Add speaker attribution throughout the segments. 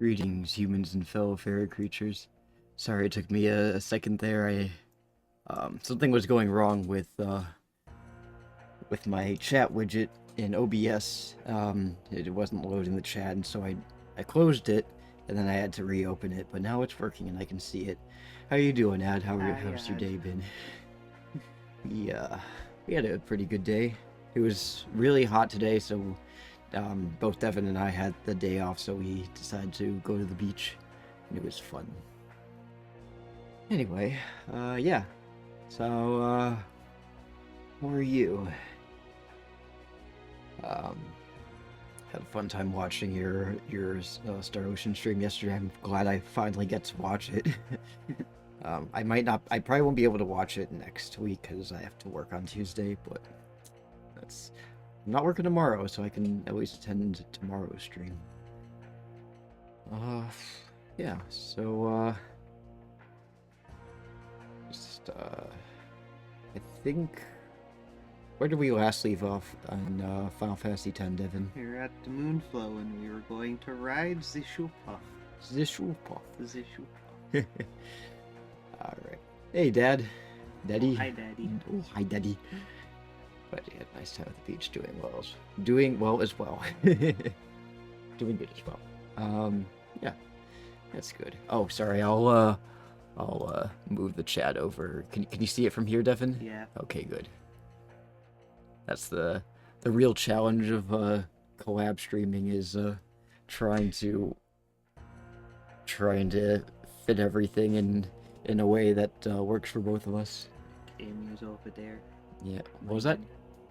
Speaker 1: Greetings, humans and fellow fairy creatures. Sorry it took me a second there. Something was going wrong with my chat widget in OBS. It wasn't loading the chat, and so I closed it, and then I had to reopen it. But now it's working, and I can see it. How you doing, Ad? How's your day been? We had a pretty good day. It was really hot today, so both Devin and I had the day off, so we decided to go to the beach, and it was fun. Anyway, yeah. So, how are you? Had a fun time watching your Star Ocean stream yesterday. I'm glad I finally get to watch it. I probably won't be able to watch it next week because I have to work on Tuesday, but I'm not working tomorrow, so I can at least attend tomorrow's stream. Yeah, so, I think, where did we last leave off on Final Fantasy X, Devin?
Speaker 2: We were at the Moonflow and we were going to ride the Shoepuff.
Speaker 1: The Shoepuff.
Speaker 2: The Shoepuff.
Speaker 1: Alright. Hey, Dad. Daddy.
Speaker 2: Oh, hi, Daddy.
Speaker 1: Oh, hi, Daddy. But he had a nice time at the beach doing well as well. Doing good as well. Yeah. That's good. Oh, sorry, I'll move the chat over. Can you see it from here, Devin?
Speaker 2: Yeah.
Speaker 1: Okay, good. That's the real challenge of collab streaming is trying to fit everything in a way that works for both of us.
Speaker 2: Macadamia's over there.
Speaker 1: Yeah. What was that?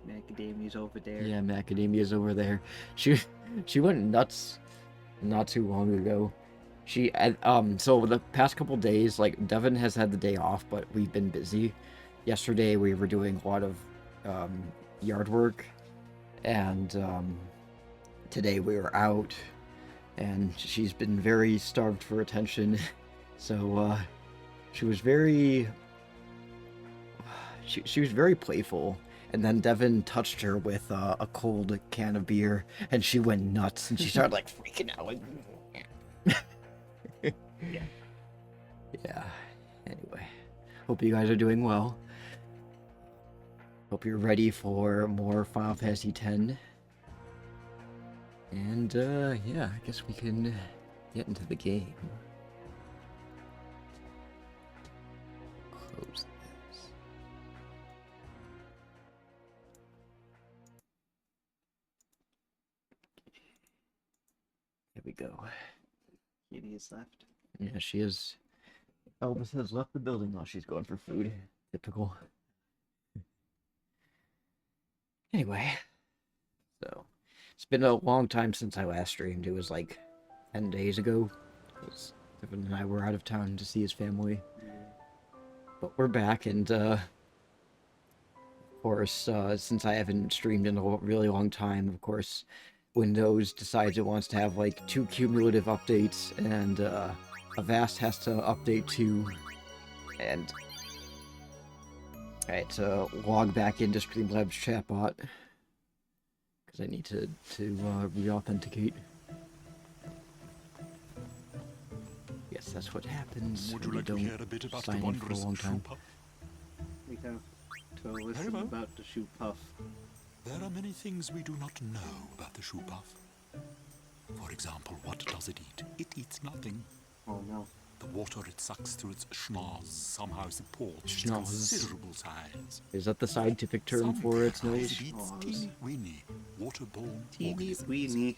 Speaker 2: Macadamia's over there.
Speaker 1: Yeah, Macadamia's over there. She went nuts not too long ago. So the past couple days, like, Devin has had the day off, but we've been busy. Yesterday we were doing a lot of yard work, and today we were out, and she's been very starved for attention. So she was very playful, and then Devin touched her with a cold can of beer, and she went nuts, and she started like freaking out, like yeah. Anyway, hope you guys are doing well. Hope you're ready for more Final Fantasy X. And yeah, I guess we can get into the game. Close this. Here we go.
Speaker 2: Kitty is left.
Speaker 1: Yeah, she is. Elvis has left the building while she's going for food. Typical. Anyway, so it's been a long time since I last streamed. It was like 10 days ago. Because Devin and I were out of town to see his family. But we're back, and of course, since I haven't streamed in a really long time, of course, Windows decides it wants to have like 2 cumulative updates, and Avast has to update too, and I had to log back into Streamlabs chatbot because I need to re-authenticate. Yes, that's what happens when you don't sign in for a long time.
Speaker 2: We have to listen about the Shoepuff.
Speaker 3: There are many things we do not know about the Shoepuff. For example, what does it eat? It eats nothing.
Speaker 2: Oh no.
Speaker 3: The water it sucks through its schnoz somehow supports its
Speaker 1: Schnoz.
Speaker 3: considerable size.
Speaker 1: Is that the scientific term for its nose?
Speaker 3: It eats teeny-weeny, waterborne
Speaker 2: Teeny
Speaker 3: organisms.
Speaker 2: weeny.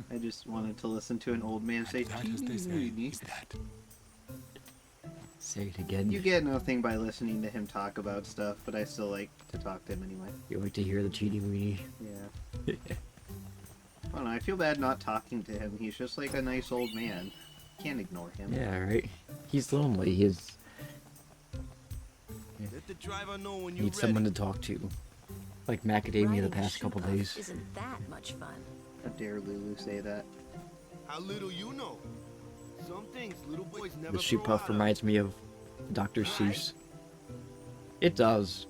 Speaker 2: I just wanted to listen to an old man say
Speaker 3: That, as they
Speaker 2: teeny
Speaker 3: say,
Speaker 2: weeny.
Speaker 3: is that.
Speaker 1: Say it again.
Speaker 2: You get nothing by listening to him talk about stuff, but I still like to talk to him anyway.
Speaker 1: You like to hear the teeny weeny.
Speaker 2: Yeah. I don't know, I feel bad not talking to him. He's just like a nice old man. Can't ignore him.
Speaker 1: Yeah, right. He's lonely. He's
Speaker 4: Let the driver know when you're
Speaker 1: needs someone to talk to. Like Macadamia the past couple days.
Speaker 5: Isn't that much fun?
Speaker 2: How dare Lulu say that?
Speaker 4: How little you know. Some things little boys never
Speaker 1: The shoe
Speaker 4: grow
Speaker 1: puff
Speaker 4: out of.
Speaker 1: reminds me of Dr. Seuss. It does.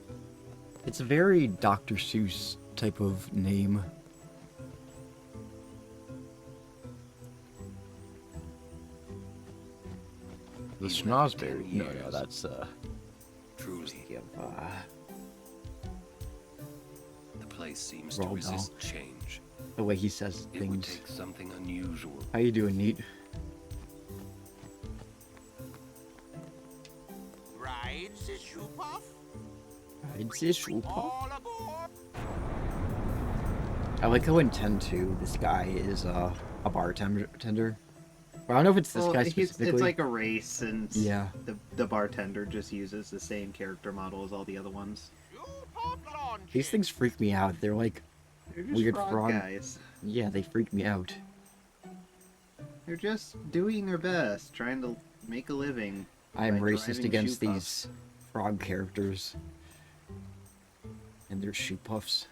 Speaker 1: It's a very Dr. Seuss type of name. The
Speaker 5: even after 10
Speaker 1: schnozberry. No,
Speaker 5: years.
Speaker 1: that's
Speaker 5: Truly,
Speaker 1: give,
Speaker 5: the place seems to
Speaker 1: Roald Dahl.
Speaker 5: resist change.
Speaker 1: the way he says
Speaker 5: It would
Speaker 1: things.
Speaker 5: take something unusual.
Speaker 1: How you doing, Neat?
Speaker 4: Rides the shoe puff?
Speaker 1: It's a shoe puff.
Speaker 4: All aboard!
Speaker 1: I like how in 10-2 this guy is a bartender. Well, I don't know if it's this
Speaker 2: Well,
Speaker 1: guy
Speaker 2: it's
Speaker 1: specifically.
Speaker 2: like a race, and
Speaker 1: Yeah.
Speaker 2: the bartender just uses the same character model as all the other ones.
Speaker 4: Shoe puff launch!
Speaker 1: These things freak me out. They're like,
Speaker 2: They're just
Speaker 1: Weird
Speaker 2: frog
Speaker 1: frog.
Speaker 2: guys.
Speaker 1: yeah, they freak me out.
Speaker 2: They're just doing their best, trying to make a living.
Speaker 1: I am
Speaker 2: by
Speaker 1: racist
Speaker 2: driving
Speaker 1: against
Speaker 2: shoe puffs.
Speaker 1: these frog characters and their shoe puffs.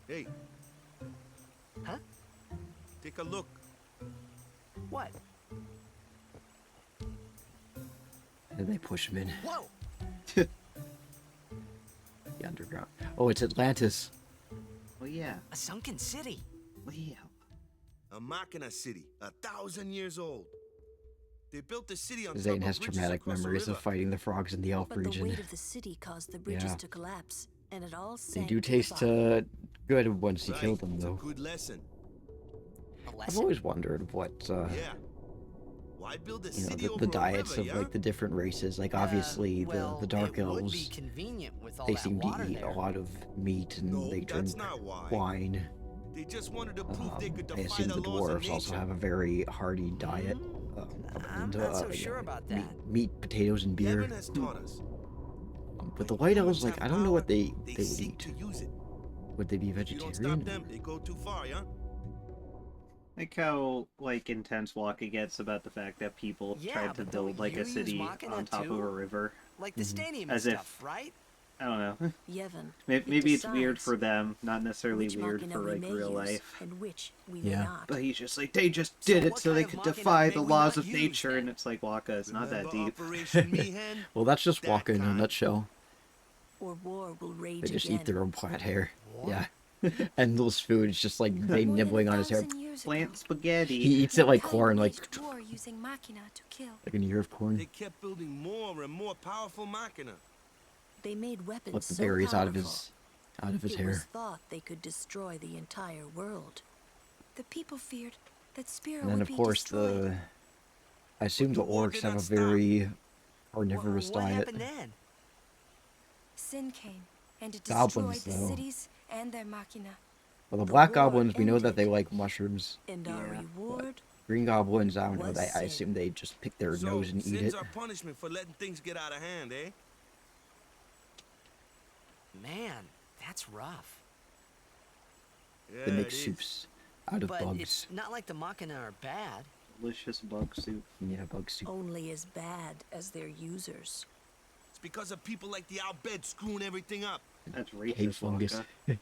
Speaker 4: Hey.
Speaker 6: Huh?
Speaker 4: Take a look.
Speaker 6: What?
Speaker 1: And they push him in
Speaker 6: Whoa!
Speaker 1: the underground. Oh, it's Atlantis.
Speaker 2: Well, yeah.
Speaker 6: A sunken city.
Speaker 2: Yeah.
Speaker 4: A Machina city, 1,000 years old. They built the city on
Speaker 1: Zane
Speaker 4: top
Speaker 1: has
Speaker 4: of bridges
Speaker 1: traumatic
Speaker 4: across the
Speaker 1: memories of
Speaker 4: river.
Speaker 1: fighting the frogs in the elf
Speaker 7: But the
Speaker 1: region.
Speaker 7: weight of the city caused the bridges
Speaker 1: Yeah.
Speaker 7: to collapse, and it all
Speaker 1: They
Speaker 7: sank
Speaker 1: do
Speaker 7: to the
Speaker 1: taste
Speaker 7: bottom.
Speaker 1: good once you
Speaker 4: Right,
Speaker 1: kill them,
Speaker 4: it's a
Speaker 1: though.
Speaker 4: good lesson.
Speaker 6: A
Speaker 1: I've
Speaker 6: lesson.
Speaker 1: always wondered what
Speaker 4: Yeah. Why build a
Speaker 1: you know
Speaker 4: city over
Speaker 1: the
Speaker 4: a
Speaker 1: diets
Speaker 4: river,
Speaker 1: of
Speaker 4: yeah?
Speaker 1: like the different races. Like obviously
Speaker 6: Well,
Speaker 1: the dark
Speaker 6: it would be
Speaker 1: elves,
Speaker 6: convenient with all
Speaker 1: they
Speaker 6: that
Speaker 1: seem to
Speaker 6: water
Speaker 1: eat
Speaker 6: there.
Speaker 1: a lot of meat and
Speaker 4: No,
Speaker 1: they drink
Speaker 4: that's not why.
Speaker 1: wine.
Speaker 4: They just wanted to prove they could
Speaker 1: I
Speaker 4: defy
Speaker 1: assume
Speaker 4: the
Speaker 1: the
Speaker 4: laws of
Speaker 1: dwarves also
Speaker 4: nature.
Speaker 1: have a very hearty diet.
Speaker 6: I'm not so sure about that.
Speaker 1: Meat, potatoes, and beer.
Speaker 4: Heaven has taught us.
Speaker 1: But the
Speaker 4: when
Speaker 1: White
Speaker 4: humans
Speaker 1: Elves, like,
Speaker 4: have
Speaker 1: I don't know what
Speaker 4: power,
Speaker 1: they would
Speaker 4: seek
Speaker 1: eat.
Speaker 4: to use it.
Speaker 1: Would they be
Speaker 4: If you don't stop
Speaker 1: vegetarian?
Speaker 4: them, they go too far, yeah?
Speaker 2: Like how like intense Waka gets about the fact that people
Speaker 6: Yeah,
Speaker 2: tried to
Speaker 6: but don't
Speaker 2: build like
Speaker 6: you
Speaker 2: a
Speaker 6: use
Speaker 2: city
Speaker 6: Machina
Speaker 2: on top of
Speaker 6: too?
Speaker 2: a river.
Speaker 6: Like the stadium
Speaker 2: As
Speaker 6: and
Speaker 2: if-
Speaker 6: stuff, right?
Speaker 2: I don't know.
Speaker 7: Yevon,
Speaker 2: Maybe
Speaker 7: it
Speaker 2: it's weird
Speaker 7: decides
Speaker 2: for them, not necessarily
Speaker 7: which
Speaker 2: weird
Speaker 7: machina
Speaker 2: for
Speaker 7: we
Speaker 2: like
Speaker 7: may
Speaker 2: real
Speaker 7: use
Speaker 2: life.
Speaker 7: and which we
Speaker 1: Yeah.
Speaker 7: may not.
Speaker 2: But he's just like, they just did it
Speaker 6: what
Speaker 2: so they
Speaker 6: kind of
Speaker 2: could
Speaker 6: machina
Speaker 2: defy
Speaker 6: may
Speaker 2: the
Speaker 6: we
Speaker 2: laws
Speaker 6: not
Speaker 2: of
Speaker 6: use,
Speaker 2: nature,
Speaker 6: then?
Speaker 2: and it's like, Waka, it's not that
Speaker 4: Remember
Speaker 2: deep.
Speaker 4: Operation Meehan?
Speaker 1: Well, that's just
Speaker 4: That
Speaker 1: walking in a
Speaker 4: kind.
Speaker 1: nutshell.
Speaker 7: Or war will rage
Speaker 1: They just
Speaker 7: again.
Speaker 1: eat their own plant hair.
Speaker 6: War?
Speaker 1: Yeah. Endless food. It's just like they
Speaker 8: More than
Speaker 1: nibbling on his hair.
Speaker 8: 1,000 years
Speaker 2: Plant
Speaker 8: ago,
Speaker 2: spaghetti.
Speaker 1: He eats it like
Speaker 8: Kai
Speaker 1: corn, like
Speaker 8: waged war using machina to kill.
Speaker 1: an ear of corn.
Speaker 4: They kept building more and more powerful Machina.
Speaker 7: They made weapons
Speaker 1: Pluck the
Speaker 7: so
Speaker 1: berries
Speaker 7: powerful,
Speaker 1: out of his
Speaker 7: it
Speaker 1: hair.
Speaker 7: was thought they could destroy the entire world.
Speaker 8: The people feared that Spira
Speaker 1: And then
Speaker 8: would
Speaker 1: of
Speaker 8: be
Speaker 1: course
Speaker 8: destroyed.
Speaker 1: I assume the
Speaker 4: But the war
Speaker 1: orcs
Speaker 4: did
Speaker 1: have a
Speaker 4: not stop.
Speaker 1: very carnivorous
Speaker 6: What
Speaker 1: diet.
Speaker 6: happened then?
Speaker 8: Sin came, and it
Speaker 1: Goblins,
Speaker 8: destroyed the
Speaker 1: though.
Speaker 8: cities and their machina.
Speaker 1: Well, the
Speaker 7: The
Speaker 1: black
Speaker 7: war
Speaker 1: goblins, we know that they
Speaker 7: ended.
Speaker 1: like mushrooms.
Speaker 7: And our
Speaker 2: Yeah,
Speaker 7: reward?
Speaker 1: Green goblins, I don't know.
Speaker 7: Was
Speaker 1: I
Speaker 7: sin.
Speaker 1: assume they just pick their
Speaker 4: So,
Speaker 1: nose and eat
Speaker 4: sins
Speaker 1: it.
Speaker 4: are punishment for letting things get out of hand, eh?
Speaker 6: Man, that's rough.
Speaker 4: Yeah,
Speaker 1: They make
Speaker 4: it is.
Speaker 1: soups out of
Speaker 6: But
Speaker 1: bugs.
Speaker 6: it's not like the Machina are bad.
Speaker 2: Delicious bug soup.
Speaker 1: Yeah, bug soup.
Speaker 7: Only as bad as their users.
Speaker 4: It's because of people like the Albed screwing everything up.
Speaker 2: That's
Speaker 1: Cave
Speaker 2: racist,
Speaker 1: fungus.
Speaker 2: Waka.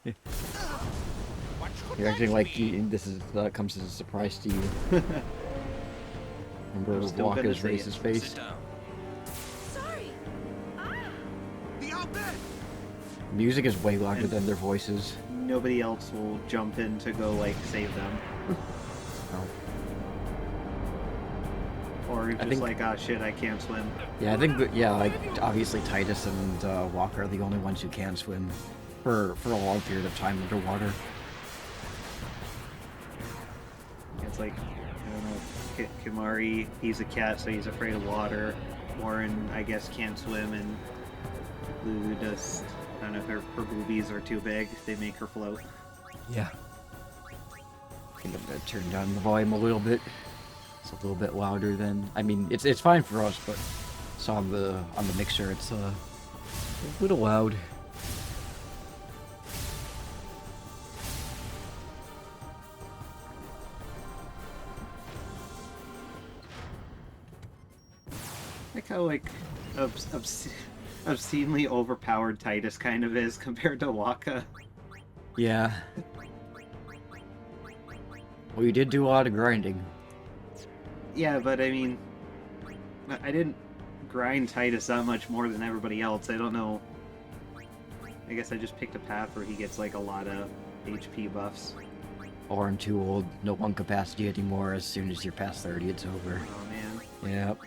Speaker 1: You're acting like this is comes as a surprise to you. Remember
Speaker 2: I'm still gonna
Speaker 1: Waka's
Speaker 2: say it.
Speaker 1: racist face?
Speaker 5: Sit down.
Speaker 8: Sorry!
Speaker 4: The Albed!
Speaker 1: Music is way louder than their voices.
Speaker 2: Nobody else will jump in to go like save them,
Speaker 1: No.
Speaker 2: or just
Speaker 1: think-
Speaker 2: like, oh shit, I can't swim.
Speaker 1: Yeah, I think like obviously Titus and Walker are the only ones who can swim for a long period of time underwater.
Speaker 2: It's like, I don't know, Kimari, he's a cat, so he's afraid of water. Warren, I guess, can't swim, and Lulu just, I don't know if her boobies are too big, they make her float.
Speaker 1: Yeah. I think I'm gonna turn down the volume a little bit. It's a little bit louder than. I mean, it's fine for us, but it's on the mixer. It's a little loud.
Speaker 2: Like how, like, obscenely overpowered Titus kind of is compared to Waka.
Speaker 1: Yeah. Well, you did do a lot of grinding.
Speaker 2: Yeah, but I mean, I didn't grind Titus that much more than everybody else. I don't know. I guess I just picked a path where he gets like a lot of HP buffs.
Speaker 1: aren't too old, no lung capacity anymore. As soon as you're past 30, it's over.
Speaker 2: Oh man.
Speaker 1: Yep.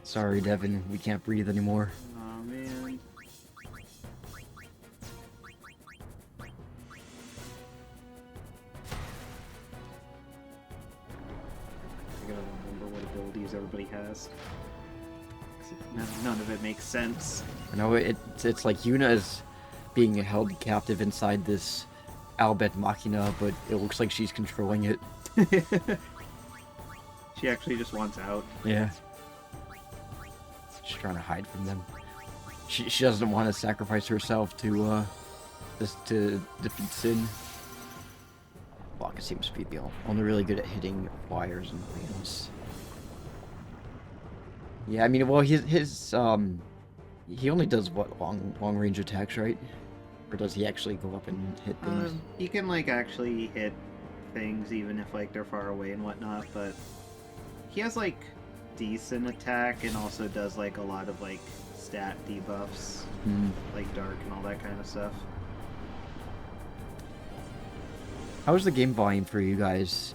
Speaker 1: Sorry, Devin, we can't breathe anymore.
Speaker 2: Oh man. I gotta remember what abilities everybody has. 'Cause none of it makes sense.
Speaker 1: I know it's like Yuna is being held captive inside this Albed Machina, but it looks like she's controlling it.
Speaker 2: She actually just wants out.
Speaker 1: Yeah. She's trying to hide from them. She doesn't want to sacrifice herself to defeat Sin. Blanca seems to be the only really good at hitting wires and things. Yeah, I mean, well, his he only does what, long range attacks, right? Or does he actually go up and hit things?
Speaker 2: He can like actually hit things even if like they're far away and whatnot, but he has like decent attack and also does like a lot of like stat debuffs, like dark and all that kind of stuff.
Speaker 1: How's the game volume for you guys?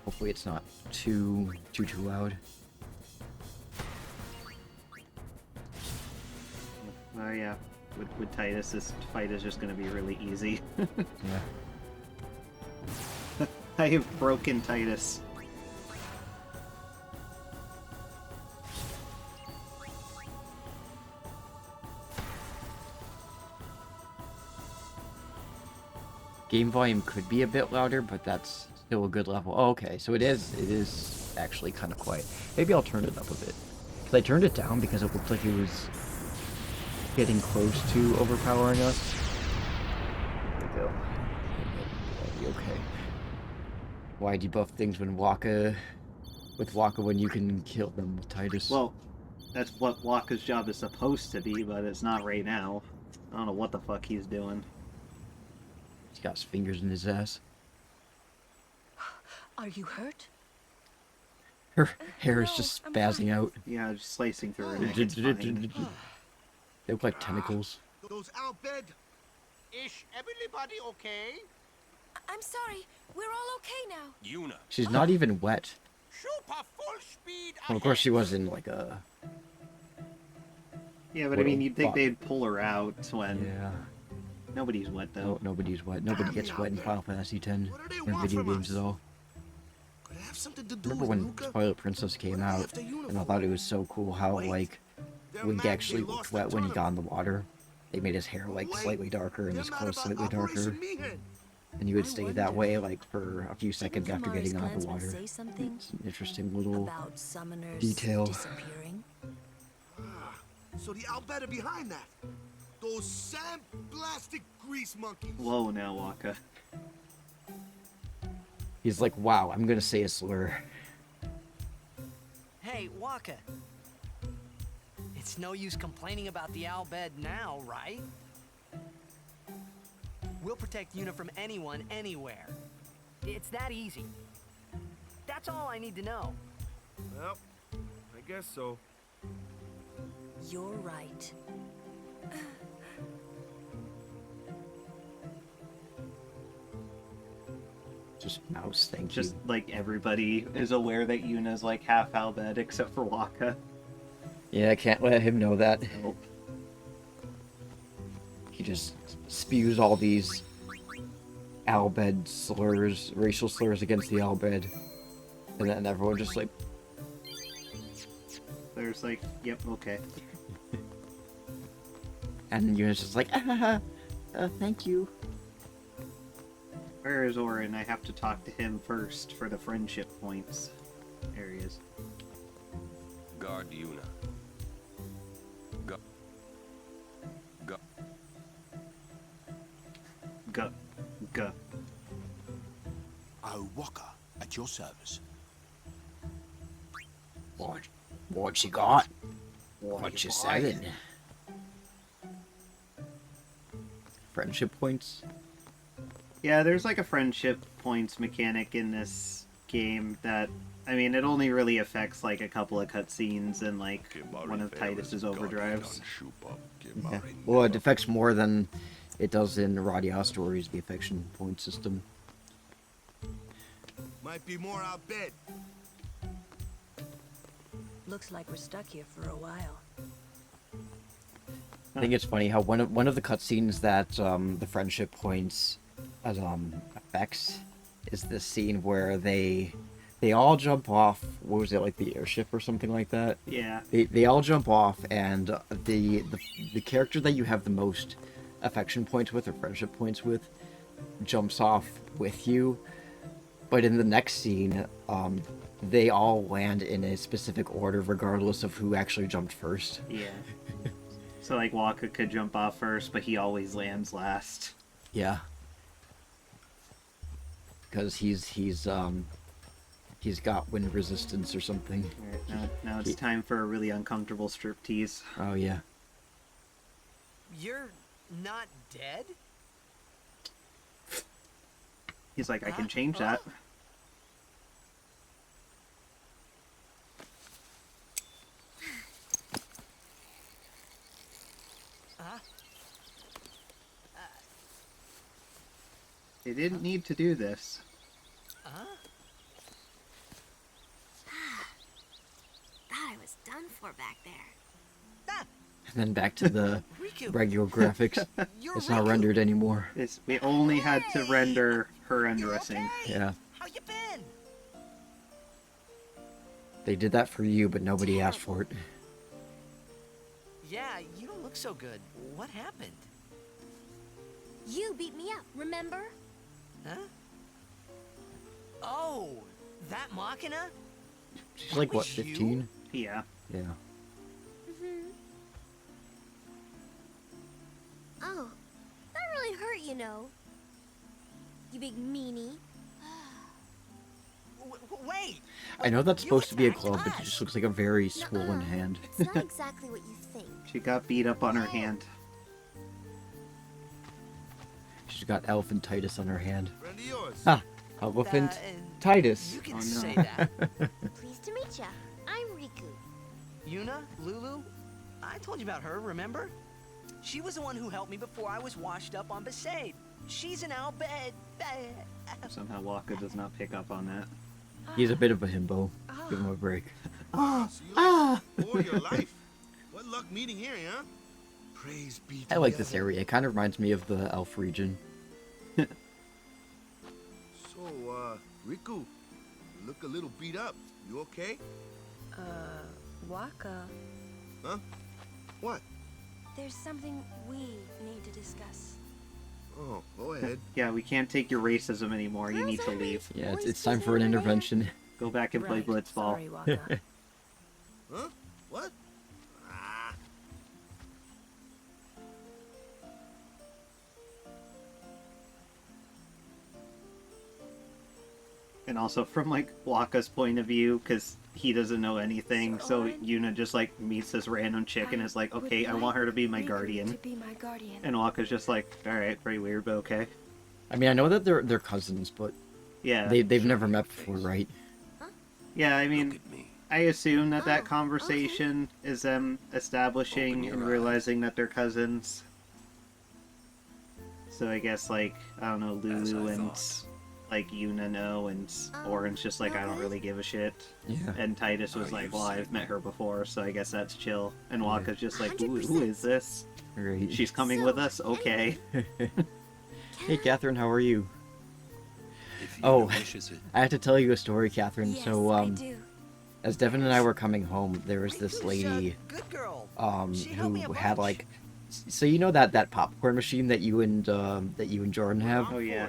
Speaker 1: Hopefully it's not too loud.
Speaker 2: Oh yeah, with Titus, this fight is just going to be really easy.
Speaker 1: Yeah.
Speaker 2: I have broken Titus.
Speaker 1: Game volume could be a bit louder, but that's still a good level. Oh, okay, so it is actually kind of quiet. Maybe I'll turn it up a bit. Because I turned it down because it looked like it was getting close to overpowering us. There we go. That'll be okay. Why debuff things when Waka when you can kill them with Titus?
Speaker 2: Well, that's what Waka's job is supposed to be, but it's not right now. I don't know what the fuck he's doing.
Speaker 1: He's got his fingers in his ass.
Speaker 7: Are you hurt?
Speaker 1: Her hair is
Speaker 8: No,
Speaker 1: just
Speaker 8: I'm
Speaker 1: spazzing out.
Speaker 2: Yeah, just slicing through her neck. It's fine.
Speaker 1: They look like tentacles.
Speaker 4: Those Albed.
Speaker 9: Is everybody okay?
Speaker 8: I'm sorry. We're all okay now.
Speaker 5: Yuna.
Speaker 1: She's not even wet.
Speaker 9: Super full speed
Speaker 1: Well, of course she
Speaker 9: ahead.
Speaker 1: was in like a...
Speaker 2: Yeah, but I
Speaker 1: What
Speaker 2: mean,
Speaker 1: a
Speaker 2: you'd think
Speaker 1: fuck.
Speaker 2: they'd pull her out when
Speaker 1: Yeah.
Speaker 2: nobody's wet though.
Speaker 1: No, nobody's wet. Nobody gets wet in Final Fantasy X
Speaker 4: What do they
Speaker 1: or
Speaker 4: want
Speaker 1: video
Speaker 4: from
Speaker 1: games
Speaker 4: us?
Speaker 1: at all.
Speaker 4: Could it have something to do
Speaker 1: Remember
Speaker 4: with
Speaker 1: when
Speaker 4: Nuka?
Speaker 1: Twilight Princess came
Speaker 4: What
Speaker 1: out,
Speaker 4: after uniform?
Speaker 1: and I thought it was so cool how,
Speaker 4: Wait,
Speaker 1: like,
Speaker 4: they're
Speaker 1: Link
Speaker 4: mad
Speaker 1: actually
Speaker 4: they
Speaker 1: looked
Speaker 4: lost the
Speaker 1: wet when he got in
Speaker 4: tournament.
Speaker 1: the water. They made his hair, like,
Speaker 4: Wait,
Speaker 1: slightly darker and
Speaker 4: they're
Speaker 1: his
Speaker 4: mad
Speaker 1: clothes
Speaker 4: about
Speaker 1: slightly darker.
Speaker 4: Operation Meathead.
Speaker 1: And he would
Speaker 7: I
Speaker 1: stay that
Speaker 7: wonder.
Speaker 1: way, like, for a few seconds after
Speaker 7: Kimahri's
Speaker 1: getting out of the
Speaker 7: clansmen
Speaker 1: water.
Speaker 7: say something
Speaker 1: It's an interesting little...
Speaker 7: about summoners
Speaker 1: detail.
Speaker 7: disappearing?
Speaker 4: So the Albed are behind that. Those sandblasted grease monkeys.
Speaker 2: Whoa, now Waka.
Speaker 1: He's like, wow, I'm gonna say a slur.
Speaker 6: Hey, Waka. It's no use complaining about the Albed now, right? We'll protect Yuna from anyone, anywhere. It's that easy. That's all I need to know.
Speaker 4: Well, I guess so.
Speaker 7: You're right.
Speaker 1: Just mouse, thank
Speaker 2: Just
Speaker 1: you.
Speaker 2: like everybody is aware that Yuna's like half Albed except for Waka.
Speaker 1: Yeah, I can't let him know that.
Speaker 2: Nope.
Speaker 1: He just spews all these Albed slurs, racial slurs against the Albed. And then everyone just like,
Speaker 2: There's like, yep, okay.
Speaker 1: and Yuna's just like, thank you.
Speaker 2: Where is Orin? I have to talk to him first for the friendship points. There he is.
Speaker 5: Guard Yuna. Go.
Speaker 2: Go. Go.
Speaker 3: Oh, Waka, at your service.
Speaker 1: What you got? What you saying? Friendship points?
Speaker 2: Yeah, there's like a friendship points mechanic in this game that, I mean, it only really affects like a couple of cutscenes and like one of Titus's overdrives.
Speaker 1: Yeah. Well, it affects more than it does in Radia Stories, the affection point system.
Speaker 4: Might be more out bed.
Speaker 7: Looks like we're stuck here for a while.
Speaker 1: I think it's funny how one of the cutscenes that the friendship points as affects is this scene where they all jump off. What was it, like the airship or something like that?
Speaker 2: Yeah.
Speaker 1: They all jump off, and the character that you have the most affection points with or friendship points with jumps off with you. But in the next scene, they all land in a specific order regardless of who actually jumped first.
Speaker 2: Yeah. So like Waka could jump off first, but he always lands last.
Speaker 1: Yeah. Because he's got wind resistance or something.
Speaker 2: Alright, now it's time for a really uncomfortable striptease.
Speaker 1: Oh yeah.
Speaker 6: You're not dead?
Speaker 2: He's like, I can change that. They didn't need to do this.
Speaker 8: Thought I was done for back there.
Speaker 1: And then back to the
Speaker 6: Riku,
Speaker 1: regular graphics.
Speaker 6: you're
Speaker 1: It's not
Speaker 6: Riku.
Speaker 1: rendered anymore.
Speaker 2: We only had to render her undressing.
Speaker 6: Okay?
Speaker 1: Yeah.
Speaker 6: How you been?
Speaker 1: They did that for you, but nobody asked for it.
Speaker 6: Yeah, you don't look so good. What happened?
Speaker 8: You beat me up, remember?
Speaker 6: Huh? Oh, that Machina?
Speaker 1: She's like, what,
Speaker 6: was you?
Speaker 1: 15?
Speaker 2: Yeah.
Speaker 1: Yeah.
Speaker 8: Mm-hmm. Oh, that really hurt, you know. You big meanie.
Speaker 6: Wait!
Speaker 1: I know that's
Speaker 6: You
Speaker 1: supposed to be a
Speaker 6: attacked
Speaker 1: glove, but it
Speaker 6: us.
Speaker 1: just looks like a very swollen
Speaker 8: Nuh-uh.
Speaker 1: hand.
Speaker 8: It's not exactly what you think.
Speaker 2: She got beat up on her hand.
Speaker 1: She's got elephantitis on her hand.
Speaker 4: Friend of yours.
Speaker 1: Ah, elephantitis.
Speaker 6: You can
Speaker 2: Oh, no.
Speaker 6: say that.
Speaker 8: Pleased to meet ya. I'm Riku.
Speaker 6: Yuna? Lulu? I told you about her, remember? She was the one who helped me before I was washed up on Besaid. She's in our bed.
Speaker 2: Somehow Waka does not pick up on that.
Speaker 1: He's a bit of a himbo. Give him a break.
Speaker 4: So you like for your life. What luck meeting here, huh? Praise be to
Speaker 1: I like this
Speaker 4: Yahweh.
Speaker 1: area. It kind of reminds me of the elf region.
Speaker 4: So, Riku, you look a little beat up. You okay?
Speaker 7: Waka.
Speaker 4: Huh? What?
Speaker 8: There's something we need to discuss.
Speaker 4: Oh, go ahead.
Speaker 2: Yeah, we can't take your racism anymore. You need to leave.
Speaker 1: Yeah, it's time for an intervention.
Speaker 2: Go back and play
Speaker 7: Right.
Speaker 2: Blitzball.
Speaker 7: Sorry, Waka.
Speaker 4: Huh? What? Ah.
Speaker 2: And also from like Waka's point of view, because he doesn't know anything,
Speaker 8: So,
Speaker 2: so
Speaker 8: Oren,
Speaker 2: Yuna just like meets this random chick and is like, okay, I want her to be my guardian.
Speaker 8: To be my guardian.
Speaker 2: And Waka's just like, alright, very weird, but okay.
Speaker 1: I mean, I know that they're cousins, but
Speaker 2: Yeah.
Speaker 1: they've never met before, right?
Speaker 2: Yeah, I mean,
Speaker 5: Look at me.
Speaker 2: I assume that that
Speaker 8: Oh,
Speaker 2: conversation is them establishing
Speaker 5: Open your
Speaker 2: and
Speaker 5: eyes.
Speaker 2: realizing that they're cousins. So I guess, like, I don't know,
Speaker 5: As I
Speaker 2: Lulu and,
Speaker 5: thought.
Speaker 2: like, Yuna know, and Oren's just like, I don't really give a shit.
Speaker 1: Yeah.
Speaker 2: And Titus was
Speaker 5: Are
Speaker 2: like,
Speaker 5: you
Speaker 2: well, I've met her before, so I guess that's chill. And
Speaker 1: Yeah.
Speaker 2: Waka's just like, who
Speaker 8: 100%.
Speaker 2: is this?
Speaker 1: Right.
Speaker 2: She's coming
Speaker 8: So,
Speaker 2: with us? Okay.
Speaker 1: Hey, Catherine, how are you?
Speaker 5: If you
Speaker 1: Oh.
Speaker 5: wishes it.
Speaker 1: I have to tell you a story, Catherine.
Speaker 8: Yes,
Speaker 1: So,
Speaker 8: I do.
Speaker 1: as Devin and I were coming home, there was this
Speaker 6: Riku's a
Speaker 1: lady,
Speaker 6: good girl. She helped
Speaker 1: who
Speaker 6: me a
Speaker 1: had
Speaker 6: bunch.
Speaker 1: like, so you know that popcorn machine that you and Jordan have.
Speaker 2: Oh, yeah.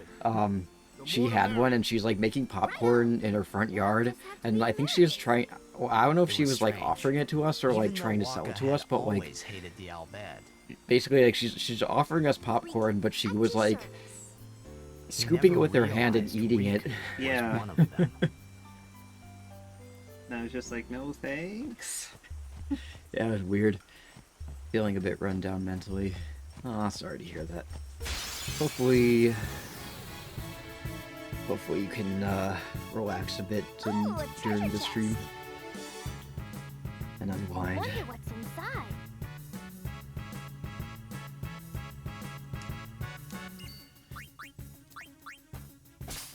Speaker 1: She had one, and she's like making popcorn in her front yard, and I think she was trying. Well, I don't know if
Speaker 6: It
Speaker 1: she
Speaker 6: was
Speaker 1: was like
Speaker 6: strange.
Speaker 1: offering it to us or
Speaker 6: Even
Speaker 1: like
Speaker 6: though
Speaker 1: trying to sell
Speaker 6: Waka
Speaker 1: it to us,
Speaker 6: had
Speaker 1: but like
Speaker 6: always hated the Albed.
Speaker 1: basically like she's offering us popcorn, but she was like scooping it
Speaker 6: Never
Speaker 1: with her hand and
Speaker 6: realized
Speaker 1: eating it.
Speaker 6: Riku was
Speaker 2: Yeah.
Speaker 6: one of them.
Speaker 2: And I was just like, no thanks.
Speaker 1: Yeah, it was weird. Feeling a bit run down mentally. Ah, sorry to hear that. Hopefully you can relax a bit
Speaker 8: Oh, a
Speaker 1: during
Speaker 8: treasure
Speaker 1: the stream
Speaker 8: chest.
Speaker 1: and
Speaker 8: I
Speaker 1: unwind.
Speaker 8: wonder what's inside.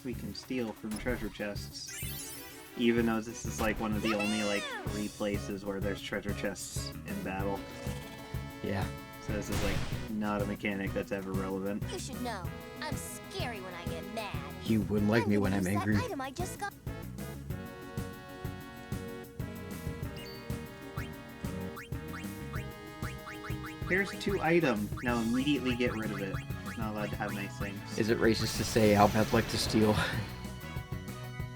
Speaker 2: we can steal from treasure chests. Even though this is like one of the only like 3 places where there's treasure chests in battle.
Speaker 1: Yeah.
Speaker 2: So this is like not a mechanic that's ever relevant.
Speaker 8: You should know, I'm scary when I get mad.
Speaker 1: You wouldn't like me when I'm
Speaker 8: Use that
Speaker 1: angry.
Speaker 8: item I just got.
Speaker 2: Here's 2 item. Now immediately get rid of it. Not allowed to have nice things.
Speaker 1: Is it racist to say Albert like to steal?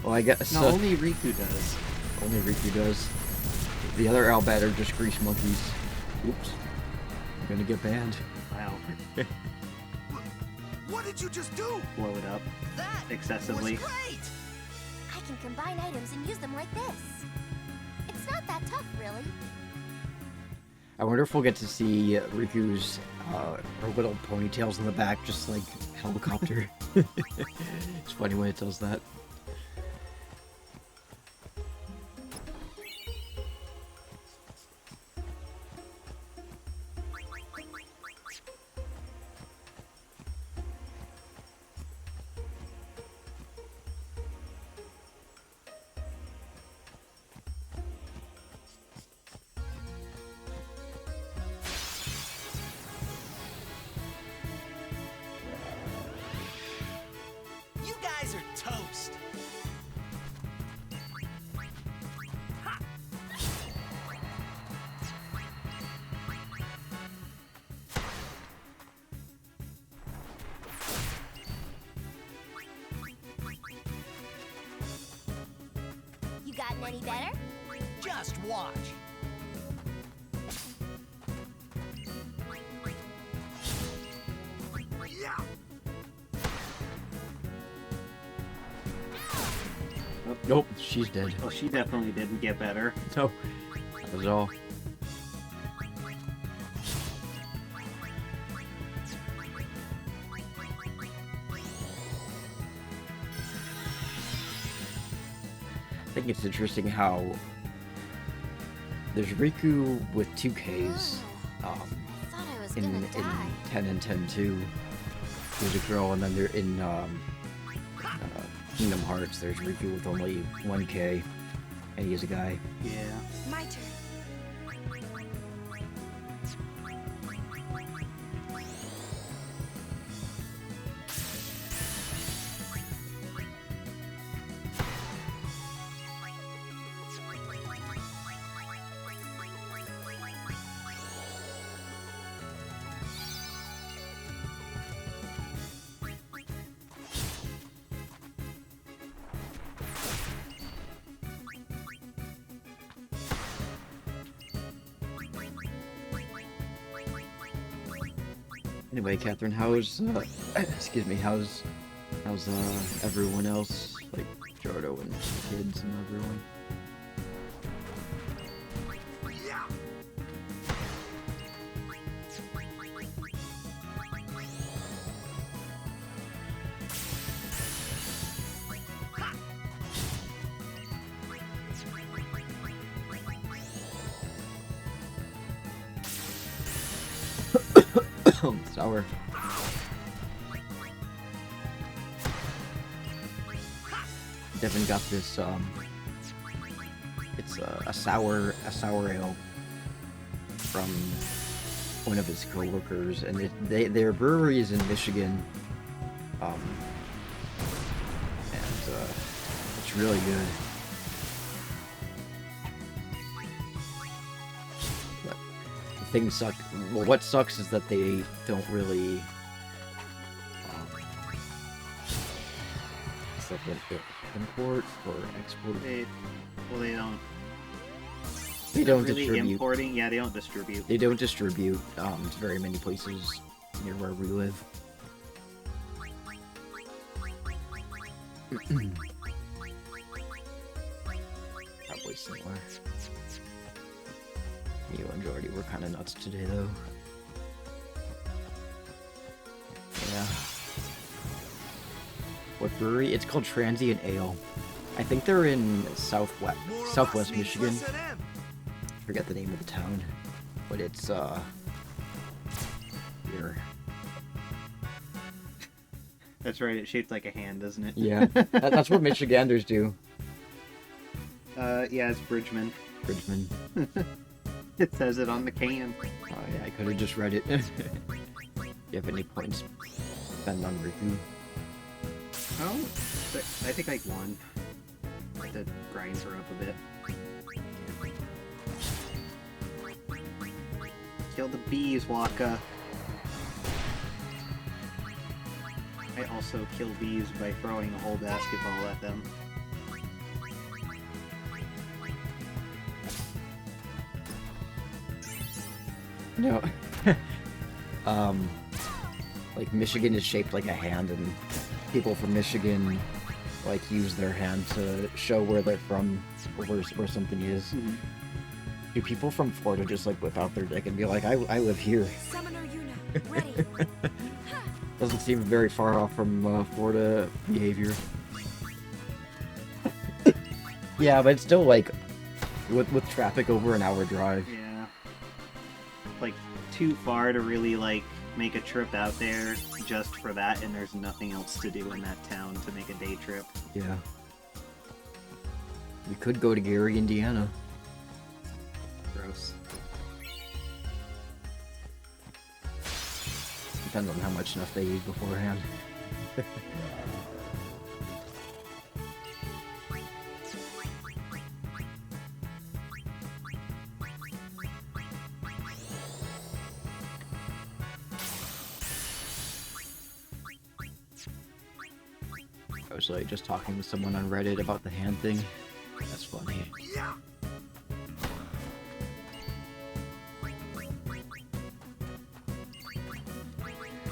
Speaker 1: Well, I guess
Speaker 2: No, only Riku does.
Speaker 1: only Riku does. The other Albert are just grease monkeys. Oops. I'm gonna get banned.
Speaker 2: Wow.
Speaker 4: What did you just do?
Speaker 2: Blow it up
Speaker 6: That
Speaker 2: excessively.
Speaker 6: was great!
Speaker 8: I can combine items and use them like this. It's not that tough, really.
Speaker 1: I wonder if we'll get to see Riku's her little ponytails in the back, just like helicopter. It's funny when it does that.
Speaker 6: You guys are toast!
Speaker 8: You gotten any better?
Speaker 6: Just watch.
Speaker 4: Yeah.
Speaker 1: Nope, she's dead.
Speaker 2: Well, she definitely didn't get better.
Speaker 1: No, that was all. I think it's interesting how there's Riku with 2 Ks.
Speaker 8: I thought I was
Speaker 1: In
Speaker 8: gonna die.
Speaker 1: 10 and 10 2, there's a girl, and then they're in Kingdom Hearts. There's Riku with only 1K, and he's a guy.
Speaker 2: Yeah.
Speaker 8: My turn.
Speaker 1: Anyway, Catherine, how's excuse me, how's everyone else, like Jardo and the kids and everyone?
Speaker 4: Yeah.
Speaker 1: Sour. Devin got this it's a sour ale from one of his coworkers, and their brewery is in Michigan, and it's really good. But the thing suck. Well, what sucks is that they don't really. It's like an import or export.
Speaker 2: They don't.
Speaker 1: They don't
Speaker 2: really
Speaker 1: distribute.
Speaker 2: importing. Yeah, they don't distribute.
Speaker 1: They don't distribute to very many places near where we live. Probably similar. You and Jordy were kind of nuts today, though. Yeah. What brewery? It's called Transient Ale. I think they're in Southwest Michigan. I forget the name of the town, but it's here.
Speaker 2: That's right, it's shaped like a hand, doesn't it?
Speaker 1: Yeah, that's what Michiganders do.
Speaker 2: Yeah, it's Bridgman.
Speaker 1: Bridgman.
Speaker 2: It says it on the can.
Speaker 1: Oh yeah, I could have just read it. You have any points? Spend on Riku.
Speaker 2: Oh, but I think like one. That grinds her up a bit. Kill the bees, Waka. I also kill bees by throwing a whole basketball at them.
Speaker 1: No. Like Michigan is shaped like a hand, and people from Michigan like use their hand to show where they're from, or where something is.
Speaker 2: Mhm.
Speaker 1: Do people from Florida just like whip out their dick and be like, I live here?
Speaker 7: Summoner Yuna, ready.
Speaker 1: Doesn't seem very far off from Florida behavior. Yeah, but it's still like with traffic over an hour drive.
Speaker 2: Yeah. Like, too far to really, like, make a trip out there just for that, and there's nothing else to do in that town to make a day trip.
Speaker 1: Yeah. We could go to Gary, Indiana.
Speaker 2: Gross.
Speaker 1: Depends on how much stuff they eat beforehand. I was like just talking with someone on Reddit about the hand thing. That's funny.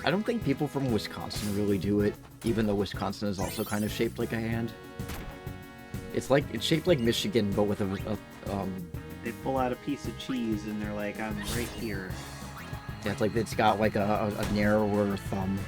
Speaker 1: I don't think people from Wisconsin really do it, even though Wisconsin is also kind of shaped like a hand. It's shaped like Michigan, but with
Speaker 2: They pull out a piece of cheese and they're like, I'm right here.
Speaker 1: yeah, it's like it's got like a narrower thumb.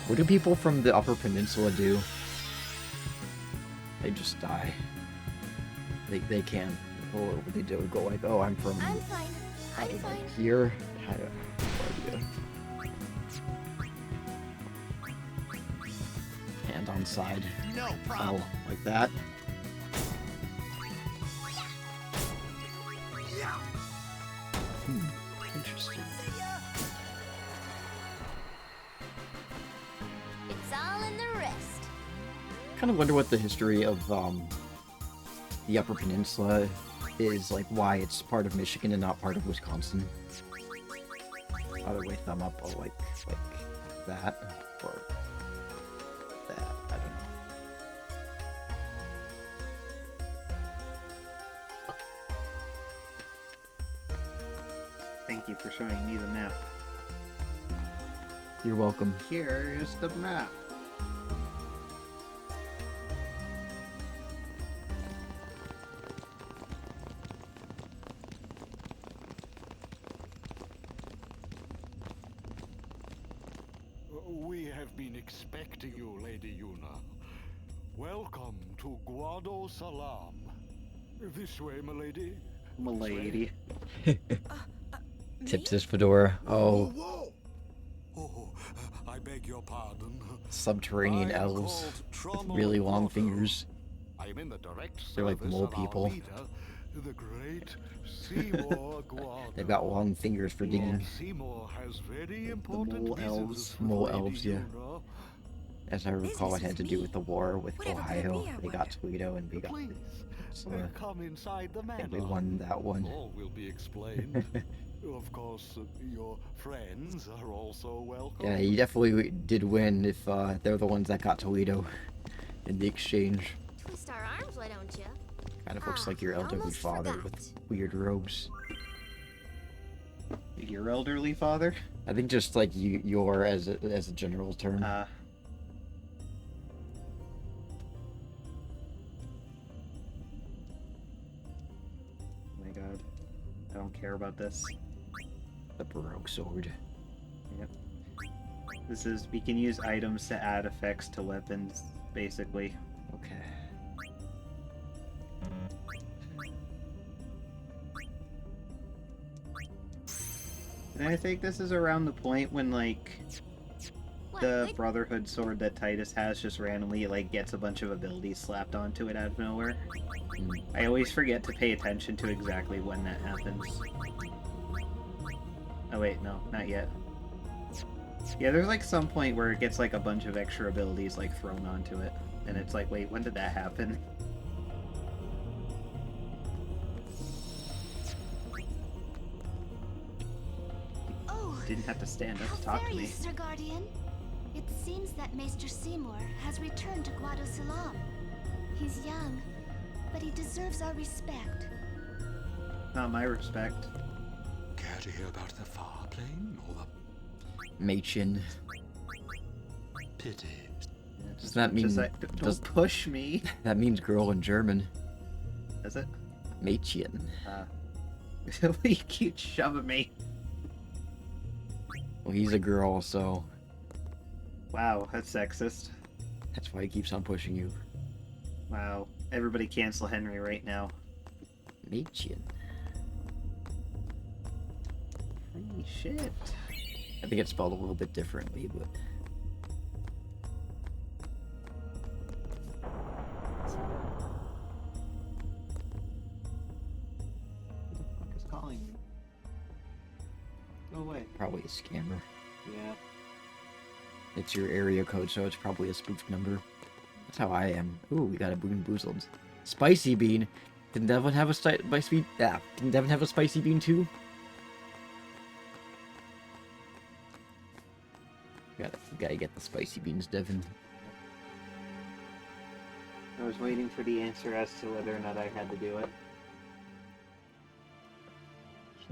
Speaker 1: What do people from the Upper Peninsula do? They just die. They can't. Or what they do go like, oh, I'm from
Speaker 8: I'm fine. I'm fine.
Speaker 1: here. I have no idea. Hand on side.
Speaker 9: No
Speaker 1: Oh,
Speaker 9: problem.
Speaker 1: like that. Interesting.
Speaker 8: It's all in the wrist.
Speaker 1: Kind of wonder what the history of the Upper Peninsula is, like why it's part of Michigan and not part of Wisconsin. Other way, thumb up, or like that, or that. I don't know.
Speaker 2: Thank you for showing me the map.
Speaker 1: You're welcome.
Speaker 2: Here is the map.
Speaker 3: We have been expecting you, Lady Yuna. Welcome to Guado Salam. This way, milady.
Speaker 2: Milady.
Speaker 1: Tips his fedora. Oh,
Speaker 4: Whoa!
Speaker 3: Oh, I beg your pardon.
Speaker 1: subterranean
Speaker 3: I am
Speaker 1: elves
Speaker 3: called
Speaker 1: with
Speaker 3: Tromo
Speaker 1: really long
Speaker 3: Guado.
Speaker 1: fingers.
Speaker 3: I am in the direct
Speaker 1: They're like
Speaker 3: service
Speaker 1: mole
Speaker 3: of our
Speaker 1: people.
Speaker 3: leader, the great Seymour Guado.
Speaker 1: They've got long fingers for
Speaker 3: Lord
Speaker 1: digging.
Speaker 3: Seymour has very important
Speaker 2: mole
Speaker 3: business
Speaker 2: elves.
Speaker 3: with
Speaker 1: Mole
Speaker 3: Lady
Speaker 1: elves, yeah.
Speaker 3: Yuna.
Speaker 1: As I recall, it had to do with the war with
Speaker 7: Whatever could it
Speaker 1: Ohio.
Speaker 7: be, I
Speaker 1: They got Toledo and we got.
Speaker 3: Please,
Speaker 1: So,
Speaker 3: come inside the
Speaker 1: I
Speaker 3: manor.
Speaker 1: think we won that one.
Speaker 3: All will be explained. Of course, your friends are also welcome.
Speaker 1: Yeah, you definitely did win if they're the ones that got Toledo in the exchange.
Speaker 8: Twist our arms, why don't you?
Speaker 1: Kind of looks like your
Speaker 8: I
Speaker 1: elderly
Speaker 8: almost
Speaker 1: father
Speaker 8: forgot.
Speaker 1: with weird robes.
Speaker 2: Your elderly father?
Speaker 1: I think just like your as a general term.
Speaker 2: Oh my god. I don't care about this.
Speaker 1: The Baroque sword.
Speaker 2: Yep. This is, we can use items to add effects to weapons, basically.
Speaker 1: Okay.
Speaker 2: And I think this is around the point when, like,
Speaker 8: What?
Speaker 2: the
Speaker 8: Like,
Speaker 2: Brotherhood sword that Titus has just randomly, like, gets a bunch of abilities slapped onto it out of nowhere. I always forget to pay attention to exactly when that happens. Oh wait, no, not yet. Yeah, there's like some point where it gets like a bunch of extra abilities like thrown onto it. And it's like, wait, when did that happen?
Speaker 7: Oh,
Speaker 2: Didn't have to stand up
Speaker 7: how
Speaker 2: to talk to
Speaker 7: very,
Speaker 2: me.
Speaker 7: Sir Guardian. It seems that Maester Seymour has returned to Guado Salam. He's young, but he deserves our respect.
Speaker 2: Not my respect.
Speaker 3: Care to hear about the far plane or the
Speaker 1: Machin.
Speaker 3: pity?
Speaker 1: Does that mean...
Speaker 2: Just like, don't
Speaker 1: does-
Speaker 2: push me.
Speaker 1: That means girl in German.
Speaker 2: Is it?
Speaker 1: Mädchen.
Speaker 2: You keep shoving me.
Speaker 1: Well, he's a girl, so
Speaker 2: Wow, that's sexist.
Speaker 1: that's why he keeps on pushing you.
Speaker 2: Wow. Everybody cancel Henry right now.
Speaker 1: Mädchen.
Speaker 2: Holy shit.
Speaker 1: I think it's spelled a little bit differently, but...
Speaker 2: Who the fuck is calling you? Go away.
Speaker 1: Probably a scammer.
Speaker 2: Yeah.
Speaker 1: It's your area code, so it's probably a spoofed number. That's how I am. Ooh, we got a Boon Boozled. Spicy bean. Didn't Devin have a spicy bean? Yeah. Didn't Devin have a spicy bean too? Gotta get the spicy beans, Devin.
Speaker 2: I was waiting for the answer as to whether or not I had to do it.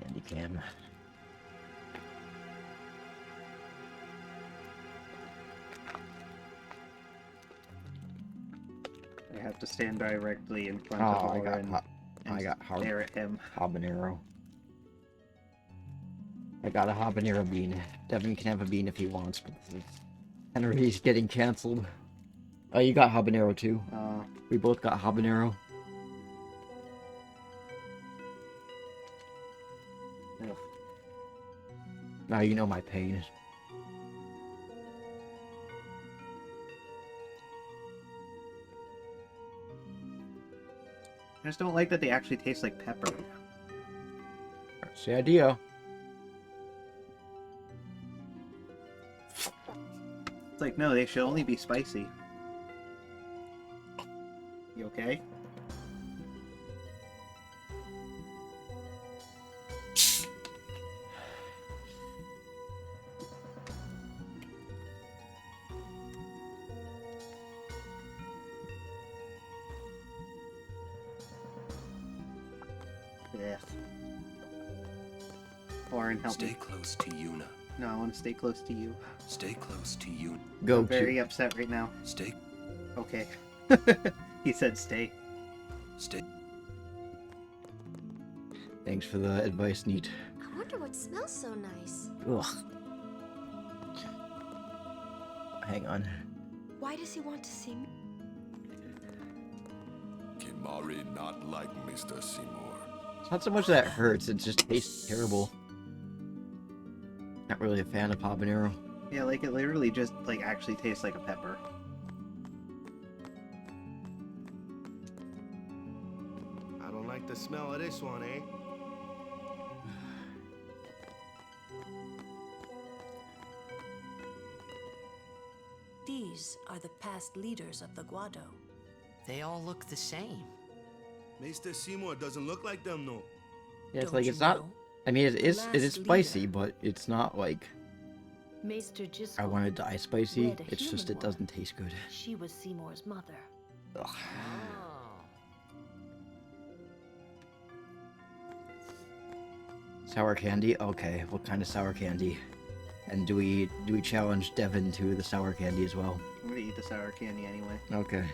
Speaker 1: Candy cam.
Speaker 2: I have to stand directly in front
Speaker 1: Oh,
Speaker 2: of
Speaker 1: I
Speaker 2: Lauren
Speaker 1: got
Speaker 2: and stare at him.
Speaker 1: habanero. I got a habanero bean. Devin can have a bean if he wants, but this is... Henry's getting cancelled. Oh, you got habanero too. We both got habanero.
Speaker 2: Ugh.
Speaker 1: Now you know my pain.
Speaker 2: I just don't like that they actually taste like pepper.
Speaker 1: That's the idea.
Speaker 2: It's like, no, they should only be spicy. You okay? Yeah. Lauren, help
Speaker 5: Stay
Speaker 2: me.
Speaker 5: close to Yuna.
Speaker 2: No, I want to stay close to you.
Speaker 5: Stay close to Yuna.
Speaker 1: Go
Speaker 2: I'm very
Speaker 1: to.
Speaker 2: upset right now.
Speaker 5: Stay.
Speaker 2: Okay. He said stay.
Speaker 5: Stay.
Speaker 1: Thanks for the advice, Neat.
Speaker 8: I wonder what smells so nice.
Speaker 1: Ugh. Hang on.
Speaker 7: Why does he want to see me?
Speaker 3: Kimari not like Mr. Seymour.
Speaker 1: It's not so much that it hurts, it just tastes terrible. Not really a fan of habanero.
Speaker 2: Yeah, like it literally just like actually tastes like a pepper.
Speaker 4: I don't like the smell of this one, eh?
Speaker 10: These are the past leaders of the Guado.
Speaker 6: They all look the same.
Speaker 4: Maester Seymour doesn't look like them, no.
Speaker 1: Yeah, it's
Speaker 10: Don't
Speaker 1: like
Speaker 10: you
Speaker 1: it's not.
Speaker 10: know?
Speaker 1: I mean, it is
Speaker 10: Last
Speaker 1: spicy,
Speaker 10: leader.
Speaker 1: but it's not like
Speaker 10: Maester Gisco.
Speaker 1: I want to die spicy.
Speaker 10: Wed a
Speaker 1: It's just
Speaker 10: human
Speaker 1: it doesn't taste good.
Speaker 10: She was Seymour's mother.
Speaker 1: Ugh. Sour candy? Okay, what kind of sour candy? And do we challenge Devin to the sour candy as well?
Speaker 2: I'm gonna eat the sour candy anyway.
Speaker 1: Okay.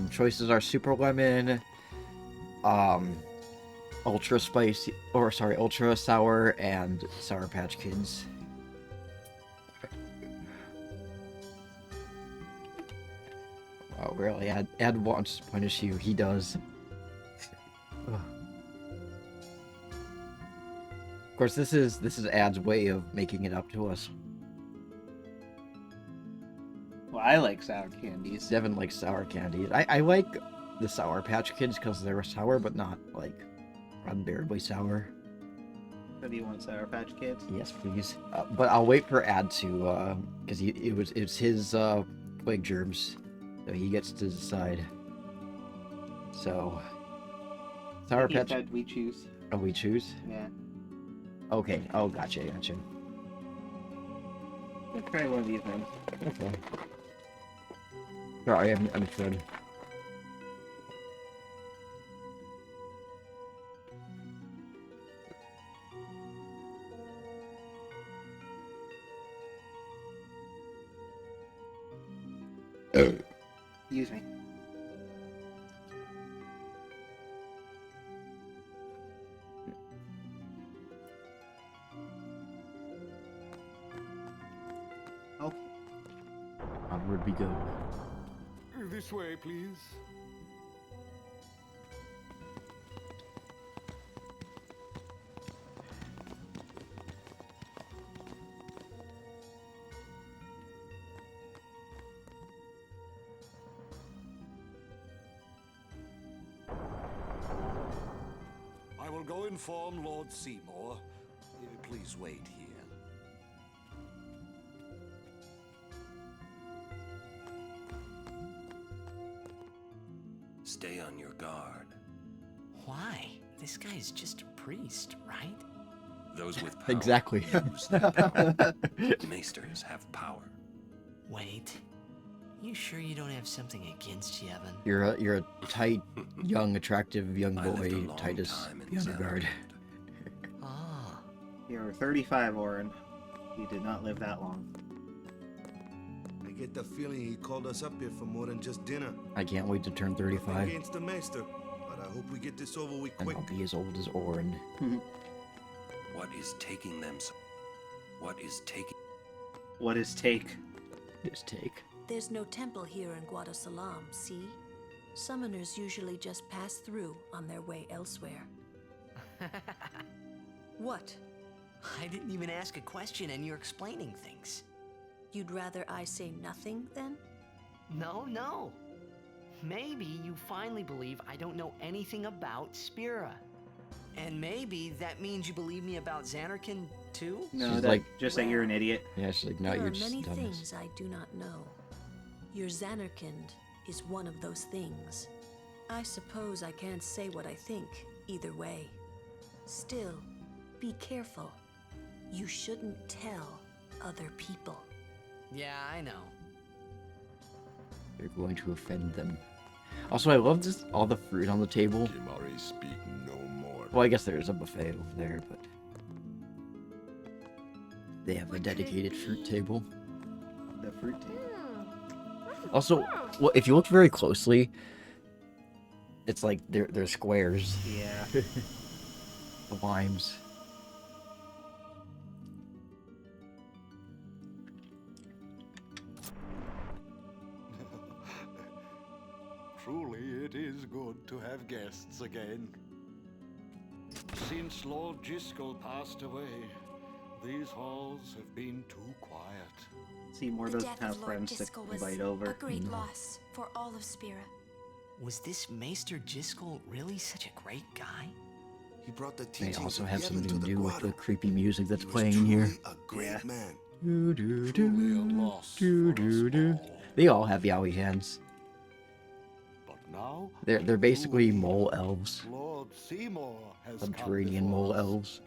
Speaker 1: Choices are super lemon, ultra spicy, or sorry, ultra sour, and Sour Patch Kids. Oh, really? Ad wants to punish you. He does. Ugh. Of course, this is Ad's way of making it up to us.
Speaker 2: Well, I like sour candies.
Speaker 1: Devin likes sour candies. I like the Sour Patch Kids because they're sour, but not like unbearably sour.
Speaker 2: So do you want Sour Patch Kids?
Speaker 1: Yes, please. But I'll wait for Ad to, because it's his plague germs, so he gets to decide. So, Sour
Speaker 2: He
Speaker 1: Patch.
Speaker 2: said we choose.
Speaker 1: Oh, we choose.
Speaker 2: Yeah.
Speaker 1: Okay. Oh, gotcha.
Speaker 2: Let's try one of these ones.
Speaker 1: Okay. Sorry, I'm good.
Speaker 2: Excuse me. Oh,
Speaker 1: Onward we go.
Speaker 3: This way, please. I will go inform Lord Seymour. Please wait here.
Speaker 5: Stay on your guard.
Speaker 6: Why? This guy's just a priest, right?
Speaker 5: Those with power
Speaker 1: Exactly.
Speaker 5: use that power. Maesters have power.
Speaker 6: Wait. You sure you don't have something against Yevon?
Speaker 1: You're a tight, young, attractive young
Speaker 5: I lived a
Speaker 1: boy,
Speaker 5: long
Speaker 1: Titus.
Speaker 5: time in
Speaker 1: Be on your guard.
Speaker 5: Xanarkand.
Speaker 6: Ah.
Speaker 2: you're 35, Orin. You did not live that long.
Speaker 4: I get the feeling he called us up here for more than just dinner.
Speaker 1: I can't wait to turn
Speaker 4: Nothing
Speaker 1: 35,
Speaker 4: against the maester, but I hope we get this over with
Speaker 1: and
Speaker 4: quick.
Speaker 1: I'll be as old as Orin.
Speaker 5: What is taking them so? What is taking?
Speaker 2: What is take?
Speaker 1: Just take.
Speaker 10: There's no temple here in Guadosalam, see? Summoners usually just pass through on their way elsewhere. What?
Speaker 6: I didn't even ask a question and you're explaining things.
Speaker 10: You'd rather I say nothing, then?
Speaker 6: No. Maybe you finally believe I don't know anything about Spira. And maybe that means you believe me about Xanarkand, too?
Speaker 2: No,
Speaker 1: She's
Speaker 2: that,
Speaker 1: like-
Speaker 2: just that you're an idiot.
Speaker 1: Yeah, she's like, no,
Speaker 10: There
Speaker 1: you're
Speaker 10: are
Speaker 1: just
Speaker 10: many
Speaker 1: dumb.
Speaker 10: things I do not know. Your Xanarkand is one of those things. I suppose I can't say what I think, either way. Still, be careful. You shouldn't tell other people.
Speaker 6: Yeah, I know.
Speaker 1: You're going to offend them. Also, I love just all the fruit on the table.
Speaker 3: Kimari, speak no more.
Speaker 1: Well, I guess there's a buffet over there, but they have a dedicated fruit table.
Speaker 2: The fruit table.
Speaker 1: Also, well, if you look very closely, it's like they're squares.
Speaker 2: Yeah.
Speaker 1: The limes.
Speaker 3: Truly, it is good to have guests again. Since Lord Jiskel passed away, these halls have been too quiet.
Speaker 2: Seymour
Speaker 8: The
Speaker 2: doesn't
Speaker 8: death
Speaker 2: have
Speaker 8: of Lord
Speaker 2: friends to
Speaker 8: Jiskel was
Speaker 2: invite over.
Speaker 8: a great loss for all of Spira.
Speaker 6: Was this Maester Jiskel really such a great guy?
Speaker 4: He brought the
Speaker 1: They
Speaker 4: teachings
Speaker 1: also
Speaker 4: of
Speaker 1: have
Speaker 4: Yevon
Speaker 1: something
Speaker 4: to
Speaker 1: to
Speaker 4: the
Speaker 1: do with the
Speaker 4: grotto.
Speaker 1: creepy music that's
Speaker 4: He was
Speaker 1: playing in here.
Speaker 4: truly a great
Speaker 2: Yeah.
Speaker 4: man.
Speaker 1: Do, do,
Speaker 3: Truly a
Speaker 1: do,
Speaker 3: loss
Speaker 1: do,
Speaker 3: for us
Speaker 1: do, do.
Speaker 3: all.
Speaker 1: They all have yaoi hands.
Speaker 3: But now
Speaker 1: They're basically
Speaker 3: truly,
Speaker 1: mole elves.
Speaker 3: Lord Seymour has
Speaker 1: Subterranean
Speaker 3: come
Speaker 1: mole
Speaker 3: before us.
Speaker 1: elves.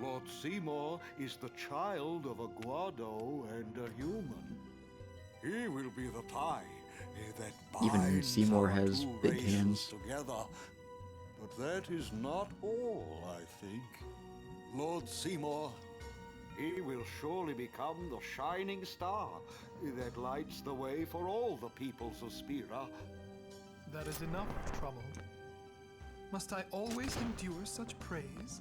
Speaker 3: Lord Seymour is the child of a Guado and a human. He will be the tie that
Speaker 1: Even
Speaker 3: binds
Speaker 1: Seymour
Speaker 3: our
Speaker 1: has
Speaker 3: two
Speaker 1: big
Speaker 3: races
Speaker 1: hands.
Speaker 3: together. But that is not all, I think. Lord Seymour, he will surely become the shining star that lights the way for all the peoples of Spira.
Speaker 11: That is enough, Trouble. Must I always endure such praise?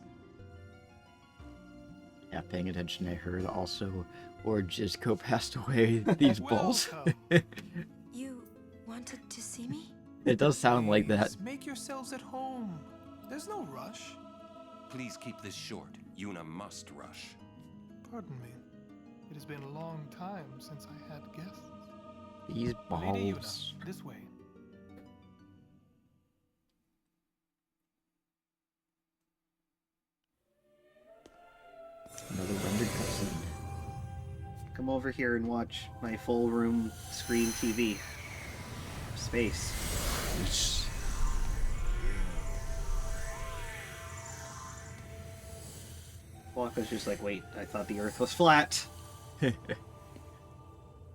Speaker 1: Yeah, paying attention, I heard also, or Jisco passed away. These balls.
Speaker 11: Welcome.
Speaker 8: You want
Speaker 10: to see me?
Speaker 1: It does sound like that.
Speaker 11: Please, make yourselves at home. There's no rush.
Speaker 5: Please keep this short. Yuna must rush.
Speaker 11: Pardon me. It has been a long time since I had guests.
Speaker 1: These
Speaker 11: Lady
Speaker 1: balls.
Speaker 11: Yuna, this way.
Speaker 1: Another rendered cutscene.
Speaker 2: Come over here and watch my full room screen TV. Space.
Speaker 1: It's...
Speaker 2: Waka's just like, wait, I thought the Earth was flat.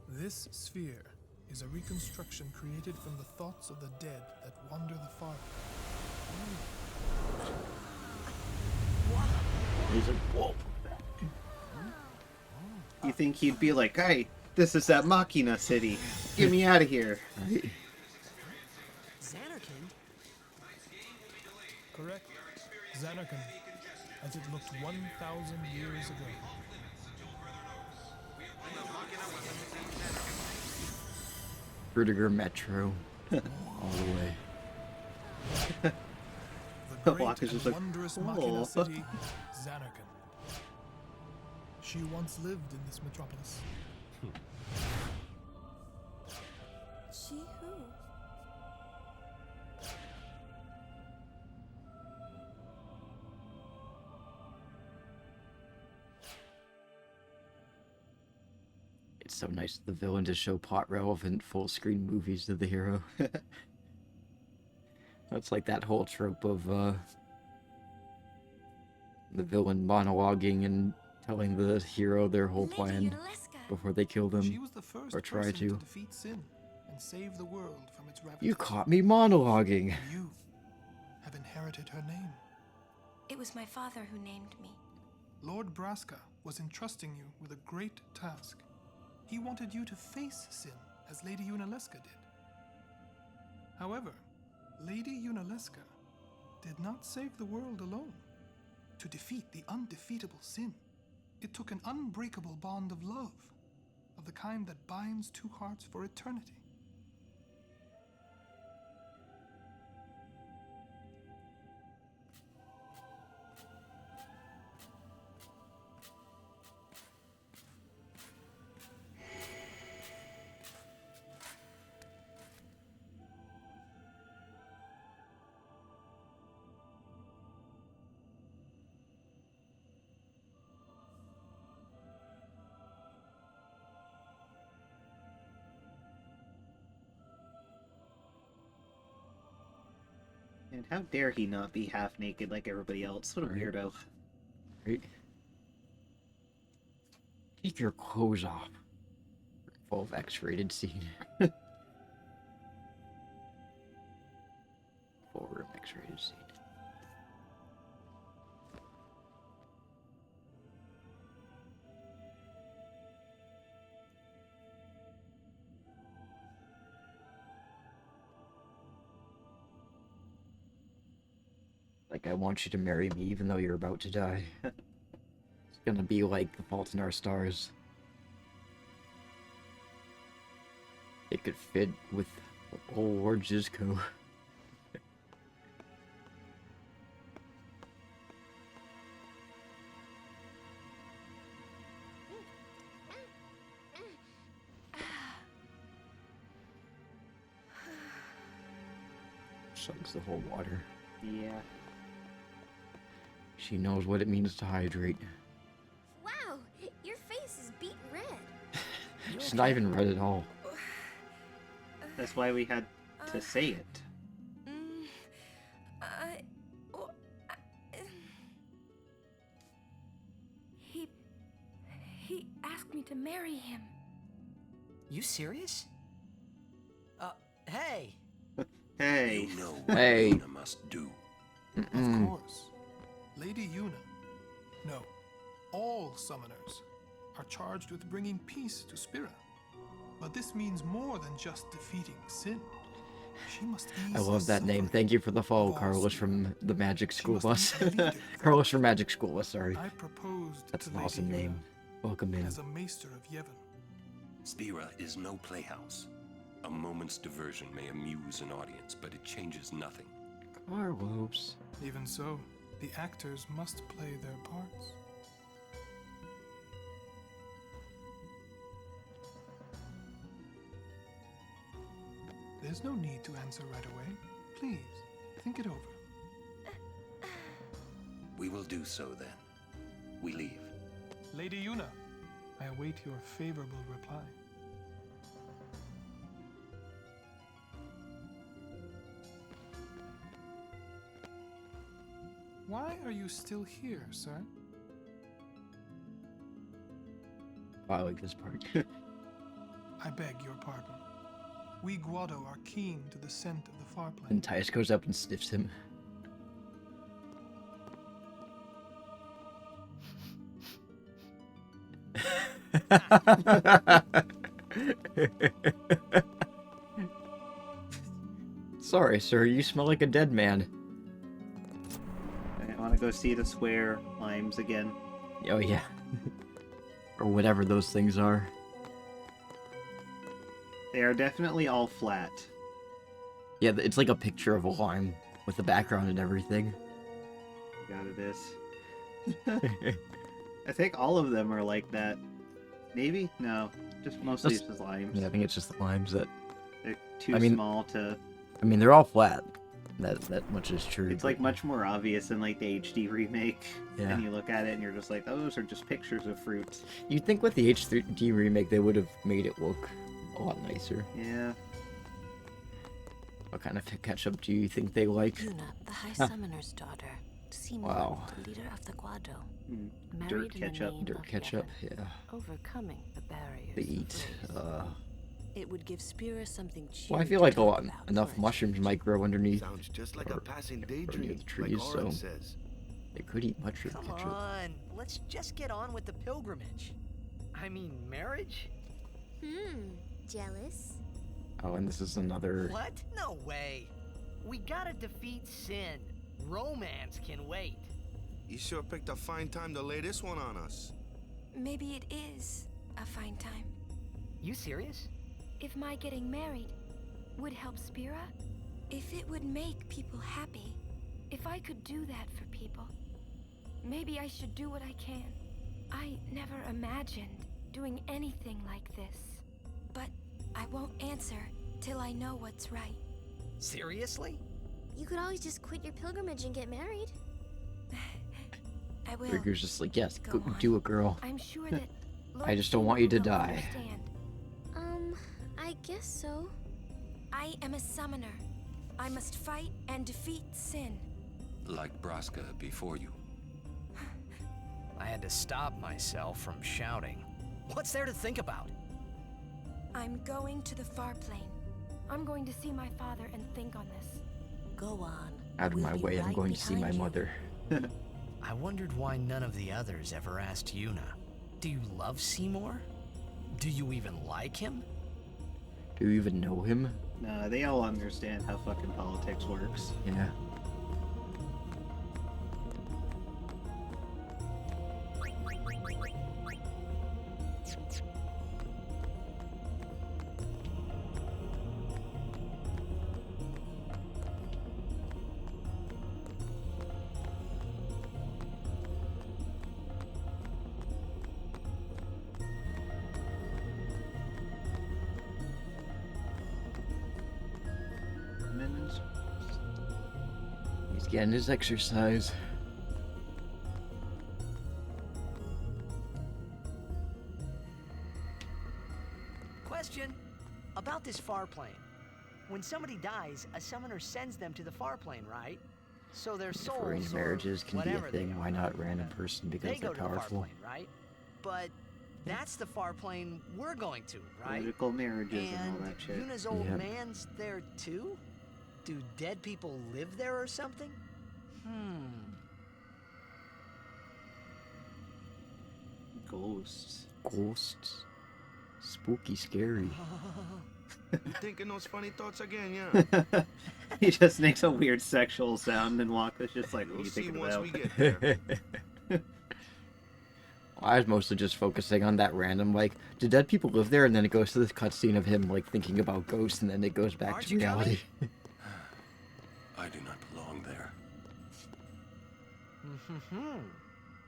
Speaker 11: This sphere is a reconstruction created from the thoughts of the dead that wander the far.
Speaker 1: He's like, whoa.
Speaker 2: You think he'd be like, hey, this is that Machina city. Get me out of here.
Speaker 1: Right.
Speaker 6: Xanarkand?
Speaker 11: Correct. Xanarkand, as it looked 1,000 years ago.
Speaker 1: Rudiger Metro. All the way.
Speaker 11: The great
Speaker 2: Waka's just
Speaker 11: and
Speaker 2: like,
Speaker 11: wondrous
Speaker 2: "Oh."
Speaker 11: Machina city, Xanarkand. She once lived in this metropolis.
Speaker 8: She who?
Speaker 1: It's so nice of the villain to show plot-relevant full-screen movies to the hero. That's like that whole trope of the villain monologuing and telling the hero their whole
Speaker 8: Lady
Speaker 1: plan
Speaker 8: Yunalesca.
Speaker 1: before they kill
Speaker 11: She
Speaker 1: them.
Speaker 11: was the first
Speaker 1: Or try
Speaker 11: person
Speaker 1: to.
Speaker 11: defeat sin and save the world from its ravages.
Speaker 1: You caught me monologuing.
Speaker 11: You have inherited her name.
Speaker 10: It was my father who named me.
Speaker 11: Lord Braska was entrusting you with a great task. He wanted you to face sin, as Lady Yunalesca did. However, Lady Yunalesca did not save the world alone. To defeat the undefeatable sin, it took an unbreakable bond of love, of the kind that binds two hearts for eternity.
Speaker 2: And how dare he not be half naked like everybody else? What a
Speaker 1: Right.
Speaker 2: weirdo.
Speaker 1: Right? Take your clothes off. Full of X-rated scene. Full room X-rated scene. Like, I want you to marry me even though you're about to die. It's gonna be like The Fault in Our Stars. It could fit with old Lord Zizko. Sucks the whole water.
Speaker 2: Yeah.
Speaker 1: She knows what it means to hydrate.
Speaker 8: Wow, your face is beet red.
Speaker 1: She's not even red at all.
Speaker 2: That's why we had to say it.
Speaker 10: He asked me to marry him.
Speaker 6: You serious? Hey!
Speaker 2: Hey.
Speaker 5: You know what
Speaker 1: Hey.
Speaker 5: Yuna must do.
Speaker 11: Of
Speaker 1: Mm-mm.
Speaker 11: course. Lady Yuna. No, all summoners are charged with bringing peace to Spira. But this means more than just defeating sin. She must ease
Speaker 1: I love that name.
Speaker 11: suffering
Speaker 1: Thank you for the follow,
Speaker 11: of all
Speaker 1: Carlos
Speaker 11: Spira.
Speaker 1: from the Magic
Speaker 11: She
Speaker 1: School
Speaker 11: must
Speaker 1: Bus.
Speaker 11: be a leader.
Speaker 1: Carlos from Magic School Bus, sorry.
Speaker 11: I proposed
Speaker 1: That's
Speaker 11: to
Speaker 1: an
Speaker 11: Lady
Speaker 1: awesome
Speaker 11: Yuna
Speaker 1: name. Welcome in.
Speaker 11: as a maester of Yevon.
Speaker 5: Spira is no playhouse. A moment's diversion may amuse an audience, but it changes nothing.
Speaker 1: Carlos.
Speaker 11: Even so, the actors must play their parts. There's no need to answer right away. Please, think it over.
Speaker 5: We will do so then. We leave.
Speaker 11: Lady Yuna, I await your favorable reply. Why are you still here, sir?
Speaker 1: I like this part.
Speaker 11: I beg your pardon. We Guado are keen to the scent of the far plain.
Speaker 1: And Titus goes up and sniffs him. Sorry, sir, you smell like a dead man.
Speaker 2: I want to go see the square limes again.
Speaker 1: Oh, yeah. Or whatever those things are.
Speaker 2: They are definitely all flat.
Speaker 1: Yeah, it's like a picture of a lime with the background and everything.
Speaker 2: God, it is. I think all of them are like that. Maybe? No. Just mostly it's just limes.
Speaker 1: Yeah, I think it's just the limes that...
Speaker 2: They're too small to...
Speaker 1: I mean, they're all flat. That much is true.
Speaker 2: It's like much more obvious in like the HD remake.
Speaker 1: Yeah.
Speaker 2: And you look at it and you're just like, those are just pictures of fruit.
Speaker 1: You'd think with the HD remake they would have made it look a lot nicer.
Speaker 2: Yeah.
Speaker 1: What kind of ketchup do you think they like?
Speaker 10: Yuna, the High Summoner's daughter. Seymour,
Speaker 1: Wow.
Speaker 10: the leader of the Guado.
Speaker 2: Dirt ketchup.
Speaker 1: Dirt ketchup, yeah.
Speaker 10: Overcoming the barriers.
Speaker 1: They eat.
Speaker 10: It would give Spira something cheap.
Speaker 1: Well, I feel like enough mushrooms might grow underneath.
Speaker 4: Sounds just like
Speaker 1: or,
Speaker 4: a passing
Speaker 1: or near
Speaker 4: daydream,
Speaker 1: the trees,
Speaker 4: like Oren
Speaker 1: so
Speaker 4: says.
Speaker 1: they could eat mushroom
Speaker 6: Come
Speaker 1: ketchup.
Speaker 6: on, let's just get on with the pilgrimage. I mean, marriage?
Speaker 8: Jealous?
Speaker 1: Oh, and this is another...
Speaker 6: What? No way. We gotta defeat sin. Romance can wait.
Speaker 4: You sure picked a fine time to lay this one on us.
Speaker 12: Maybe it is a fine time.
Speaker 6: You serious?
Speaker 12: If my getting married would help Spira, if it would make people happy, if I could do that for people, maybe I should do what I can. I never imagined doing anything like this, but I won't answer till I know what's right.
Speaker 6: Seriously?
Speaker 8: You could always just quit your pilgrimage and get married.
Speaker 12: I will.
Speaker 1: Trigger's just like, yes,
Speaker 12: Go on.
Speaker 1: do it, girl.
Speaker 12: I'm sure that
Speaker 1: I just don't want you to
Speaker 12: will
Speaker 1: die.
Speaker 12: understand.
Speaker 8: I guess so.
Speaker 12: I am a summoner. I must fight and defeat sin.
Speaker 5: Like Braska before you.
Speaker 6: I had to stop myself from shouting. What's there to think about?
Speaker 12: I'm going to the far plane. I'm going to see my father and think on this.
Speaker 10: Go on.
Speaker 1: Out of
Speaker 10: We'll
Speaker 1: my
Speaker 10: be
Speaker 1: way, I'm
Speaker 10: right
Speaker 1: going to see my
Speaker 10: behind you.
Speaker 1: mother.
Speaker 6: I wondered why none of the others ever asked Yuna. Do you love Seymour? Do you even like him?
Speaker 1: Do you even know him?
Speaker 2: Nah, they all understand how fucking politics works.
Speaker 1: Yeah. He's getting his exercise.
Speaker 6: Question about this far plane. When somebody dies, a summoner sends them to the far plane, right? So their
Speaker 1: If
Speaker 6: souls
Speaker 1: arranged
Speaker 6: or
Speaker 1: marriages can be a
Speaker 6: whatever they
Speaker 1: thing,
Speaker 6: are,
Speaker 1: why not random person
Speaker 6: they
Speaker 1: because
Speaker 6: go
Speaker 1: they're
Speaker 6: to the far
Speaker 1: powerful?
Speaker 6: plane, right? But that's the far plane we're going to, right?
Speaker 2: Political marriages and all that shit.
Speaker 6: Yuna's old
Speaker 1: Yep.
Speaker 6: man's there too? Do dead people live there or something?
Speaker 2: Ghosts.
Speaker 1: Ghosts. Spooky, scary.
Speaker 4: You thinking those funny thoughts again, yeah?
Speaker 2: He just makes a weird sexual sound and Waka's just like, what are
Speaker 4: We'll
Speaker 2: you
Speaker 4: see
Speaker 2: thinking
Speaker 4: once
Speaker 2: about?
Speaker 4: we get there.
Speaker 1: I was mostly just focusing on that random, like, do dead people live there? And then it goes to this cutscene of him, like, thinking about ghosts, and then it goes back
Speaker 5: Aren't
Speaker 1: to
Speaker 5: you
Speaker 1: reality.
Speaker 5: I do not belong there.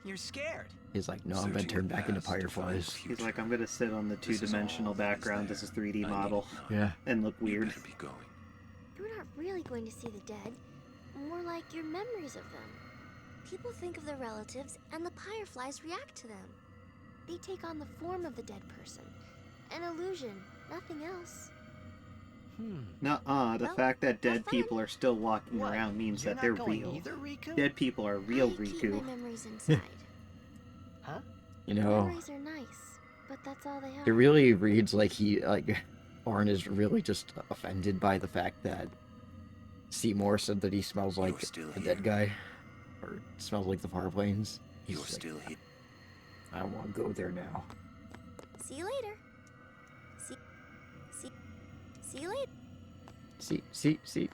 Speaker 6: You're scared.
Speaker 1: He's like, no, I'm gonna turn back into fireflies.
Speaker 2: He's like, I'm gonna sit on the two-dimensional background as a 3D model.
Speaker 1: Yeah.
Speaker 2: And look weird.
Speaker 5: Be going.
Speaker 8: You're not really going to see the dead. More like your memories of them. People think of their relatives, and the fireflies react to them. They take on the form of the dead person. An illusion, nothing else.
Speaker 2: Nuh-uh, the fact that dead people are still walking around means that they're real.
Speaker 6: Either, Riku?
Speaker 2: Dead people are real,
Speaker 8: I keep
Speaker 2: Riku.
Speaker 8: my memories inside.
Speaker 6: Huh?
Speaker 1: You know,
Speaker 8: Memories are nice, but that's all they are.
Speaker 1: it really reads like Arn is really just offended by the fact that Seymour said that he smells like a dead guy. Or smells like the far plains.
Speaker 5: You're still here.
Speaker 1: I don't want to go there now.
Speaker 8: See you later. See you later.
Speaker 1: See.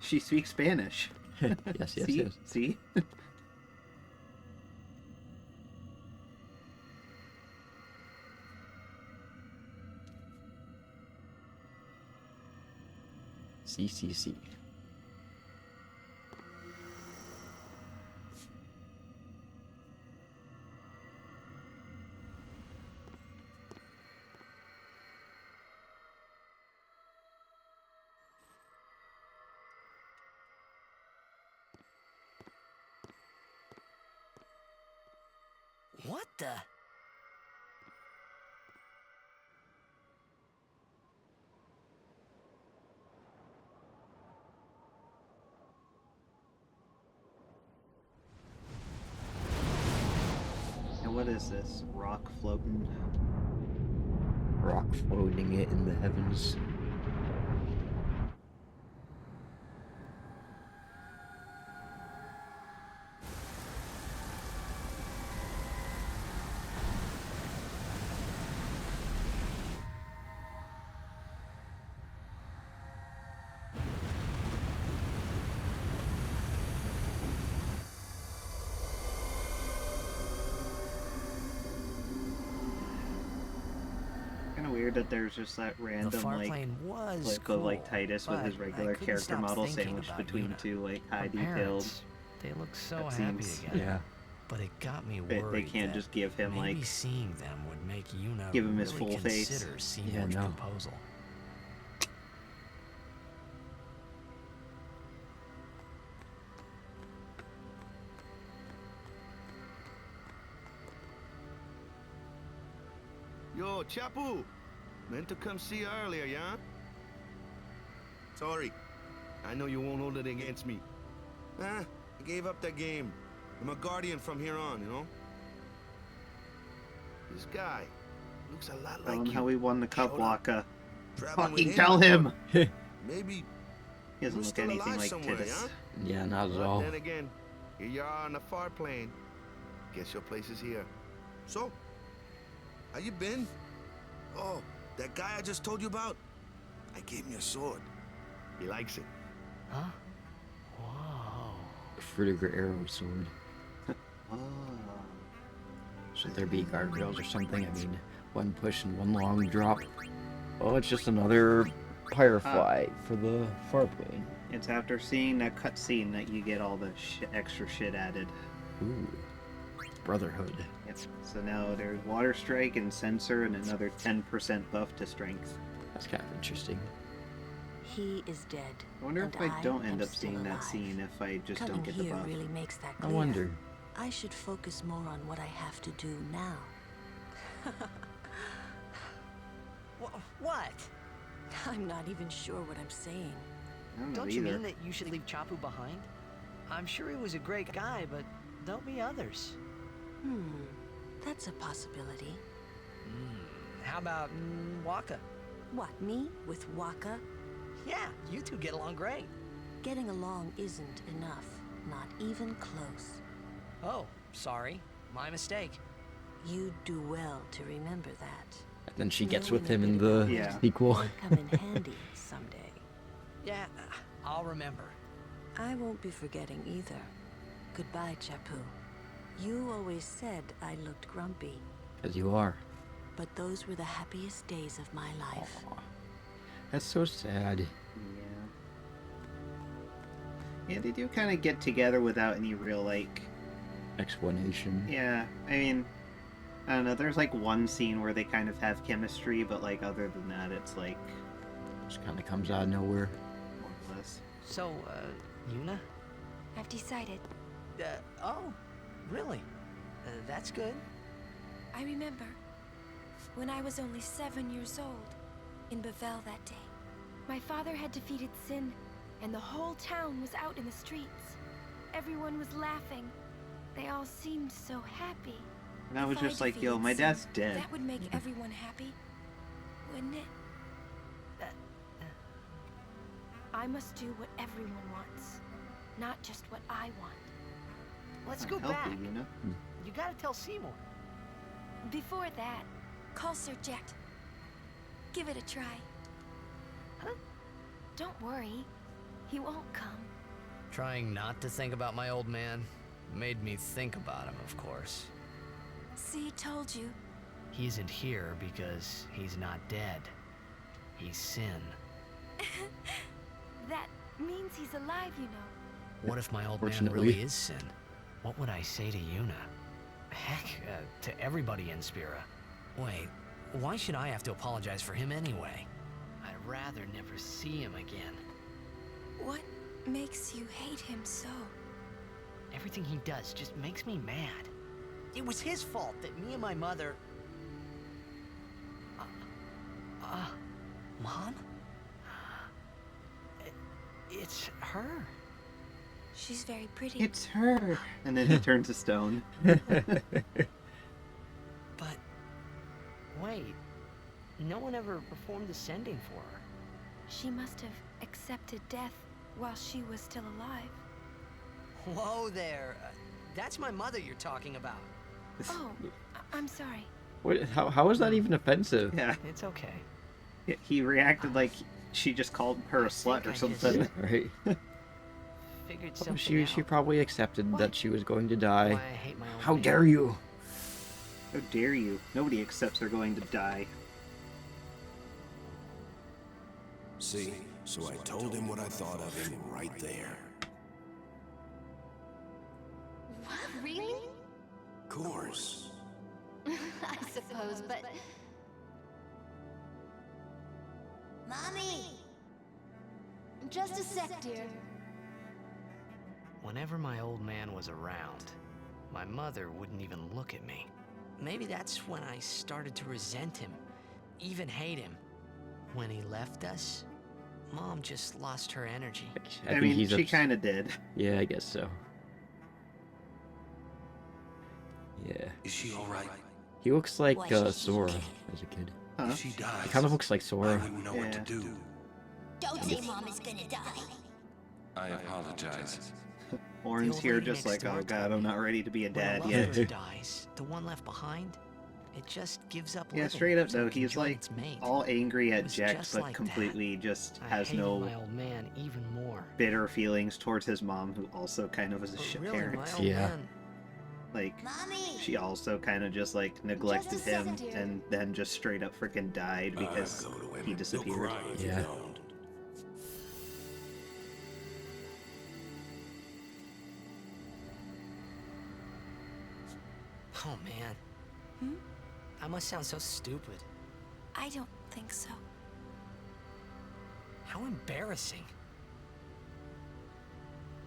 Speaker 2: She speaks Spanish.
Speaker 1: Yes.
Speaker 2: See?
Speaker 1: See.
Speaker 6: What the?
Speaker 2: And what is this? Rock floating?
Speaker 1: Rock floating it in the heavens.
Speaker 2: Kind of weird that there's just that random
Speaker 6: far
Speaker 2: like
Speaker 6: plane was
Speaker 2: clip
Speaker 6: cool,
Speaker 2: of like Titus with his
Speaker 6: but I
Speaker 2: regular
Speaker 6: couldn't
Speaker 2: character
Speaker 6: stop
Speaker 2: model
Speaker 6: thinking
Speaker 2: sandwiched
Speaker 6: about
Speaker 2: between
Speaker 6: Yuna.
Speaker 2: two like high
Speaker 6: Her
Speaker 2: detailed.
Speaker 6: parents, they look so happy
Speaker 2: cutscenes.
Speaker 6: together.
Speaker 1: Yeah.
Speaker 6: But it got me
Speaker 2: They
Speaker 6: worried.
Speaker 2: can't
Speaker 6: that
Speaker 2: just give him
Speaker 6: maybe
Speaker 2: like
Speaker 6: seeing them would make Yuna
Speaker 2: give him his
Speaker 6: really
Speaker 2: full face.
Speaker 6: consider Seymour's
Speaker 1: no.
Speaker 6: proposal.
Speaker 4: Yo, Chapu! Meant to come see you earlier, yeah? Sorry. I know you won't hold it against me. I gave up that game. I'm a guardian from here on, you know? This guy looks a lot
Speaker 2: Tell
Speaker 4: like
Speaker 2: him
Speaker 4: you.
Speaker 2: how he won the cup,
Speaker 4: Showed up.
Speaker 2: Waka.
Speaker 4: Traveling with
Speaker 2: Fucking tell him!
Speaker 4: Maybe
Speaker 2: He doesn't
Speaker 4: we're
Speaker 2: look
Speaker 4: still
Speaker 2: anything
Speaker 4: alive
Speaker 2: like
Speaker 4: somewhere,
Speaker 2: Titus.
Speaker 4: yeah?
Speaker 1: Yeah, not at
Speaker 4: But
Speaker 1: all.
Speaker 4: then again, here you are on the far plane. Guess your place is here. So, how you been? Oh, that guy I just told you about? I gave him your sword. He likes it.
Speaker 6: Huh? Whoa.
Speaker 1: Fruitiger arrow sword.
Speaker 2: Oh.
Speaker 1: Should there be guardrails or something? I mean, one push and one long drop. Oh, it's just another firefly for the far plane.
Speaker 2: It's after seeing that cutscene that you get all the extra shit added.
Speaker 1: Ooh. Brotherhood.
Speaker 2: Yep. So now there's Water Strike and Sensor and another 10% buff to Strength.
Speaker 1: That's kind of interesting.
Speaker 10: He is dead.
Speaker 2: I wonder if
Speaker 10: and
Speaker 2: I don't end
Speaker 10: am
Speaker 2: up
Speaker 10: still
Speaker 2: seeing that
Speaker 10: alive.
Speaker 2: scene if I just
Speaker 10: Coming
Speaker 2: don't get the
Speaker 10: here
Speaker 2: buff.
Speaker 10: really makes that
Speaker 1: I
Speaker 10: clear.
Speaker 1: wonder.
Speaker 10: I should focus more on what I have to do now.
Speaker 6: What?
Speaker 10: I'm not even sure what I'm saying.
Speaker 2: I don't know
Speaker 6: Don't you
Speaker 2: either.
Speaker 6: mean that you should leave Chapu behind? I'm sure he was a great guy, but there'll be others.
Speaker 10: That's a possibility.
Speaker 6: How about Waka?
Speaker 10: What, me with Waka?
Speaker 6: Yeah, you two get along great.
Speaker 10: Getting along isn't enough. Not even close.
Speaker 6: Oh, sorry. My mistake.
Speaker 10: You do well to remember that.
Speaker 1: And then she gets with him in the sequel.
Speaker 10: Might come in handy someday.
Speaker 6: Yeah, I'll remember.
Speaker 10: I won't be forgetting either. Goodbye, Chapu. You always said I looked grumpy,
Speaker 1: As you are.
Speaker 10: but those were the happiest days of my life.
Speaker 1: Aw. That's so sad.
Speaker 2: Yeah, they do kind of get together without any real, like...
Speaker 1: Explanation.
Speaker 2: Yeah, I mean, I don't know, there's, like, one scene where they kind of have chemistry, but, like, other than that, it's, like...
Speaker 1: Just kind of comes out of nowhere.
Speaker 2: more or less.
Speaker 6: So, Yuna?
Speaker 12: I've decided.
Speaker 6: Oh, really? That's good.
Speaker 12: I remember when I was only 7 years old in Bavel that day. My father had defeated Sin, and the whole town was out in the streets. Everyone was laughing. They all seemed so happy.
Speaker 2: And I was
Speaker 12: If I
Speaker 2: just like, yo,
Speaker 12: defeated
Speaker 2: my
Speaker 12: Sin,
Speaker 2: dad's dead.
Speaker 12: That would make everyone happy, wouldn't it? I must do what everyone wants, not just what I want.
Speaker 6: Let's
Speaker 2: Not
Speaker 6: go
Speaker 2: healthy,
Speaker 6: back.
Speaker 2: you know?
Speaker 6: You gotta tell Seymour.
Speaker 12: Before that, call Sir Jet. Give it a try.
Speaker 6: Huh?
Speaker 12: Don't worry, he won't come.
Speaker 6: Trying not to think about my old man made me think about him, of course.
Speaker 12: See, told you.
Speaker 6: He isn't here because he's not dead. He's Sin.
Speaker 12: That means he's alive, you know.
Speaker 6: What if my old man
Speaker 1: Fortunately.
Speaker 6: really is Sin? What would I say to Yuna? Heck, to everybody in Spira. Wait, why should I have to apologize for him anyway? I'd rather never see him again.
Speaker 12: What makes you hate him so?
Speaker 6: Everything he does just makes me mad. It was his fault that me and my mother... Mom? It's her.
Speaker 12: She's very pretty.
Speaker 2: It's her! And then he turns to stone.
Speaker 6: But... Wait, no one ever performed the sending for her.
Speaker 12: She must have accepted death while she was still alive.
Speaker 6: Whoa there. That's my mother you're talking about.
Speaker 12: Oh, I'm sorry.
Speaker 1: What, how is that even offensive?
Speaker 2: Yeah.
Speaker 6: It's okay.
Speaker 2: He reacted like she just called her a slut or something.
Speaker 1: Right.
Speaker 6: Figured
Speaker 1: Oh,
Speaker 6: something
Speaker 1: she
Speaker 6: out.
Speaker 1: probably accepted that she was going to die.
Speaker 6: Why I hate my old
Speaker 1: How
Speaker 6: man.
Speaker 1: dare you?
Speaker 2: How dare you? Nobody accepts they're going to die.
Speaker 4: See, so I told him what I thought of him right there.
Speaker 7: What? Really?
Speaker 4: Course.
Speaker 7: I suppose, but... Mommy! Just a sec, dear.
Speaker 6: Whenever my old man was around, my mother wouldn't even look at me. Maybe that's when I started to resent him, even hate him. When he left us, Mom just lost her energy.
Speaker 2: I
Speaker 1: think
Speaker 2: mean,
Speaker 1: he's
Speaker 2: she kind of did.
Speaker 1: Yeah, I guess so. Yeah.
Speaker 5: Is she all right?
Speaker 1: He looks like
Speaker 8: Why, she's
Speaker 1: Sora
Speaker 8: okay.
Speaker 1: as a kid.
Speaker 2: Huh?
Speaker 5: If she dies,
Speaker 1: He kind of looks like
Speaker 5: I
Speaker 1: Sora.
Speaker 5: wouldn't know what to
Speaker 2: Yeah.
Speaker 5: do.
Speaker 8: Don't say Mom is gonna die.
Speaker 5: I apologize.
Speaker 2: Orin's
Speaker 6: old
Speaker 2: here
Speaker 6: lady
Speaker 2: just
Speaker 6: next
Speaker 2: like,
Speaker 6: door
Speaker 2: oh god,
Speaker 6: told
Speaker 2: I'm
Speaker 6: me
Speaker 2: not ready to be a
Speaker 6: When a
Speaker 2: dad
Speaker 6: loved
Speaker 2: yet.
Speaker 6: one dies, the one left behind, it just gives up
Speaker 2: Yeah,
Speaker 6: living
Speaker 2: straight up
Speaker 6: so
Speaker 2: though,
Speaker 6: it can
Speaker 2: he's
Speaker 6: join
Speaker 2: like
Speaker 6: its mate.
Speaker 2: all angry
Speaker 6: It
Speaker 2: at
Speaker 6: was
Speaker 2: Jex,
Speaker 6: just
Speaker 2: but
Speaker 6: like that.
Speaker 2: completely just
Speaker 6: I
Speaker 2: has
Speaker 6: hated
Speaker 2: no
Speaker 6: my old man even more.
Speaker 2: bitter feelings towards his mom, who also kind of was a
Speaker 6: But
Speaker 2: shit
Speaker 6: really,
Speaker 2: parent.
Speaker 6: my old
Speaker 1: Yeah.
Speaker 6: man,
Speaker 2: Like,
Speaker 8: Mommy!
Speaker 2: she also kind of just like neglected
Speaker 7: Just a
Speaker 2: him
Speaker 7: second, dear.
Speaker 2: and then just straight up freaking died because
Speaker 5: I'll go to him.
Speaker 2: he
Speaker 5: He'll
Speaker 2: disappeared.
Speaker 5: cry if you
Speaker 1: Yeah.
Speaker 5: don't.
Speaker 6: oh man.
Speaker 12: Hmm?
Speaker 6: I must sound so stupid.
Speaker 12: I don't think so.
Speaker 6: How embarrassing.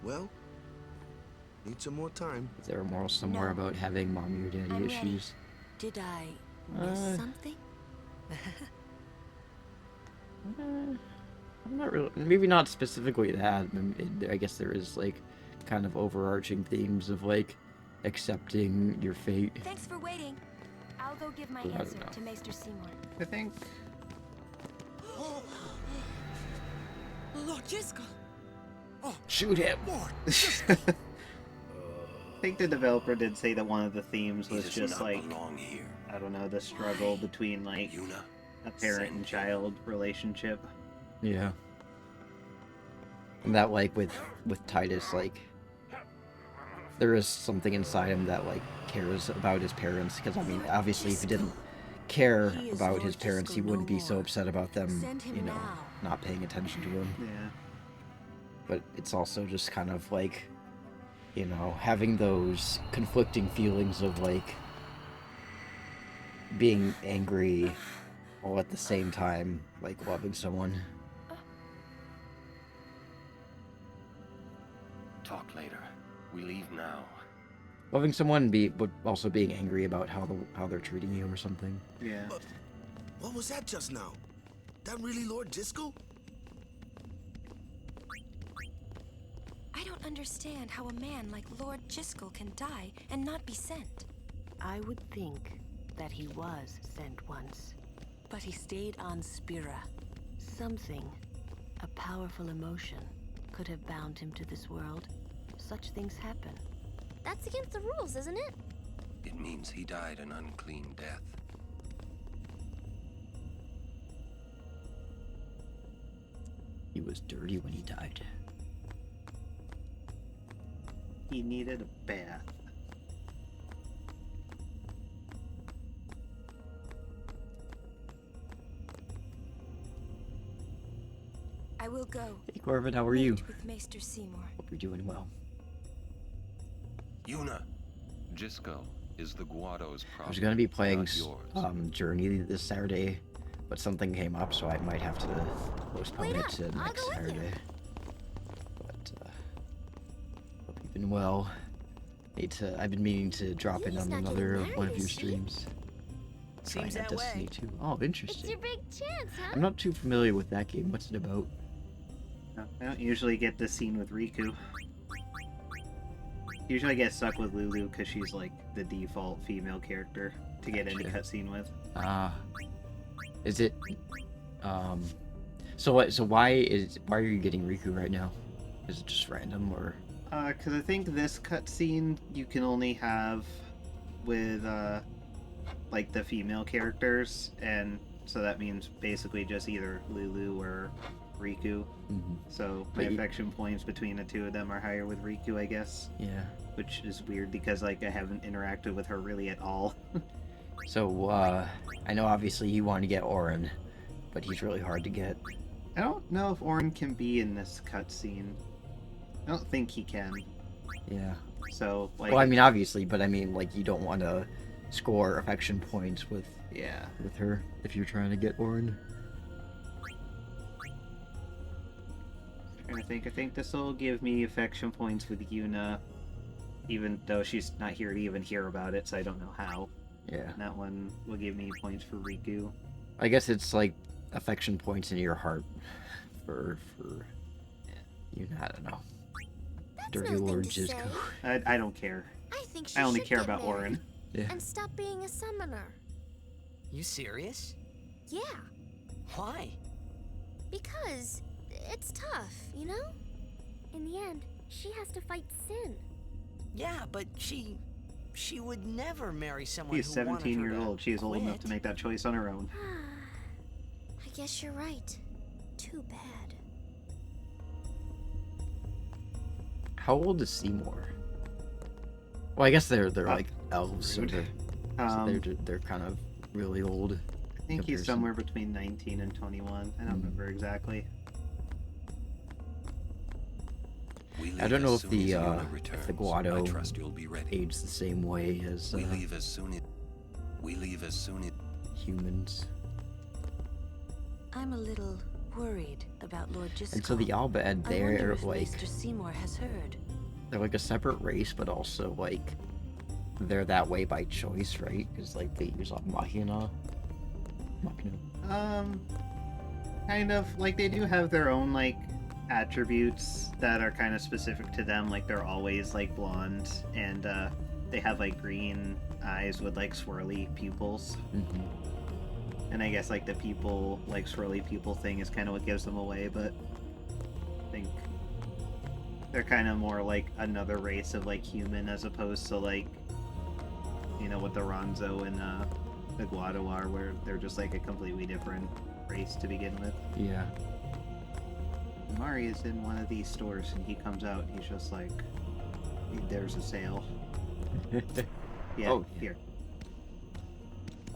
Speaker 4: Well, need some more time.
Speaker 1: Is there a moral somewhere
Speaker 12: No.
Speaker 1: about having mommy or daddy
Speaker 12: I'm ready.
Speaker 1: issues?
Speaker 10: Did I miss something?
Speaker 1: I'm not really. Maybe not specifically that. I guess there is like kind of overarching themes of like accepting your fate.
Speaker 12: Thanks for waiting. I'll go give my
Speaker 1: I don't
Speaker 12: answer
Speaker 1: know.
Speaker 12: to Maester Seymour.
Speaker 2: I think
Speaker 9: Lord Driscoll!
Speaker 1: Shoot him!
Speaker 2: I think the developer did say that one of the themes
Speaker 5: He
Speaker 2: was
Speaker 5: does
Speaker 2: just
Speaker 5: not
Speaker 2: like,
Speaker 5: belong here.
Speaker 2: I don't know, the struggle between like
Speaker 5: Yuna,
Speaker 2: a parent and child relationship.
Speaker 1: Yeah. And that like with Titus, like there is something inside him that like cares about his parents. Because I mean, obviously, if he didn't care
Speaker 10: He is
Speaker 1: about
Speaker 10: Lord
Speaker 1: his parents, he
Speaker 10: Gisco
Speaker 1: wouldn't
Speaker 10: no
Speaker 1: be so
Speaker 10: more.
Speaker 1: upset about them,
Speaker 10: Send him
Speaker 1: you know,
Speaker 10: now.
Speaker 1: not paying attention to him.
Speaker 2: Yeah.
Speaker 1: But it's also just kind of like, you know, having those conflicting feelings of like being angry while at the same time like loving someone.
Speaker 5: Talk later. We leave now.
Speaker 1: Loving someone but also being angry about how they're treating you or something.
Speaker 2: Yeah.
Speaker 4: What was that just now? That really Lord Gisco?
Speaker 12: I don't understand how a man like Lord Gisco can die and not be sent.
Speaker 10: I would think that he was sent once, but he stayed on Spira. Something, a powerful emotion, could have bound him to this world. Such things happen.
Speaker 8: That's against the rules, isn't it?
Speaker 5: It means he died an unclean death.
Speaker 1: He was dirty when he died.
Speaker 2: He needed a bath.
Speaker 12: I will go.
Speaker 1: Hey Corbin, how are you?
Speaker 12: Meet with Maester Seymour.
Speaker 1: Hope you're doing well.
Speaker 5: Yuna! Gisco is the Guado's problem.
Speaker 1: I was gonna be playing
Speaker 5: not yours.
Speaker 1: Journey this Saturday, but something came up, so I might have to postpone
Speaker 8: Wait
Speaker 1: it
Speaker 8: up,
Speaker 1: to
Speaker 8: I'll
Speaker 1: next
Speaker 8: go with you.
Speaker 1: Saturday. But hope you've been well. I've been meaning to drop in
Speaker 8: Yuna's
Speaker 1: on
Speaker 8: not getting
Speaker 1: another
Speaker 8: married,
Speaker 1: one of
Speaker 8: is
Speaker 1: your
Speaker 8: she?
Speaker 1: streams.
Speaker 6: Seems
Speaker 1: Trying
Speaker 6: that
Speaker 1: Destiny
Speaker 6: way.
Speaker 1: 2. Oh,
Speaker 8: It's
Speaker 1: interesting.
Speaker 8: your big chance, huh?
Speaker 1: I'm not too familiar with that game. What's it about?
Speaker 2: No, I don't usually get this scene with Riku. Usually I get stuck with Lulu because she's like the default female character to get into
Speaker 1: Gotcha.
Speaker 2: cutscene with.
Speaker 1: Is it so why are you getting Riku right now? Is it just random or
Speaker 2: Because I think this cutscene you can only have with like the female characters, and so that means basically just either Lulu or Riku.
Speaker 1: Mhm.
Speaker 2: So my
Speaker 1: But you-
Speaker 2: affection points between the two of them are higher with Riku, I guess.
Speaker 1: yeah.
Speaker 2: Which is weird because like I haven't interacted with her really at all.
Speaker 1: So I know obviously you want to get Orin, but he's really hard to get.
Speaker 2: I don't know if Orin can be in this cutscene. I don't think he can.
Speaker 1: Yeah.
Speaker 2: So like,
Speaker 1: Well, I mean obviously, but I mean like you don't want to score affection points with
Speaker 2: yeah.
Speaker 1: her if you're trying to get Orin.
Speaker 2: Trying to think. I think this will give me affection points with Yuna, even though she's not here to even hear about it, so I don't know how.
Speaker 1: Yeah.
Speaker 2: And that one will give me points for Riku.
Speaker 1: I guess it's like affection points in your heart for you. I don't know.
Speaker 8: That's
Speaker 1: Dirty
Speaker 8: nothing
Speaker 1: Lord
Speaker 8: to say.
Speaker 1: Gisco.
Speaker 2: I don't care.
Speaker 8: I think she
Speaker 2: I only
Speaker 8: should
Speaker 2: care
Speaker 8: get
Speaker 2: about
Speaker 8: married
Speaker 2: Orin.
Speaker 1: Yeah.
Speaker 8: and stop being a summoner.
Speaker 6: You serious?
Speaker 8: Yeah,
Speaker 6: Why?
Speaker 8: because it's tough, you know? In the end, she has to fight sin.
Speaker 6: Yeah, but she would never marry someone
Speaker 2: She's
Speaker 6: who wanted
Speaker 2: 17
Speaker 6: her
Speaker 2: years
Speaker 6: to
Speaker 2: old. She is old enough to
Speaker 6: quit.
Speaker 2: make that choice on her own.
Speaker 8: I guess you're right. Too bad.
Speaker 1: How old is Seymour? Well, I guess they're like elves, so
Speaker 2: rude.
Speaker 1: they're kind of really old.
Speaker 2: I think he's somewhere between 19 and 21. I don't remember exactly.
Speaker 5: We
Speaker 1: I
Speaker 5: leave
Speaker 1: don't know
Speaker 5: as
Speaker 1: if
Speaker 5: soon
Speaker 1: the
Speaker 5: as Yuna
Speaker 1: if the
Speaker 5: returns. I
Speaker 1: Guado
Speaker 5: trust you'll be ready.
Speaker 1: age the same way as
Speaker 5: We leave as soon as
Speaker 1: humans.
Speaker 10: I'm a little worried about Lord Gisco.
Speaker 1: And so the Albed,
Speaker 10: I wonder
Speaker 1: they're
Speaker 10: if
Speaker 1: like
Speaker 10: Maester Seymour has heard.
Speaker 1: they're like a separate race, but also like they're that way by choice, right? Because like they use like Machina.
Speaker 2: Kind of like they do have their own like attributes that are kind of specific to them. Like they're always like blonde, and they have like green eyes with like swirly pupils.
Speaker 1: Mm-hmm.
Speaker 2: And I guess like the people, like swirly pupil thing is kind of what gives them away, but I think they're kind of more like another race of like human as opposed to like, you know, what the Ronzo and the Guado are, where they're just like a completely different race to begin with.
Speaker 1: Yeah.
Speaker 2: Mari is in one of these stores and he comes out, he's just like, There's a sale. Yeah,
Speaker 1: Oh,
Speaker 2: here.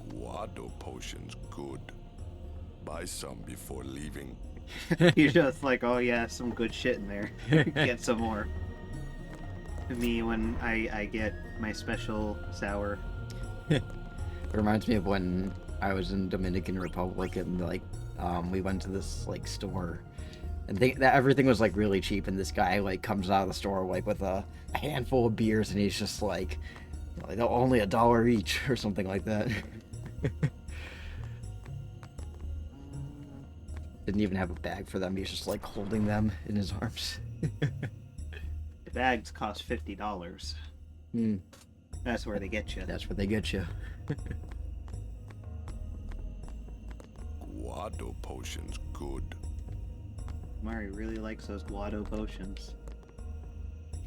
Speaker 13: Guado potions good. Buy some before leaving.
Speaker 2: He's just like, oh yeah, some good shit in there. Get some more. Me when I get my special sour.
Speaker 1: It reminds me of when I was in Dominican Republic and like we went to this like store and that everything was like really cheap, and this guy like comes out of the store like with a handful of beers, and he's just like only $1 each or something like that. Didn't even have a bag for them. He's just like holding them in his arms.
Speaker 2: The bags cost $50. That's where they get you.
Speaker 1: That's where they get you.
Speaker 13: Guado potions good.
Speaker 2: Mari really likes those Guado potions.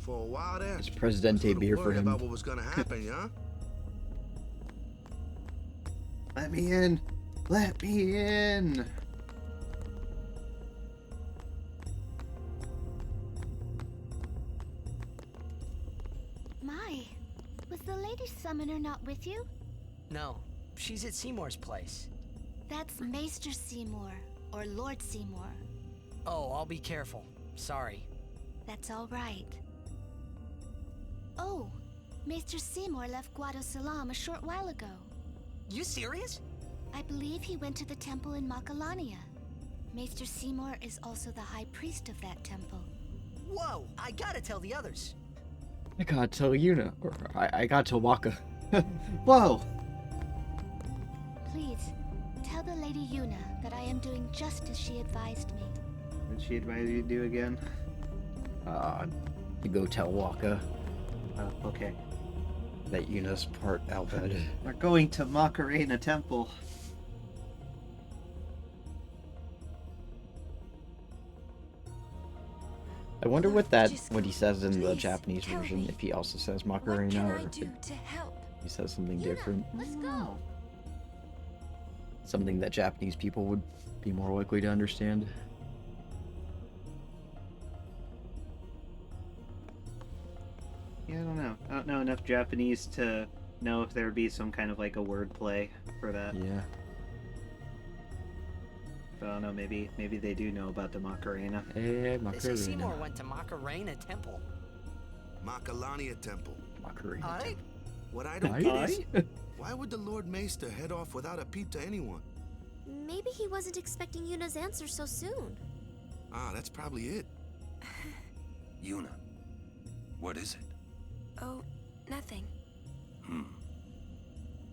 Speaker 4: For a while there,
Speaker 1: It's Presidente beer for
Speaker 4: worried
Speaker 1: him.
Speaker 4: about what was gonna happen, yeah?
Speaker 2: Let me in! Let me in!
Speaker 7: My, was the Lady Summoner not with you?
Speaker 6: No, she's at Seymour's place.
Speaker 7: That's Maester Seymour, or Lord Seymour.
Speaker 6: Oh, I'll be careful. Sorry.
Speaker 7: That's all right. Oh, Maester Seymour left Guado Salam a short while ago.
Speaker 6: You serious?
Speaker 7: I believe he went to the temple in Makalania. Maester Seymour is also the high priest of that temple.
Speaker 6: Whoa, I gotta tell the others.
Speaker 1: I gotta tell Yuna, or I gotta tell Waka.
Speaker 2: Whoa!
Speaker 7: Please, tell the Lady Yuna that I am doing just as she advised me.
Speaker 2: What did she advise you to do again?
Speaker 1: To go tell Waka
Speaker 2: Oh, okay.
Speaker 1: that Yuna's part Albed.
Speaker 2: We're going to Macarena Temple.
Speaker 1: I wonder what he says in the
Speaker 12: Please,
Speaker 1: Japanese
Speaker 12: tell
Speaker 1: version,
Speaker 12: me.
Speaker 1: if he also says
Speaker 12: What
Speaker 1: Macarena
Speaker 12: can
Speaker 1: or
Speaker 12: I
Speaker 1: if
Speaker 12: do to help?
Speaker 1: he says something different.
Speaker 8: Let's go.
Speaker 1: Something that Japanese people would be more likely to understand.
Speaker 2: Yeah, I don't know. I don't know enough Japanese to know if there would be some kind of like a word play for that.
Speaker 1: Yeah.
Speaker 2: But I don't know, maybe they do know about the Macarena.
Speaker 1: Hey,
Speaker 6: Mr. Seymour
Speaker 1: Macarena.
Speaker 6: went to Macarena Temple.
Speaker 4: Makalania Temple.
Speaker 1: Macarena.
Speaker 6: Aye?
Speaker 4: What I don't
Speaker 1: Aye?
Speaker 4: get is, why would the Lord Maester head off without a peep to anyone?
Speaker 8: Maybe he wasn't expecting Yuna's answer so soon.
Speaker 4: Ah, that's probably it.
Speaker 5: Yuna, what is it?
Speaker 12: Oh, nothing.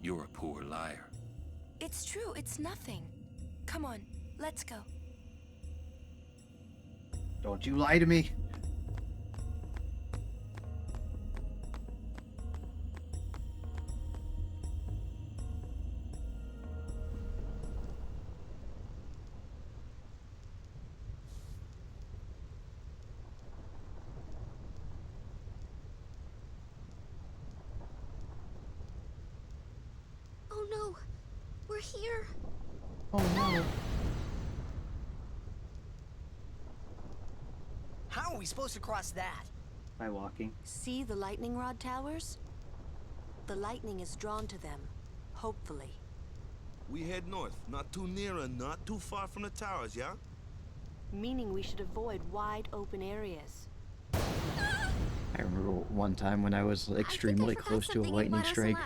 Speaker 5: You're a poor liar.
Speaker 12: It's true, it's nothing. Come on, let's go.
Speaker 2: Don't you lie to me.
Speaker 8: Oh no, we're here.
Speaker 2: Oh no.
Speaker 6: How are we supposed to cross that?
Speaker 2: By walking.
Speaker 10: See the lightning rod towers? The lightning is drawn to them, hopefully.
Speaker 4: We head north, not too near and not too far from the towers, yeah?
Speaker 10: Meaning we should avoid wide open areas.
Speaker 1: I remember one time when I was extremely close to a lightning strike.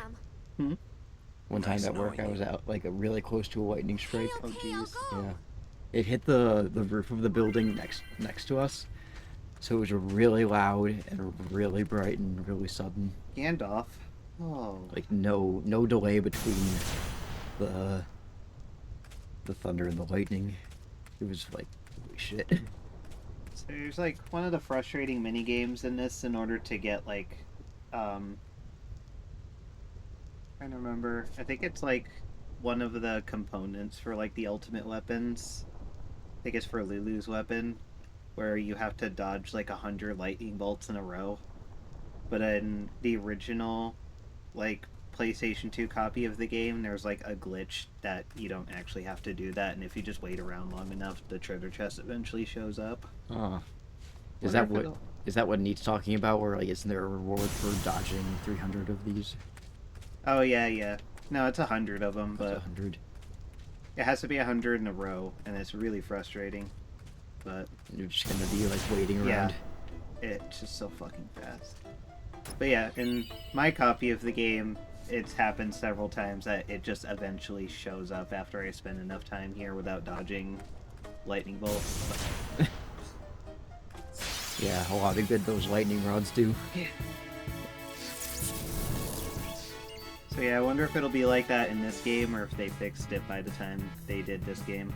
Speaker 1: One time
Speaker 5: Nice
Speaker 1: at work, I
Speaker 5: knowing
Speaker 1: was
Speaker 5: you.
Speaker 1: out like really close to a lightning strike.
Speaker 2: Oh jeez.
Speaker 1: Yeah, it hit the roof of the building next to us, so it was really loud and really bright and really sudden.
Speaker 2: Gandalf. Oh.
Speaker 1: Like no delay between the thunder and the lightning. It was like holy shit.
Speaker 2: So there's like one of the frustrating mini games in this in order to get like trying to remember. I think it's like one of the components for like the ultimate weapons. I think it's for Lulu's weapon, where you have to dodge like 100 lightning bolts in a row. But in the original like PlayStation 2 copy of the game, there's like a glitch that you don't actually have to do that, and if you just wait around long enough, the treasure chest eventually shows up.
Speaker 1: Oh, Is that what Neat's talking about? Where like, isn't there a reward for dodging 300 of these?
Speaker 2: Oh yeah, yeah. No, it's 100 of them, but
Speaker 1: 100.
Speaker 2: it has to be 100 in a row, and it's really frustrating. But
Speaker 1: you're just gonna be like waiting around.
Speaker 2: Yeah, it's just so fucking fast. But yeah, in my copy of the game, it's happened several times that it just eventually shows up after I spend enough time here without dodging lightning bolts.
Speaker 1: Yeah, a lot of good those lightning rods do.
Speaker 2: Yeah. So yeah, I wonder if it'll be like that in this game, or if they fixed it by the time they did this game.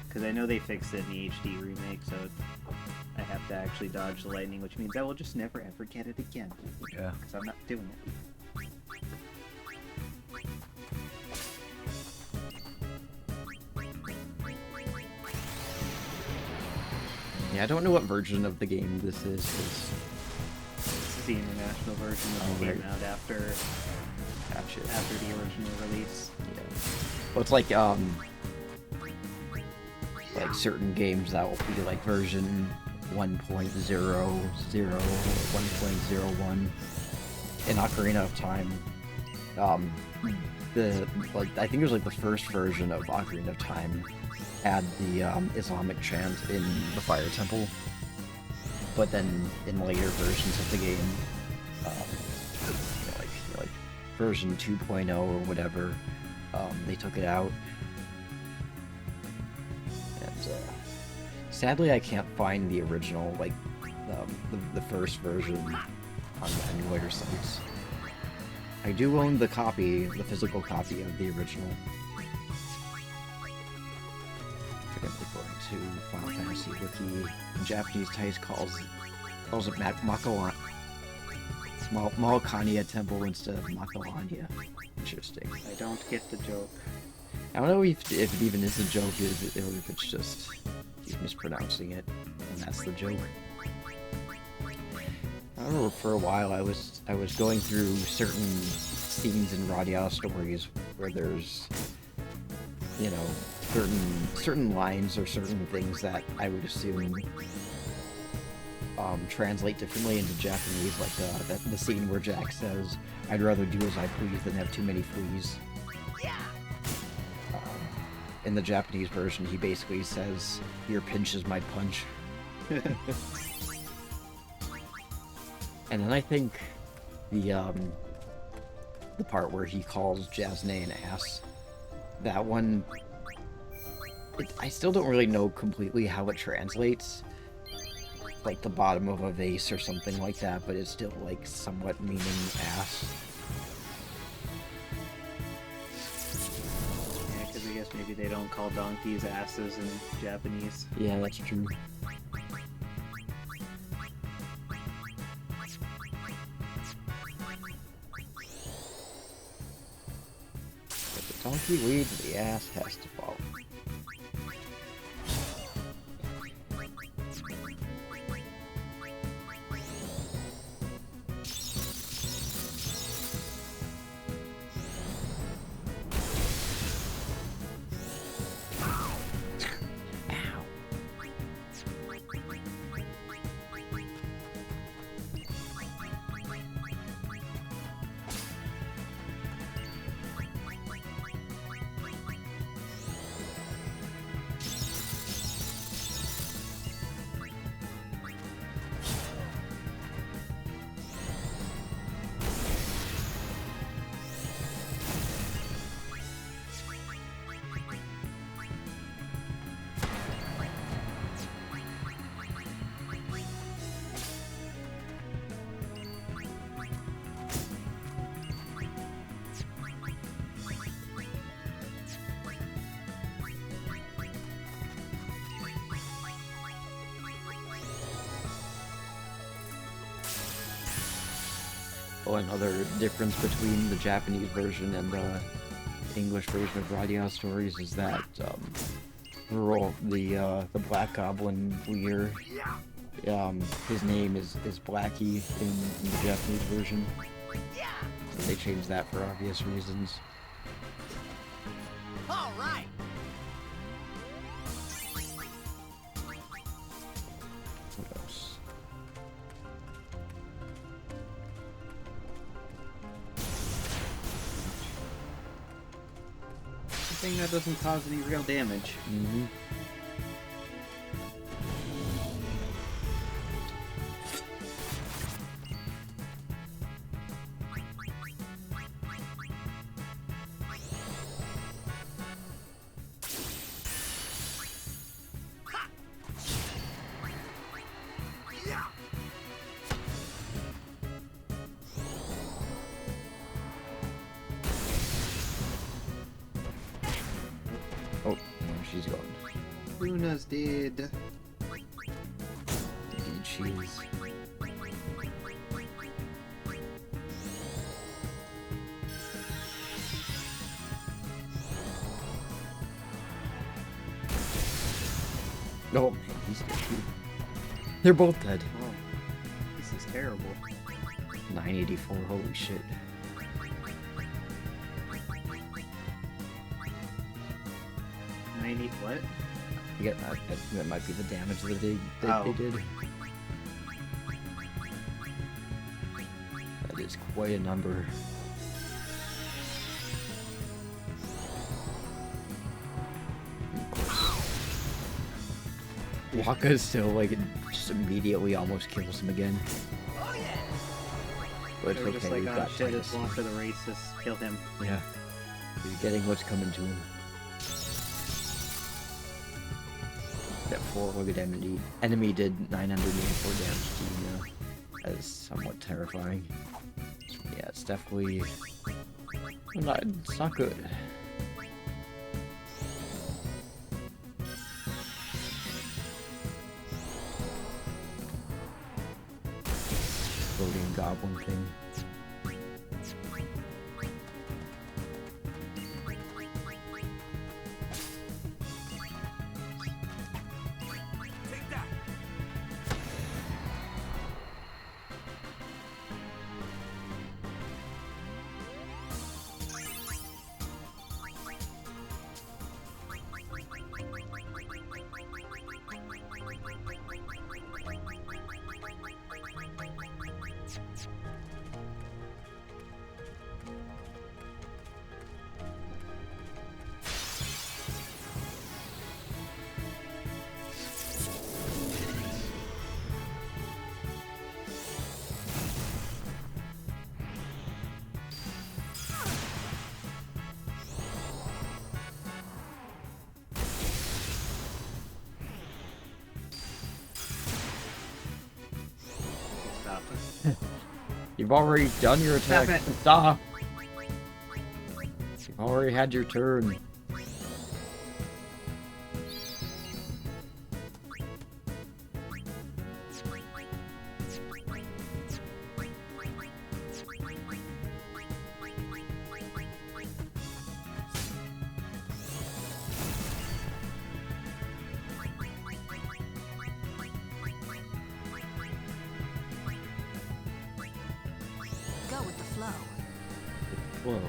Speaker 2: Because I know they fixed it in the HD remake, so I have to actually dodge the lightning, which means I will just never ever get it again.
Speaker 1: Yeah.
Speaker 2: Because I'm not doing it.
Speaker 1: Yeah, I don't know what version of the game this is.
Speaker 2: This is the international version that came out after the original release.
Speaker 1: Yeah. Well, it's like certain games that will be like version 1.00, 1.01. In Ocarina of Time, I think it was like the first version of Ocarina of Time had the Islamic chant in the Fire Temple, but then in later versions of the game, like version 2.0 or whatever, they took it out. And sadly, I can't find the original, like the first version on the emulator sites. I do own the physical copy of the original. According to Final Fantasy Wiki, the Japanese text calls it Malkania Temple instead of Makalania. Interesting.
Speaker 2: I don't get the joke.
Speaker 1: I don't know if it even is a joke, or if it's just he's mispronouncing it, and that's the joke. I remember for a while I was going through certain scenes in Radia stories where there's, you know, certain lines or certain things that I would assume translate differently into Japanese, like the scene where Jack says, "I'd rather do as I please than have too many fleas." In the Japanese version, he basically says, "Your pinch is my punch." And then I think the part where he calls Jasne an ass, that one, I still don't really know completely how it translates, like the bottom of a vase or something like that, but it's still like somewhat meaning ass.
Speaker 2: Yeah, because I guess maybe they don't call donkeys asses in Japanese.
Speaker 1: Yeah, that's true. If the donkey leads, the ass has to follow. Oh, another difference between the Japanese version and the English version of Radia Stories is that the Black Goblin Lear, his name is Blackie in the Japanese version. So they changed that for obvious reasons.
Speaker 9: All right.
Speaker 1: What else?
Speaker 2: Anything that doesn't cause any real damage.
Speaker 1: Mm-hmm. Oh, she's gone.
Speaker 2: Luna's dead.
Speaker 1: Indeed, she is. Oh, man, he's dead too. They're both dead.
Speaker 2: Oh, this is terrible.
Speaker 1: 984, holy shit.
Speaker 2: 90 what?
Speaker 1: Yeah, that might be the damage that they did. That is quite a number. Waka still like just immediately almost kills him again. But
Speaker 2: They
Speaker 1: it's
Speaker 2: were just
Speaker 1: okay,
Speaker 2: like,
Speaker 1: we've
Speaker 2: oh
Speaker 1: got
Speaker 2: shit,
Speaker 1: Titus.
Speaker 2: it's one for the race, just kill him.
Speaker 1: Yeah. He's getting what's coming to him. That 4-legged enemy did 984 damage to Yuna. That is somewhat terrifying. Yeah, it's definitely it's not good. Floating goblin thing.
Speaker 2: Stop.
Speaker 1: You've already done your attack.
Speaker 2: Stop it.
Speaker 1: Stop. You've already had your turn.
Speaker 10: Go with the flow.
Speaker 1: Whoa.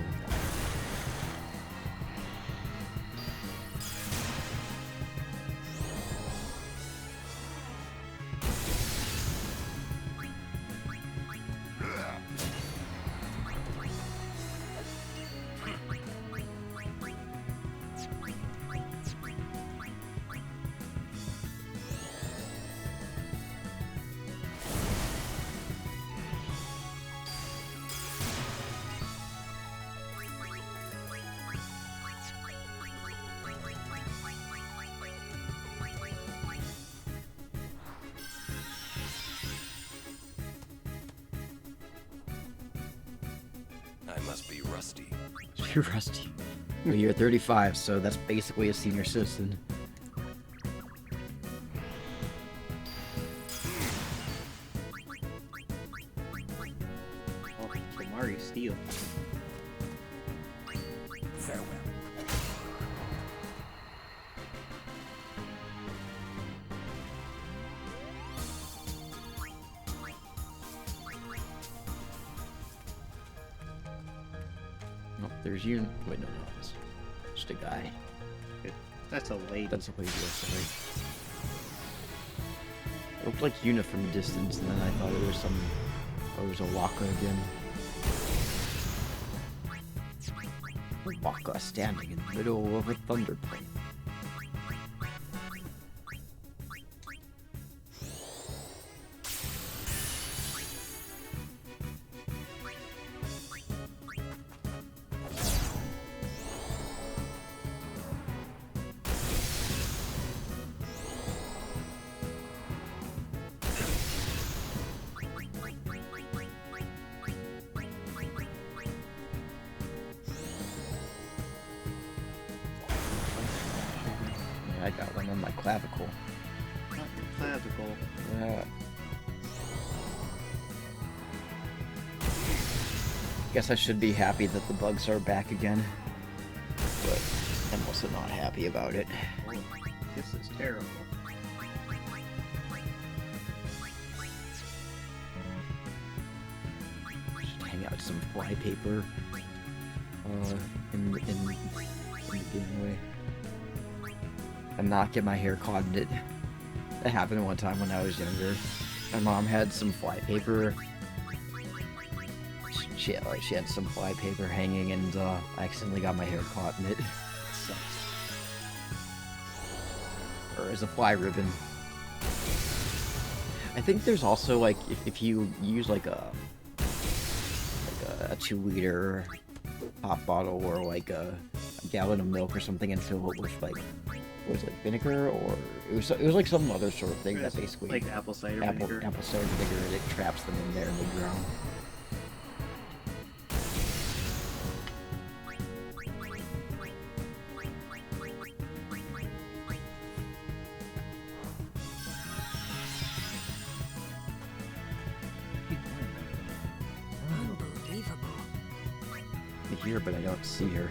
Speaker 5: I must be rusty.
Speaker 1: You're rusty. Well, you're 35, so that's basically a senior citizen.
Speaker 2: Oh, Kimari steal.
Speaker 5: Farewell.
Speaker 1: Oh, there's you. Wait, no, it's just a guy.
Speaker 2: That's a lady.
Speaker 1: That's a lady, sorry. It looked like Yuna from a distance, and then I thought it was some... Oh, it was a Waka again. Waka standing in the middle of a thunder plane. I got one on my clavicle.
Speaker 2: Not your clavicle.
Speaker 1: Yeah. Guess I should be happy that the bugs are back again, but I'm also not happy about it.
Speaker 2: Oh, this is terrible.
Speaker 1: Just hang out some flypaper in the gangway. And not get my hair caught in it. That happened one time when I was younger. My mom had some flypaper. She had some flypaper hanging, and I accidentally got my hair caught in it. It sucks. Or as a fly ribbon. I think there's also like if you use like a 2-liter pop bottle or like a gallon of milk or something and fill it with like. It was like vinegar, or it was like some other sort of thing that basically
Speaker 2: like apple cider vinegar.
Speaker 1: Apple cider vinegar, and it traps them in there and they drown.
Speaker 10: Unbelievable.
Speaker 1: I hear, but I don't see her.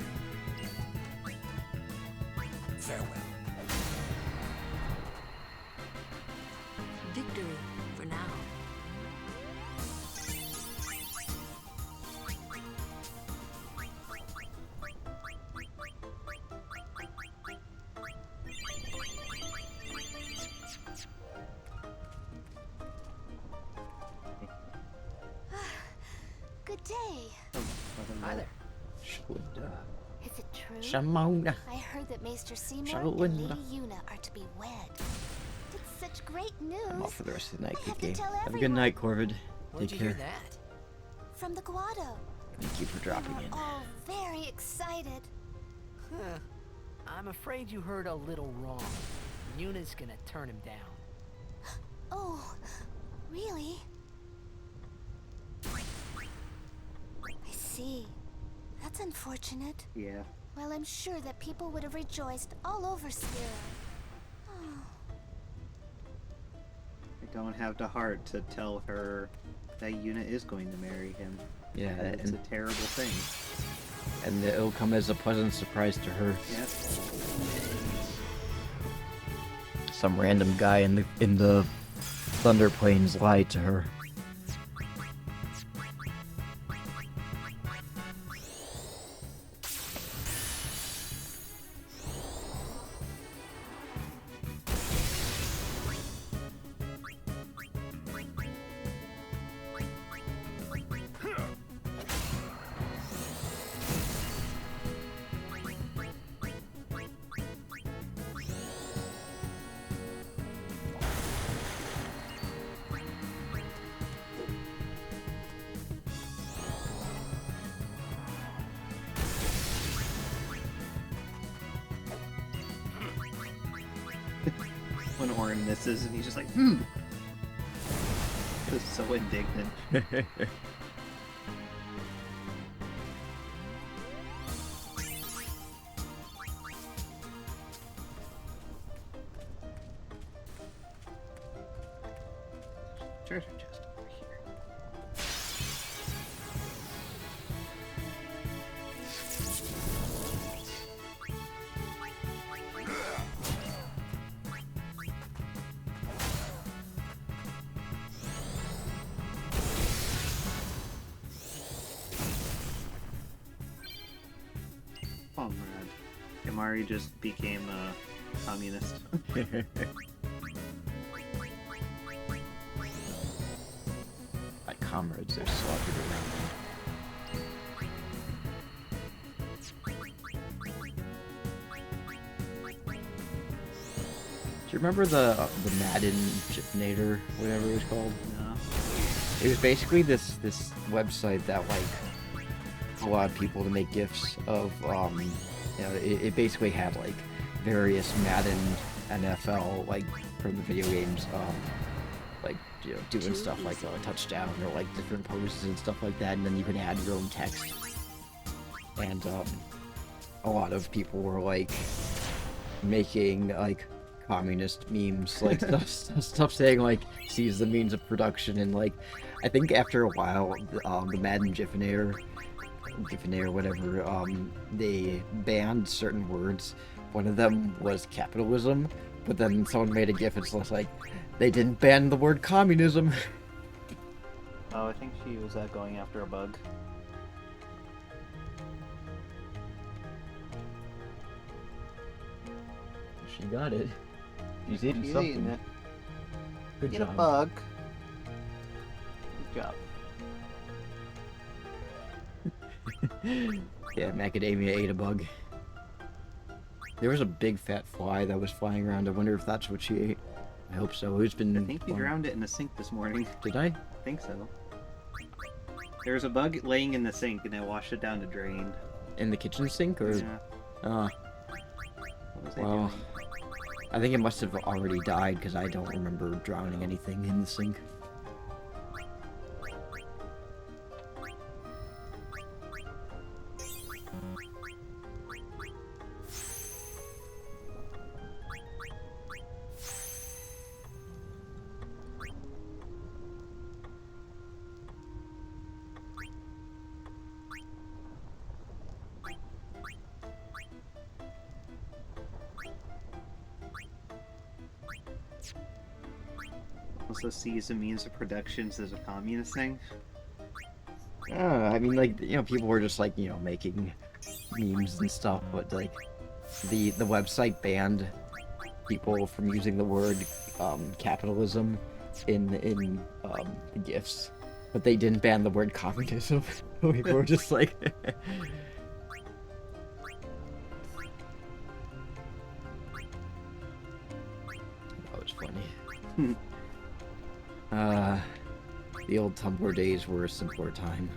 Speaker 5: Farewell.
Speaker 10: Victory for now.
Speaker 7: Good day.
Speaker 6: Hi there.
Speaker 7: Is it true?
Speaker 1: Shamona.
Speaker 7: I heard that Maester Seymour
Speaker 1: Shalom.
Speaker 7: and Lady Yuna are to be wed. It's such great news.
Speaker 1: I'm off for the rest of the night,
Speaker 7: I have
Speaker 1: Kiki.
Speaker 7: to tell
Speaker 1: Have a good
Speaker 7: everyone.
Speaker 1: night, Corvid.
Speaker 6: Where'd
Speaker 1: Take
Speaker 6: you
Speaker 1: care.
Speaker 6: hear that?
Speaker 7: From the Guado.
Speaker 1: Thank you for dropping
Speaker 7: We're
Speaker 1: in.
Speaker 7: all very excited.
Speaker 6: Huh. I'm afraid you heard a little wrong. Yuna's gonna turn him down.
Speaker 7: Oh, really? I see. That's unfortunate.
Speaker 2: Yeah.
Speaker 7: Well, I'm sure that people would have rejoiced all over Spira. Oh.
Speaker 2: I don't have the heart to tell her that Yuna is going to marry him.
Speaker 1: Yeah,
Speaker 2: It's
Speaker 1: and
Speaker 2: a terrible thing.
Speaker 1: and it'll come as a pleasant surprise to her.
Speaker 2: Yep.
Speaker 1: Some random guy in the Thunder Plains lied to her.
Speaker 2: When Orin misses and he's just like, Just so indignant. Treasure chest over here. Comrade. Kamari just became a communist.
Speaker 1: My comrades are slaughtered around me. you remember the Madden Chipnator, whatever it was called?
Speaker 2: No.
Speaker 1: It was basically this website that like allowed people to make GIFs of you know, it basically had like various Madden NFL like from the video games like, you know, doing stuff like a touchdown or like different poses and stuff like that, and then you can add your own text. And a lot of people were like making like communist memes, like stuff saying like seize the means of production, and like I think after a while the Madden Gifinator whatever, they banned certain words. One of them was capitalism, but then someone made a GIF and it's like, they didn't ban the word communism.
Speaker 2: Oh, I think she was going after a bug.
Speaker 1: She got it. She's eating
Speaker 2: She's
Speaker 1: something.
Speaker 2: eating it.
Speaker 1: Good
Speaker 2: Get
Speaker 1: job.
Speaker 2: a bug. Good job.
Speaker 1: Yeah, Macadamia ate a bug. There was a big fat fly that was flying around. I wonder if that's what she ate. I hope so. Who's been?
Speaker 2: I think you drowned it in the sink this morning.
Speaker 1: Did I?
Speaker 2: I think so. There was a bug laying in the sink, and I washed it down the drain.
Speaker 1: In the kitchen sink, or?
Speaker 2: Yeah.
Speaker 1: What
Speaker 2: was I
Speaker 1: well,
Speaker 2: doing?
Speaker 1: I think it must have already died because I don't remember drowning anything in the sink.
Speaker 2: Also sees the means of productions as a communist thing.
Speaker 1: I mean, like, you know, people were just like, you know, making memes and stuff, but like, the website banned people from using the word capitalism in the GIFs, but they didn't ban the word communism. People were just like. That was funny. The old Tumblr days were a simpler time.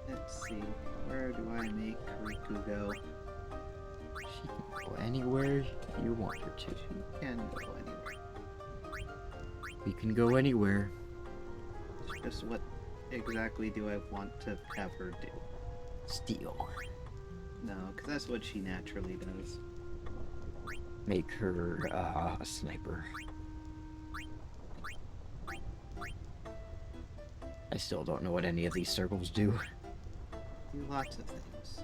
Speaker 2: Let's see, where do I make Riku go?
Speaker 1: She can go anywhere you want her to.
Speaker 2: She can go anywhere.
Speaker 1: We can go anywhere.
Speaker 2: It's just what exactly do I want to have her do?
Speaker 1: Steal.
Speaker 2: No, because that's what she naturally does.
Speaker 1: Make her a sniper. I still don't know what any of these circles do.
Speaker 2: Do lots of things.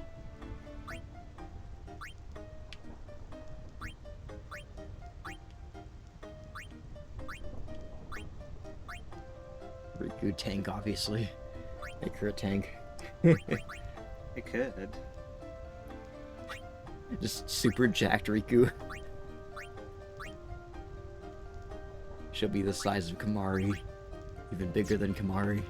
Speaker 1: Riku tank, obviously. Make her a tank.
Speaker 2: It could.
Speaker 1: Just super jacked Riku. She'll be the size of Kamari. Even bigger than Kamari.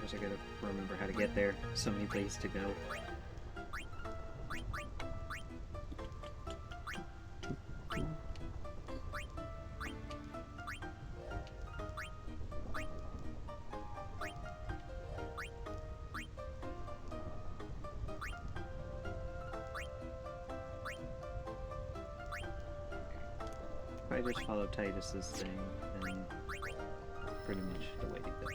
Speaker 2: I gotta remember how to get there. So many places to go. I just follow Titus's thing, then pretty much the way to go.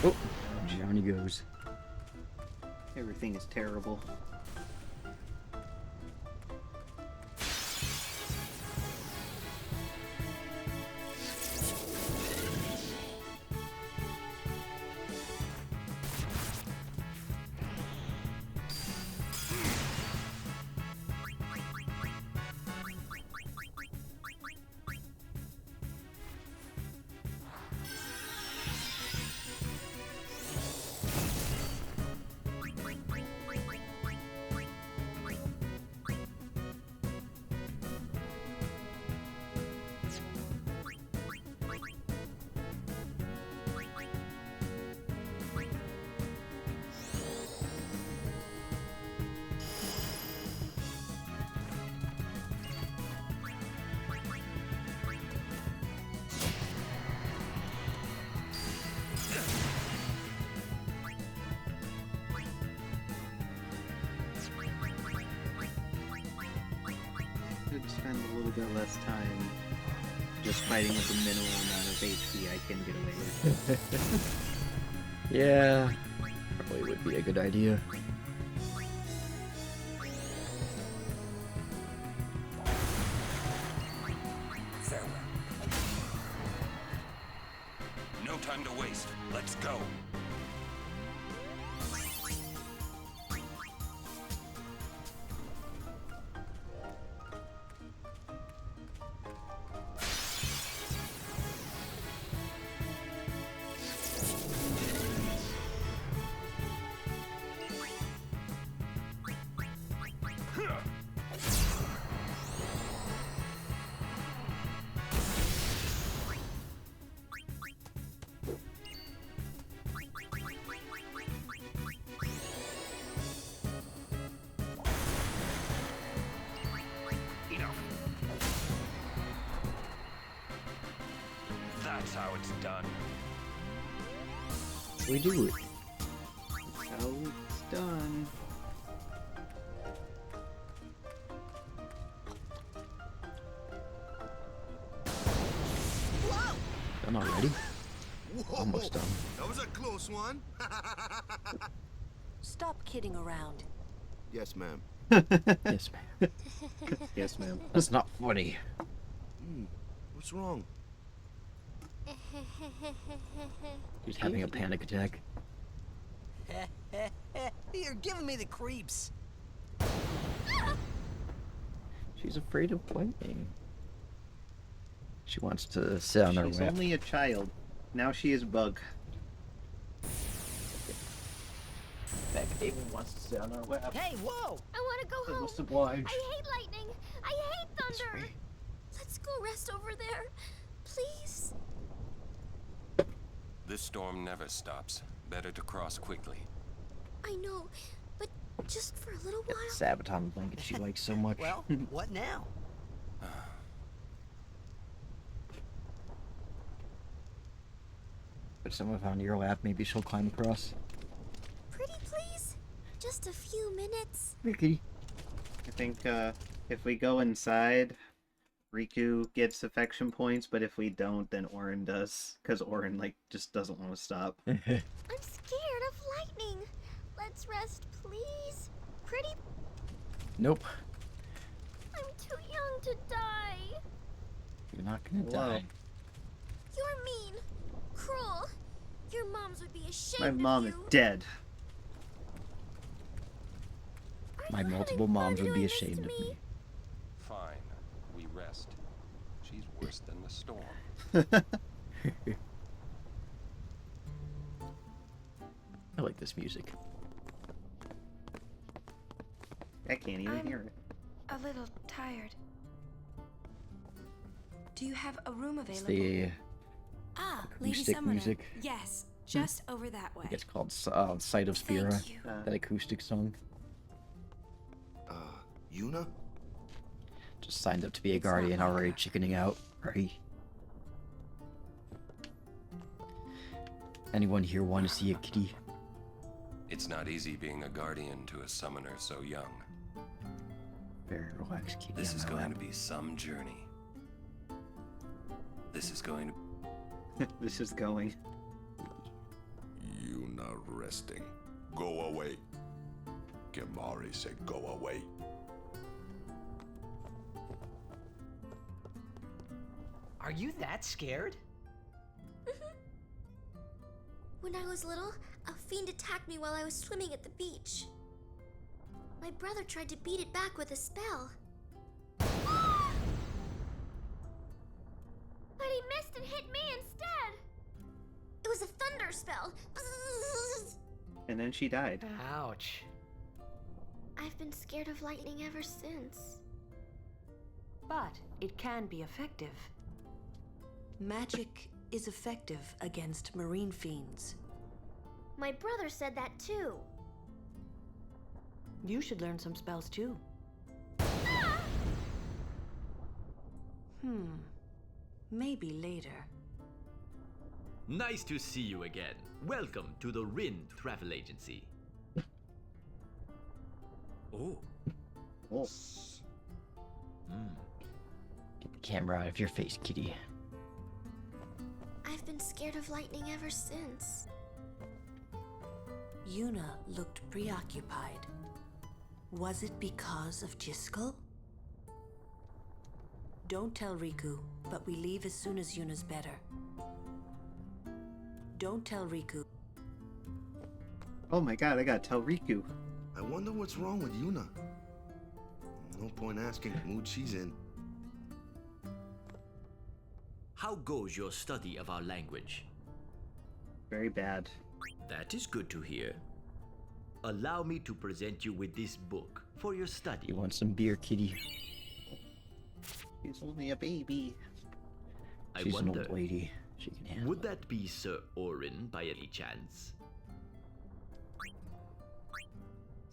Speaker 1: Oh, Johnny goes.
Speaker 2: Everything is terrible. Could spend a little bit less time just fighting with the minimal amount of HP I can get away with.
Speaker 1: Yeah, probably would be a good idea.
Speaker 5: Farewell. No time to waste. Let's go. That's how it's done.
Speaker 1: We do it.
Speaker 2: That's how it's done.
Speaker 1: Done already?
Speaker 4: Whoa,
Speaker 1: Almost done.
Speaker 4: That was a close one.
Speaker 10: Stop kidding around.
Speaker 4: Yes, ma'am.
Speaker 1: Yes, ma'am.
Speaker 2: Yes, ma'am.
Speaker 1: That's not funny.
Speaker 4: What's wrong?
Speaker 1: He's having a panic attack.
Speaker 6: You're giving me the creeps.
Speaker 1: She's afraid of lightning. She wants to sit on her
Speaker 2: She's
Speaker 1: lap.
Speaker 2: only a child. Now she is bug.
Speaker 1: Beck even wants to sit on her lap.
Speaker 6: Hey, whoa!
Speaker 8: I want to go home.
Speaker 1: Must oblige.
Speaker 8: I hate lightning. I hate thunder. Let's go rest over there. Please.
Speaker 5: This storm never stops. Better to cross quickly.
Speaker 8: I know, but just for a little while.
Speaker 1: Sabaton blanket she likes so much.
Speaker 6: Well, what now?
Speaker 1: Put someone on your lap, maybe she'll climb across.
Speaker 8: Pretty please? Just a few minutes.
Speaker 1: Here, kitty.
Speaker 2: I think if we go inside, Riku gets affection points, but if we don't, then Orin does. Because Orin, like, just doesn't want to stop.
Speaker 8: I'm scared of lightning. Let's rest, please. Pretty.
Speaker 1: Nope.
Speaker 8: I'm too young to die.
Speaker 1: You're not gonna
Speaker 2: Whoa.
Speaker 1: die.
Speaker 8: You're mean. Cruel. Your moms would be ashamed
Speaker 2: My
Speaker 8: of
Speaker 2: mom
Speaker 8: you.
Speaker 2: is dead.
Speaker 8: Are
Speaker 1: My
Speaker 8: you
Speaker 1: multiple
Speaker 8: having fun
Speaker 1: moms would be
Speaker 8: doing this
Speaker 1: ashamed
Speaker 8: to
Speaker 1: of
Speaker 8: me?
Speaker 1: me.
Speaker 5: Fine. We rest. She's worse than the storm.
Speaker 1: I like this music.
Speaker 2: I can't even
Speaker 12: I'm-
Speaker 2: hear it.
Speaker 12: A little tired. Do you have a room
Speaker 1: It's
Speaker 12: available?
Speaker 1: the
Speaker 12: Ah, Lady
Speaker 1: acoustic
Speaker 12: Summoner.
Speaker 1: music.
Speaker 12: Yes, just over that way.
Speaker 1: I think it's called Sight of Spira.
Speaker 12: Thank you.
Speaker 1: That acoustic song.
Speaker 4: Yuna?
Speaker 1: Just signed up to be a
Speaker 12: It's not
Speaker 1: guardian,
Speaker 12: like
Speaker 1: already
Speaker 12: that.
Speaker 1: chickening out. Right? Anyone here want to see a kitty?
Speaker 5: It's not easy being a guardian to a summoner so young.
Speaker 1: Very relaxed kitty.
Speaker 5: This
Speaker 1: on
Speaker 5: is
Speaker 1: my
Speaker 5: going
Speaker 1: lap.
Speaker 5: to be some journey. This is going to...
Speaker 2: This is going.
Speaker 13: Yuna resting. Go away. Kimari said go away.
Speaker 6: Are you that scared?
Speaker 8: When I was little, a fiend attacked me while I was swimming at the beach. My brother tried to beat it back with a spell. But he missed and hit me instead. It was a thunder spell.
Speaker 2: And then she died.
Speaker 6: Ouch.
Speaker 8: I've been scared of lightning ever since.
Speaker 10: But it can be effective. Magic is effective against marine fiends.
Speaker 8: My brother said that too.
Speaker 10: You should learn some spells too. Maybe later.
Speaker 14: Nice to see you again. Welcome to the Rin Travel Agency. Oh.
Speaker 2: Oh.
Speaker 1: Get the camera out of your face, kitty.
Speaker 8: I've been scared of lightning ever since.
Speaker 10: Yuna looked preoccupied. Was it because of Jiskel? Don't tell Riku, but we leave as soon as Yuna's better. Don't tell Riku.
Speaker 2: Oh my god, I gotta tell Riku.
Speaker 4: I wonder what's wrong with Yuna. No point asking what mood she's in.
Speaker 14: How goes your study of our language?
Speaker 2: Very bad.
Speaker 14: That is good to hear. Allow me to present you with this book for your study.
Speaker 1: You want some beer, kitty?
Speaker 2: He's only a baby.
Speaker 1: She's an
Speaker 14: wonder,
Speaker 1: old lady. She can handle
Speaker 14: would
Speaker 1: it.
Speaker 14: that be Sir Orin by any chance?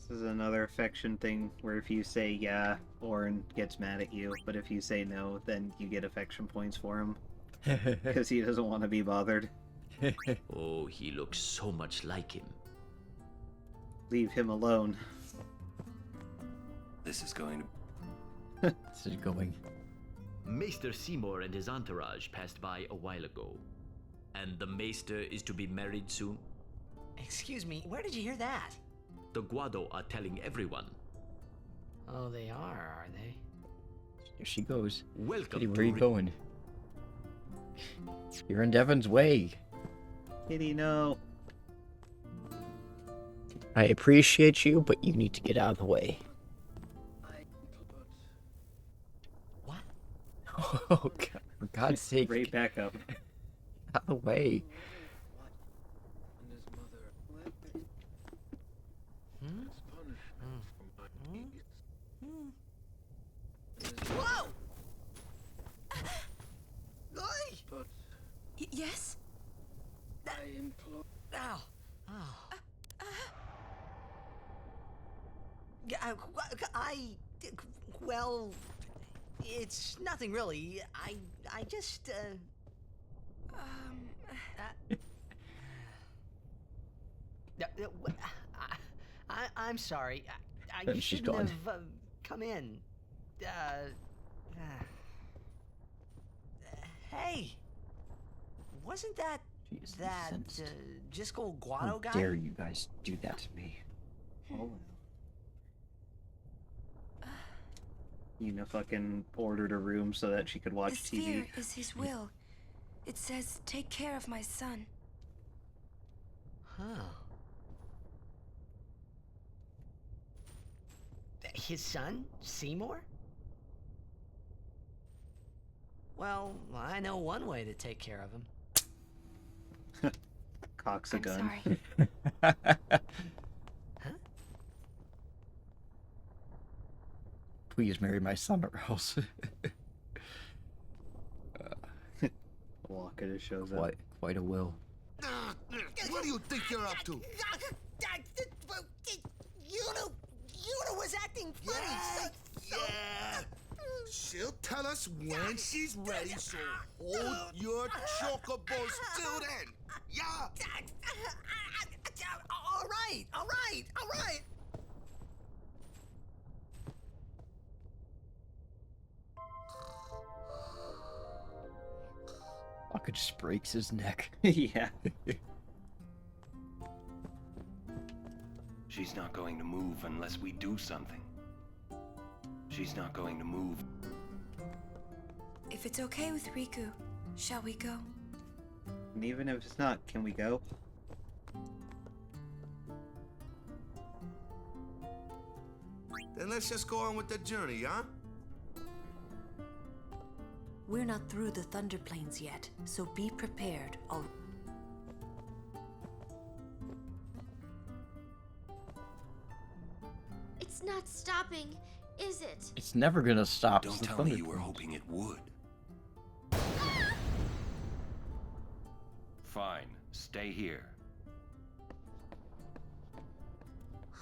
Speaker 2: This is another affection thing where if you say yeah, Orin gets mad at you, but if you say no, then you get affection points for him. Because he doesn't want to be bothered.
Speaker 14: Oh, he looks so much like him.
Speaker 2: Leave him alone.
Speaker 5: This is going to...
Speaker 1: This is going.
Speaker 14: Maester Seymour and his entourage passed by a while ago. And the Maester is to be married soon?
Speaker 6: Excuse me, where did you hear that?
Speaker 14: The Guado are telling everyone.
Speaker 6: Oh, they are they?
Speaker 1: Here she goes.
Speaker 14: Welcome
Speaker 1: Kitty,
Speaker 14: to
Speaker 1: where are you going? You're in Devon's way.
Speaker 2: Kitty, no.
Speaker 1: I appreciate you, but you need to get out of the way.
Speaker 6: What?
Speaker 1: Oh, God, for God's sake.
Speaker 2: Right back up.
Speaker 1: Out of the way.
Speaker 6: Whoa!
Speaker 12: Yes?
Speaker 6: I implore. Ow. Oh. Well, it's nothing really. I just, I'm sorry. I
Speaker 1: And she's
Speaker 6: shouldn't
Speaker 1: gone.
Speaker 6: have come in. Hey, wasn't that
Speaker 1: Jeez,
Speaker 6: that
Speaker 1: incensed.
Speaker 6: Jiskel
Speaker 1: How
Speaker 6: Guado guy?
Speaker 1: dare you guys do that to me?
Speaker 2: Oh. Yuna fucking ordered a room so that she could watch
Speaker 12: The
Speaker 2: TV.
Speaker 12: sphere is his will. It says, take care of my son.
Speaker 6: Huh. His son, Seymour? Well, I know one way to take care of him.
Speaker 2: Cocks a
Speaker 12: I'm
Speaker 2: gun.
Speaker 12: sorry.
Speaker 1: Please marry my son or else.
Speaker 2: Walker just shows up.
Speaker 1: Quite a will.
Speaker 4: What do you think you're up to?
Speaker 6: Yuna was acting funny.
Speaker 4: Yeah. She'll tell us when she's ready, so hold your chocobos till then. Yeah.
Speaker 6: All right.
Speaker 1: Waka just breaks his neck.
Speaker 2: Yeah.
Speaker 5: She's not going to move unless we do something. She's not going to move.
Speaker 12: If it's okay with Riku, shall we go?
Speaker 2: And even if it's not, can we go?
Speaker 4: Then let's just go on with the journey, huh?
Speaker 10: We're not through the Thunder Plains yet, so be prepared.
Speaker 8: It's not stopping, is it?
Speaker 1: It's never gonna stop.
Speaker 5: Don't
Speaker 1: It's the
Speaker 5: tell me you were
Speaker 1: Thunderclouds.
Speaker 5: hoping it would. Fine, stay here.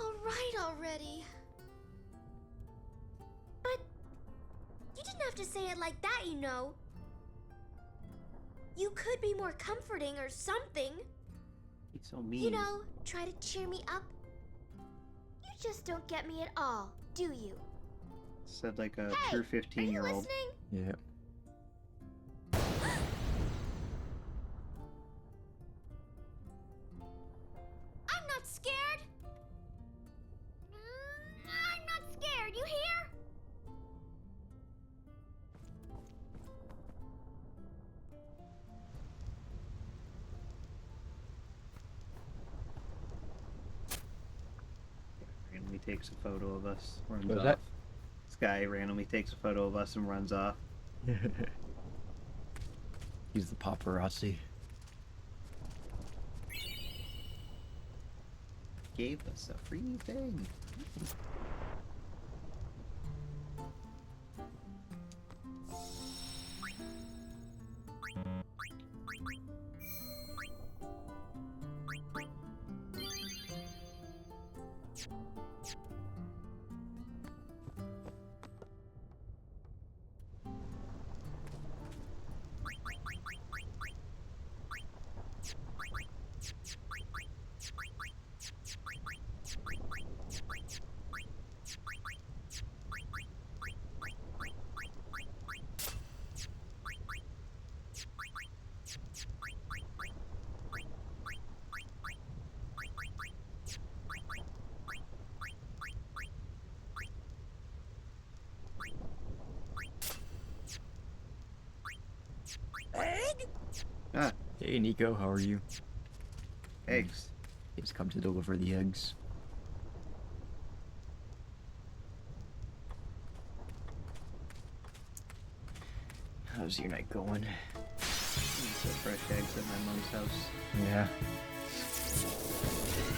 Speaker 8: All right already. But you didn't have to say it like that, you know. You could be more comforting or something.
Speaker 2: He's so mean.
Speaker 8: You know, try to cheer me up. You just don't get me at all, do you?
Speaker 2: Said like a
Speaker 8: Hey,
Speaker 2: true
Speaker 8: are you
Speaker 2: 15-year-old.
Speaker 8: listening?
Speaker 1: Yeah.
Speaker 8: I'm not scared. I'm not scared, you hear?
Speaker 2: Randomly takes a photo of us, runs
Speaker 1: What was
Speaker 2: off.
Speaker 1: that?
Speaker 2: This guy randomly takes a photo of us and runs off.
Speaker 1: He's the paparazzi.
Speaker 2: Gave us a free thing.
Speaker 1: Hey Nico, how are you?
Speaker 2: Eggs.
Speaker 1: He's come to deliver the eggs. How's your night going?
Speaker 2: Some fresh eggs at my mom's house.
Speaker 1: Yeah.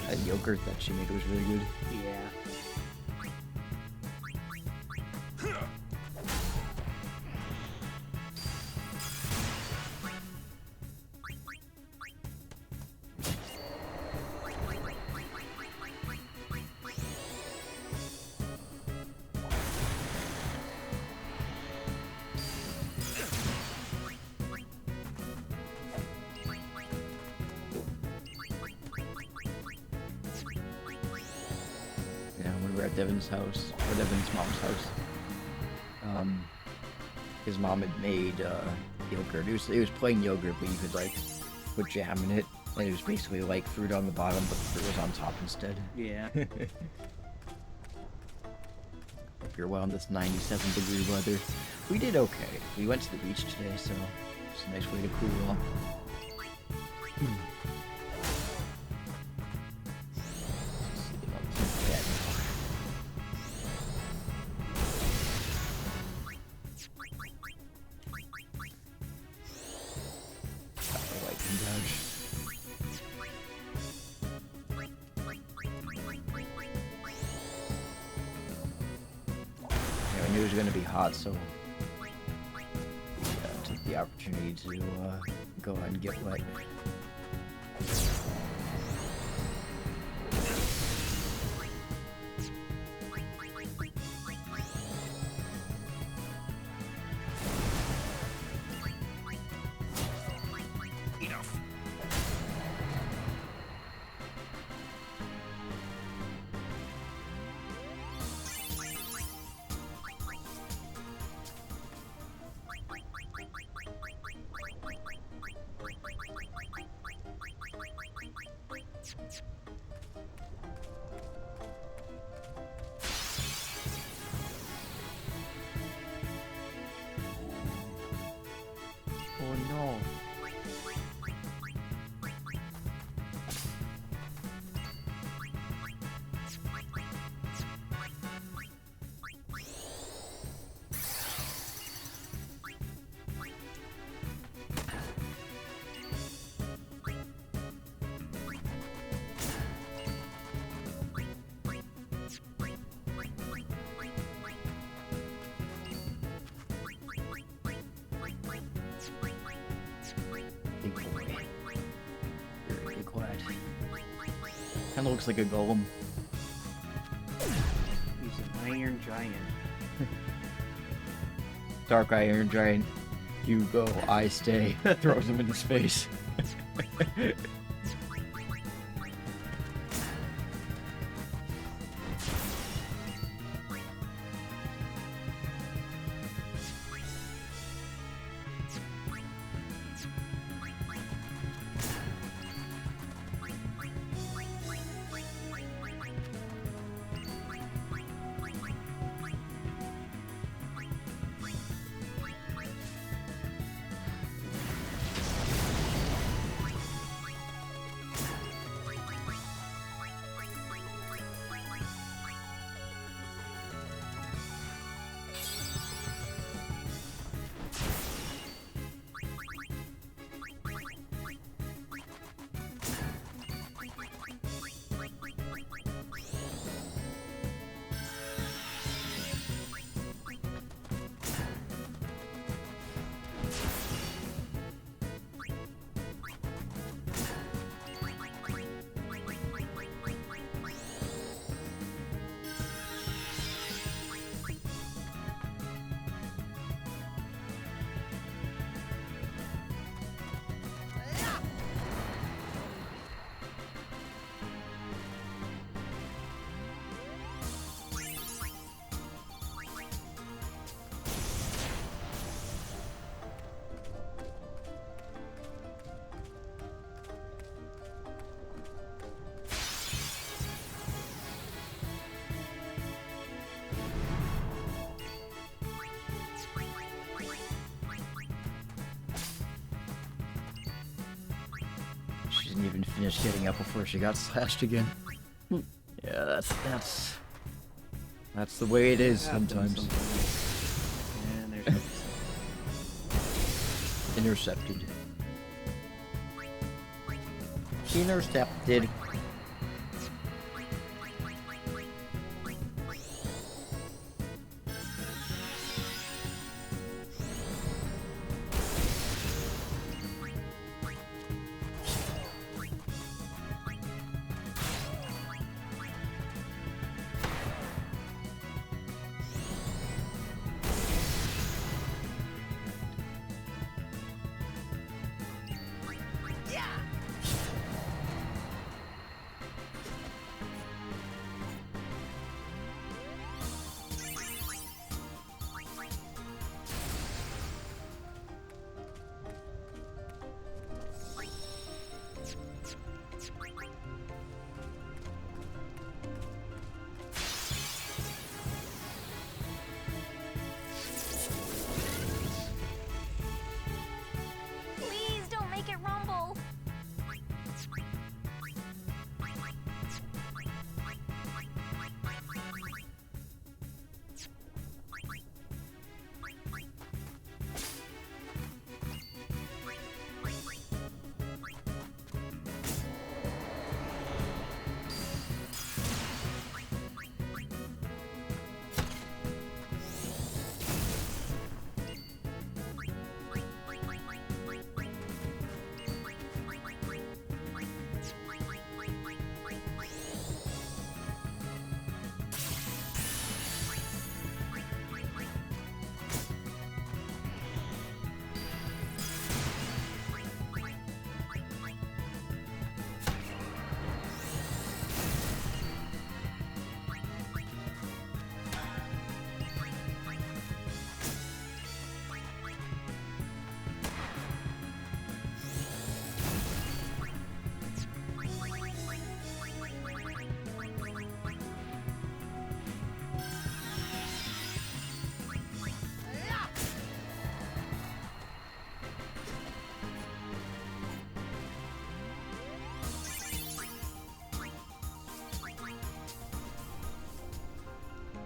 Speaker 1: That yogurt that she made was really good.
Speaker 2: Yeah.
Speaker 1: Yeah, when we were at Devin's house, or Devin's mom's house, his mom had made yogurt. It was plain yogurt, but you could like put jam in it, and it was basically like fruit on the bottom, but the fruit was on top instead.
Speaker 2: Yeah.
Speaker 1: If you're well in this 97-degree weather, we did okay. We went to the beach today, so it's a nice way to cool off. I knew it was going to be hot, so took the opportunity to go out and get wet.
Speaker 9: Enough.
Speaker 1: Oh no. Big boy. Very big lad. Kinda looks like a golem.
Speaker 2: He's an iron giant.
Speaker 1: Dark Iron Giant. You go, I stay. Throws him into space. She didn't even finish getting up before she got slashed again. Yeah, that's the way it is sometimes.
Speaker 2: And there's
Speaker 1: Intercepted. Intercepted.
Speaker 8: Please don't make it rumble.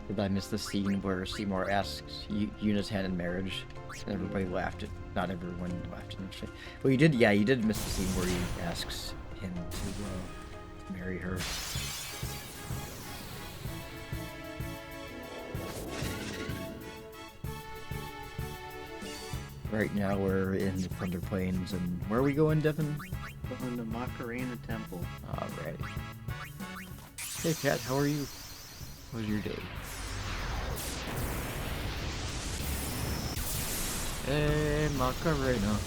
Speaker 1: Did I miss the scene where Seymour asks Yuna's hand in marriage? And everybody laughed. Not everyone laughed initially. Well, you did. Yeah, you did miss the scene where he asks him to marry her. Right now we're in the Thunder Plains, and where are we going, Devin?
Speaker 2: going to Macarena Temple.
Speaker 1: Alright. Hey, Kat, how are you? How was your day? Hey, Macarena.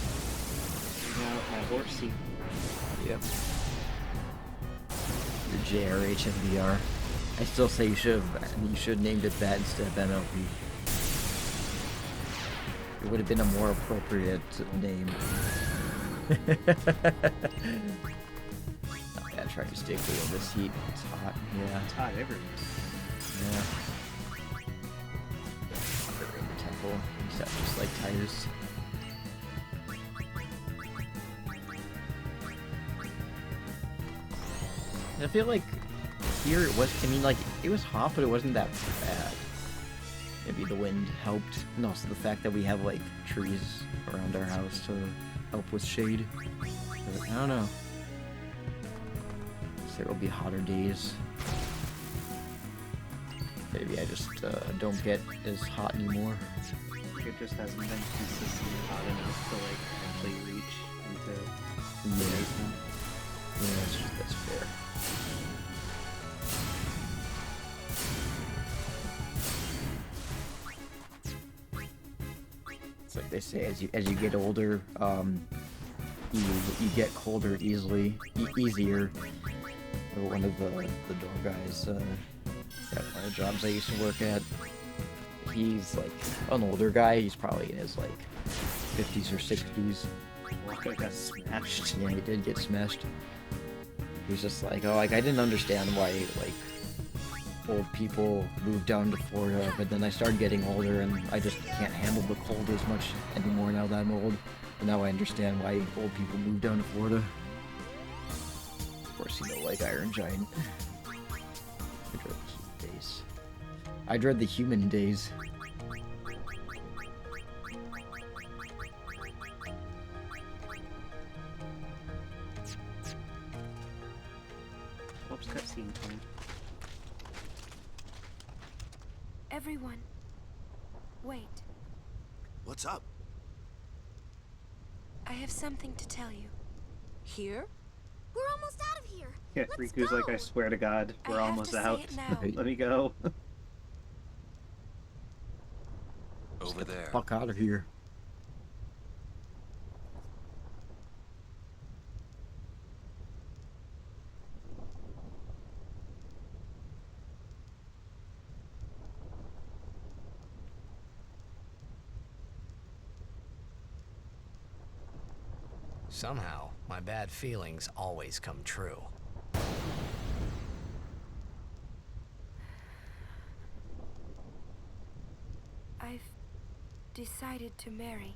Speaker 2: Now at Horsey.
Speaker 1: Yep. Your JRH MVR. I still say you should have named it that instead of MLP. It would have been a more appropriate name. Yeah, trying to stay clear of this heat. It's hot. Yeah.
Speaker 2: It's hot everywhere.
Speaker 1: Yeah. Under in the temple. Is that just like tires? I feel like here it was, I mean, like, it was hot, but it wasn't that bad. Maybe the wind helped, and also the fact that we have, like, trees around our house to help with shade. But I don't know. There will be hotter days. Maybe I just don't get as hot anymore.
Speaker 2: It just hasn't been consistently hot enough to, like, actually reach into the basement.
Speaker 1: Yeah, that's fair. It's like they say, as you get older, you get colder easier. One of the door guys at one of the jobs I used to work at, he's like an older guy. He's probably in his like 50s or 60s.
Speaker 2: Walker got smashed.
Speaker 1: Yeah, he did get smashed. He's just like, oh, like I didn't understand why like old people moved down to Florida, but then I started getting older and I just can't handle the cold as much anymore now that I'm old. And now I understand why old people moved down to Florida. Of course, you know, like Iron Giant. I dread the days. I dread the human days.
Speaker 2: Oops, cutscene time.
Speaker 12: Everyone, wait.
Speaker 4: What's up?
Speaker 12: I have something to tell you.
Speaker 10: Here?
Speaker 8: We're almost out of here.
Speaker 2: Yeah,
Speaker 8: Let's
Speaker 2: Riku's like,
Speaker 8: go.
Speaker 2: I swear to God,
Speaker 12: I
Speaker 2: we're
Speaker 12: have
Speaker 2: almost
Speaker 12: to say
Speaker 2: out.
Speaker 12: it now.
Speaker 2: Let me go.
Speaker 5: Over there.
Speaker 1: Fuck out of here.
Speaker 6: Somehow, my bad feelings always come true.
Speaker 12: I've decided to marry.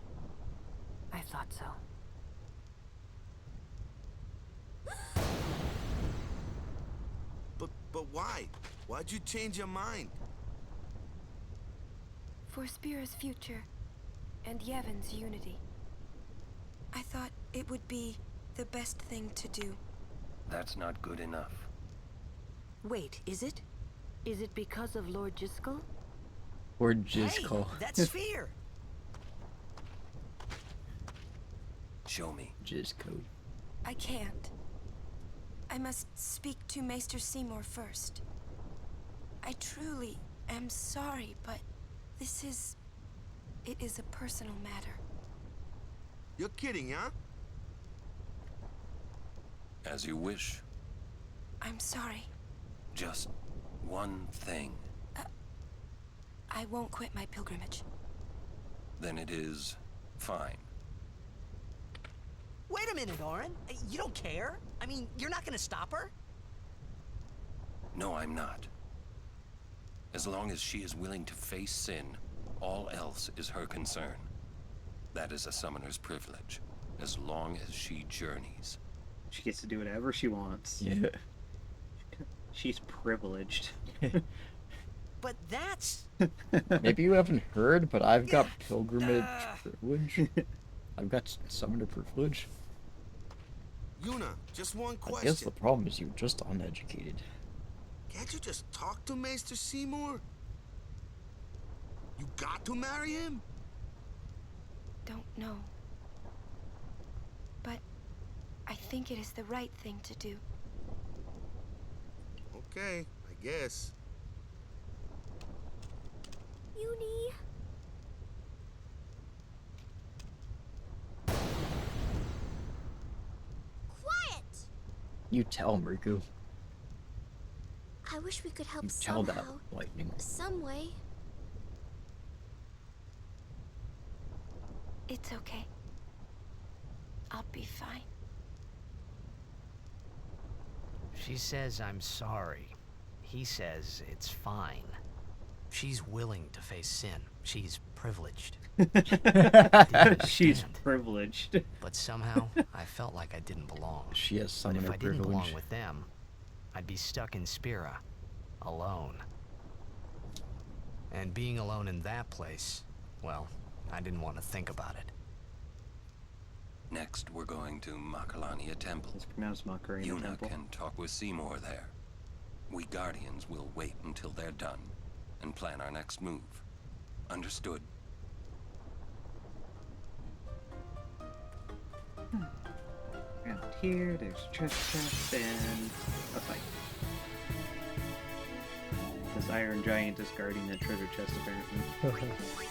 Speaker 10: I thought so.
Speaker 4: But why? Why'd you change your mind?
Speaker 12: For Spira's future and Yevon's unity. I thought it would be the best thing to do.
Speaker 5: That's not good enough.
Speaker 10: Wait, is it? Is it because of Lord Jiskel?
Speaker 1: Or Jiskel.
Speaker 6: Hey, that's Sphere!
Speaker 5: Show me.
Speaker 1: Jisco.
Speaker 12: I can't. I must speak to Maester Seymour first. I truly am sorry, but this is... it is a personal matter.
Speaker 4: You're kidding, huh?
Speaker 5: As you wish.
Speaker 12: I'm sorry.
Speaker 5: Just one thing.
Speaker 12: I won't quit my pilgrimage.
Speaker 5: Then it is fine.
Speaker 6: Wait a minute, Orin. You don't care? I mean, you're not gonna stop her?
Speaker 5: No, I'm not. As long as she is willing to face sin, all else is her concern. That is a summoner's privilege, as long as she journeys.
Speaker 2: She gets to do whatever she wants.
Speaker 1: Yeah.
Speaker 2: She's privileged.
Speaker 6: But that's...
Speaker 1: Maybe you haven't heard, but I've got pilgrimage privilege. I've got summoner privilege.
Speaker 4: Yuna, just one
Speaker 1: I
Speaker 4: question.
Speaker 1: guess the problem is you're just uneducated.
Speaker 4: Can't you just talk to Maester Seymour? You got to marry him?
Speaker 12: Don't know. But I think it is the right thing to do.
Speaker 4: Okay, I guess.
Speaker 8: Uni. Quiet!
Speaker 1: You tell, Riku.
Speaker 8: I wish we could help
Speaker 1: You tell
Speaker 8: somehow.
Speaker 1: that, Lightning.
Speaker 8: Some way.
Speaker 12: It's okay. I'll be fine.
Speaker 6: She says I'm sorry. He says it's fine. She's willing to face sin. She's privileged.
Speaker 2: She's privileged.
Speaker 6: But somehow, I felt like I didn't belong.
Speaker 1: She has
Speaker 6: But
Speaker 1: summoner
Speaker 6: if I didn't
Speaker 1: privilege.
Speaker 6: belong with them, I'd be stuck in Spira, alone. And being alone in that place, well, I didn't want to think about it.
Speaker 5: Next, we're going to Makalania Temple.
Speaker 2: It's pronounced Macarena
Speaker 5: Yuna
Speaker 2: Temple.
Speaker 5: can talk with Seymour there. We Guardians will wait until they're done and plan our next move. Understood?
Speaker 2: Around here, there's a treasure chest and a fight. This Iron Giant is guarding that treasure chest, apparently.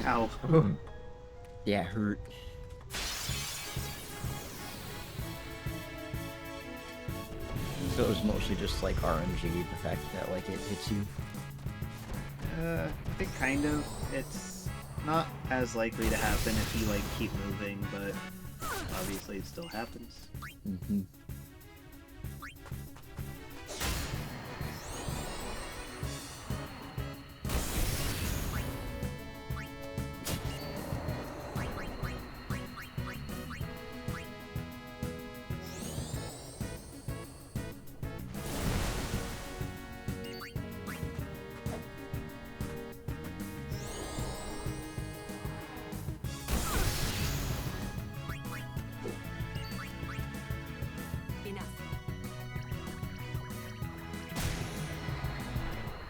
Speaker 2: Ow.
Speaker 1: Yeah, hurt. So it was mostly just like RNG, the fact that like it hits you.
Speaker 2: It kind of. It's not as likely to happen if you like keep moving, but obviously it still happens.
Speaker 1: Mm-hmm.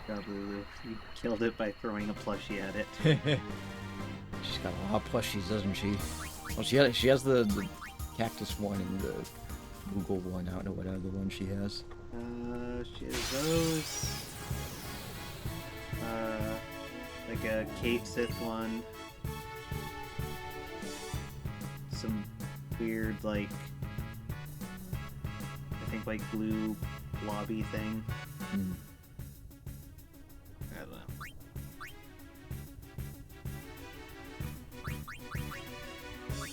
Speaker 2: Probably you killed it by throwing a plushie at it.
Speaker 1: She's got a lot of plushies, doesn't she? Well, she has the cactus one and the Google one. I don't know what other one she has.
Speaker 2: She has those. Like a Kate Sith one. Some weird, like, I think like blue blobby thing.
Speaker 1: Mm.
Speaker 2: I don't know.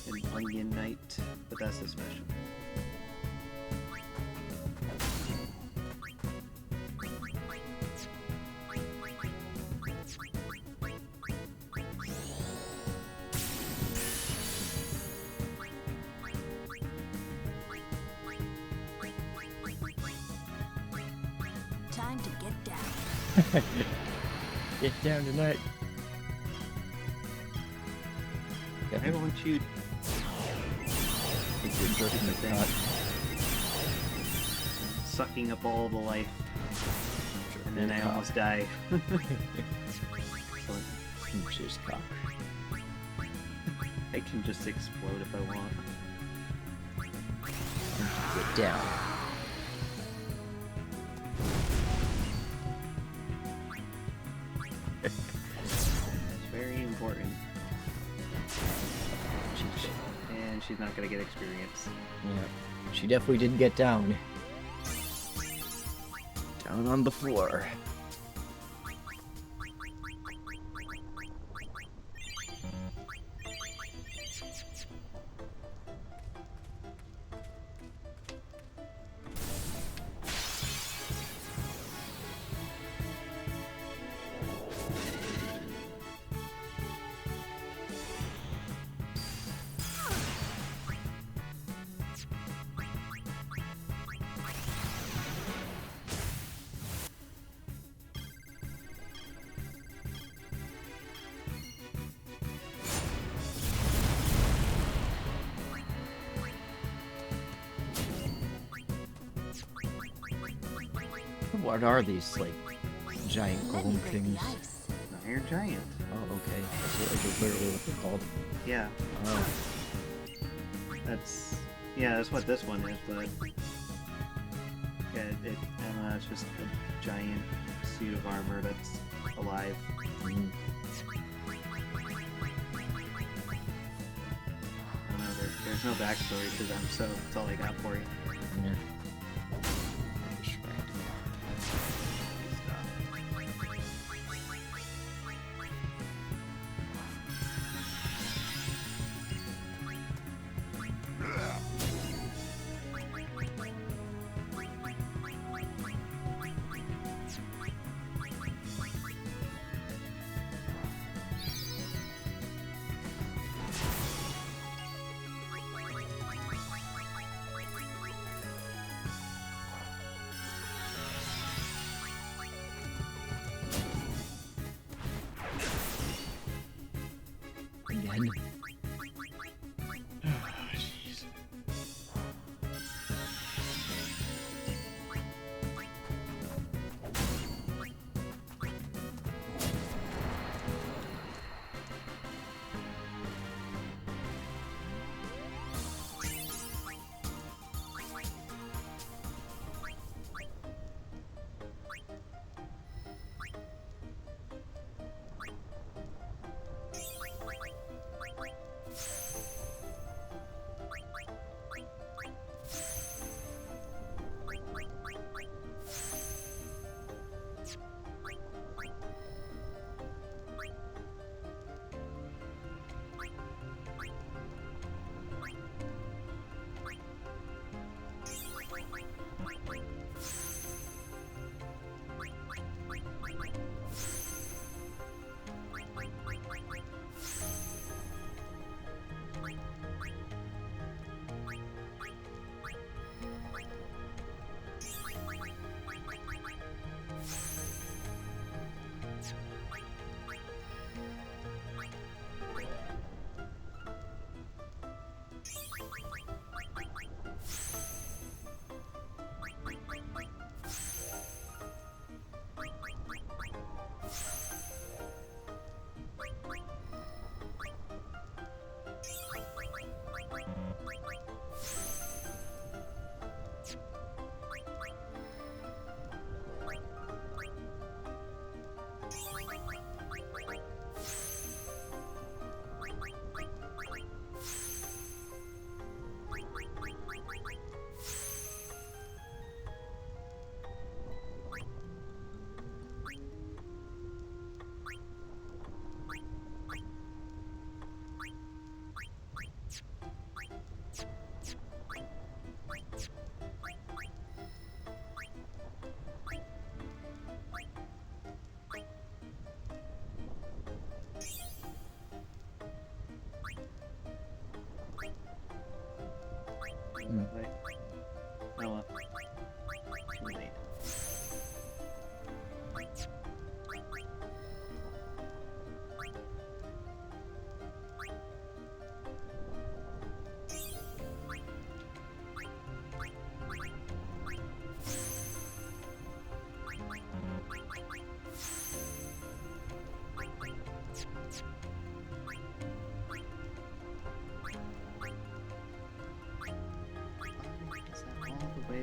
Speaker 2: An Onion Knight, but that's a special.
Speaker 10: Time to get down.
Speaker 1: Get down tonight.
Speaker 2: I want you.
Speaker 1: Think you're jerking the thing.
Speaker 2: Sucking up all the life. And then I almost die.
Speaker 1: Just cock.
Speaker 2: I can just explode if I want.
Speaker 1: Get down.
Speaker 2: It's very important. And she's not gonna get experience.
Speaker 1: Yeah, she definitely didn't get down. Down on the floor. What are these, like, giant golem things?
Speaker 2: An Iron Giant.
Speaker 1: Oh, okay. That's literally what they're called.
Speaker 2: Yeah.
Speaker 1: Oh.
Speaker 2: That's what this one is, but yeah, I don't know, it's just a giant suit of armor that's alive.
Speaker 1: Mm.
Speaker 2: I don't know, there's no backstory to them, so that's all I got for you.
Speaker 1: Yeah.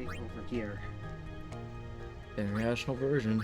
Speaker 2: right over here.
Speaker 1: International version.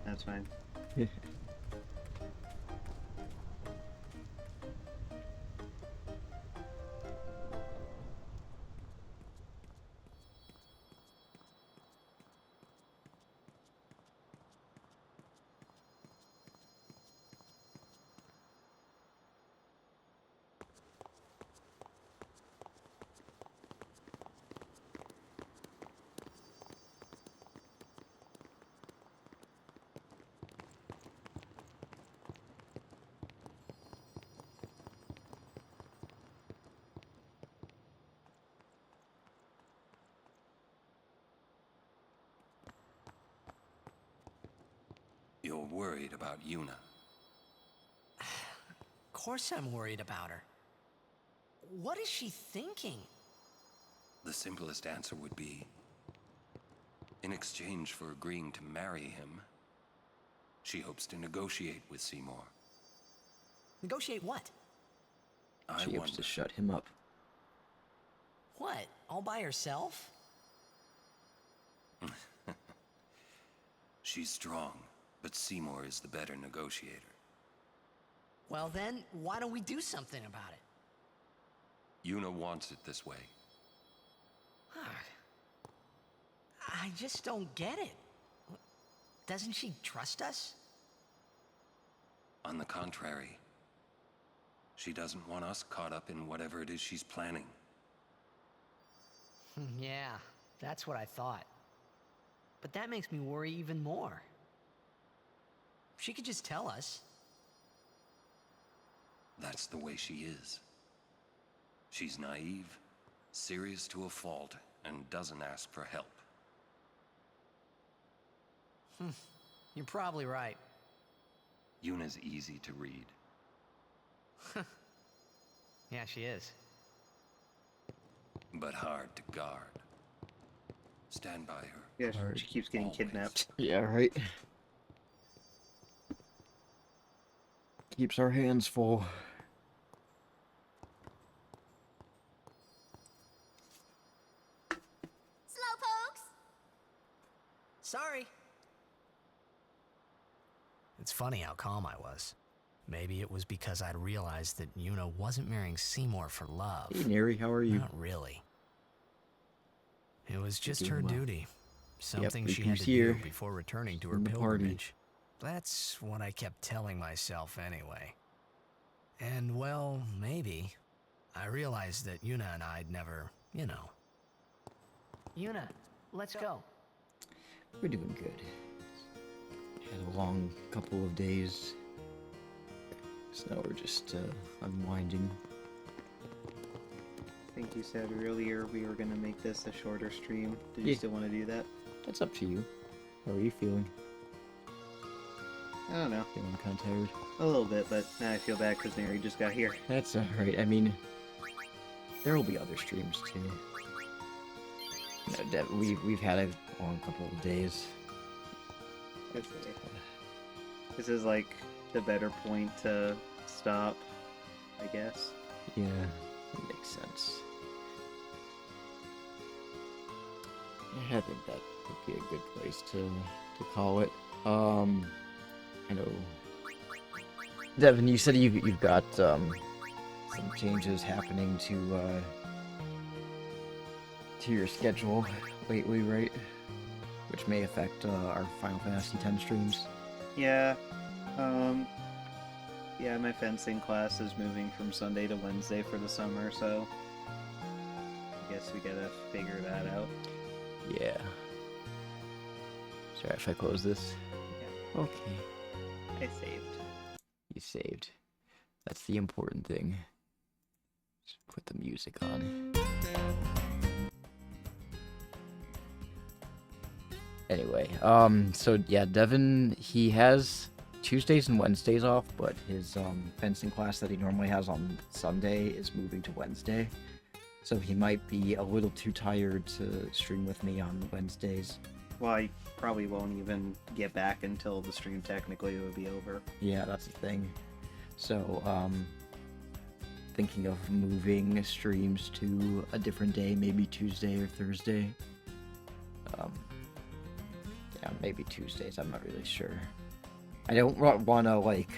Speaker 2: That's fine.
Speaker 5: You're worried about Yuna.
Speaker 6: Of course I'm worried about her. What is she thinking?
Speaker 5: The simplest answer would be, in exchange for agreeing to marry him, she hopes to negotiate with Seymour.
Speaker 6: Negotiate what?
Speaker 1: She hopes to shut him up.
Speaker 6: What? All by herself?
Speaker 5: She's strong, but Seymour is the better negotiator.
Speaker 6: Well then, why don't we do something about it?
Speaker 5: Yuna wants it this way.
Speaker 6: I just don't get it. Doesn't she trust us?
Speaker 5: On the contrary, she doesn't want us caught up in whatever it is she's planning.
Speaker 6: Yeah, that's what I thought. But that makes me worry even more. She could just tell us.
Speaker 5: That's the way she is. She's naive, serious to a fault, and doesn't ask for help.
Speaker 6: You're probably right.
Speaker 5: Yuna's easy to read.
Speaker 6: Yeah, she is.
Speaker 5: But hard to guard. Stand by her.
Speaker 2: Yeah, she keeps getting kidnapped.
Speaker 1: Yeah, right. Keeps our hands full.
Speaker 8: Slowpokes!
Speaker 6: Sorry. It's funny how calm I was. Maybe it was because I'd realized that Yuna wasn't marrying Seymour for love.
Speaker 1: Hey, Neri, how are you?
Speaker 6: Not really. It was just
Speaker 1: Doing
Speaker 6: her
Speaker 1: well.
Speaker 6: duty. Something
Speaker 1: Yep,
Speaker 6: she had to
Speaker 1: here
Speaker 6: do before returning to her
Speaker 1: in the party.
Speaker 6: pilgrimage. That's what I kept telling myself anyway. And well, maybe. I realized that Yuna and I'd never, you know. Yuna, let's go.
Speaker 1: We're doing good. Had a long couple of days. So now we're just unwinding.
Speaker 2: I think you said earlier we were gonna make this a shorter stream. Did you
Speaker 1: Yeah.
Speaker 2: still want to do that?
Speaker 1: That's up to you. How are you feeling?
Speaker 2: I don't know.
Speaker 1: Feeling kind of tired?
Speaker 2: A little bit, but now I feel bad because Mary just got here.
Speaker 1: That's alright. I mean, there will be other streams too. You know, we've had a long couple of days.
Speaker 2: This is like the better point to stop, I guess.
Speaker 1: Yeah, that makes sense. Yeah, I think that would be a good place to call it. I know, Devin, you said you've got some changes happening to your schedule lately, right? Which may affect our Final Fantasy X streams.
Speaker 2: Yeah. Yeah, my fencing class is moving from Sunday to Wednesday for the summer, so I guess we gotta figure that out.
Speaker 1: Yeah. Sorry if I close this.
Speaker 2: Yeah.
Speaker 1: Okay.
Speaker 2: I saved.
Speaker 1: You saved. That's the important thing. Just put the music on. Anyway, so yeah, Devin, he has Tuesdays and Wednesdays off, but his fencing class that he normally has on Sunday is moving to Wednesday. So he might be a little too tired to stream with me on Wednesdays.
Speaker 2: Well, I probably won't even get back until the stream technically will be over.
Speaker 1: Yeah, that's the thing. So, thinking of moving streams to a different day, maybe Tuesday or Thursday. Yeah, maybe Tuesdays, I'm not really sure. I don't want to, like,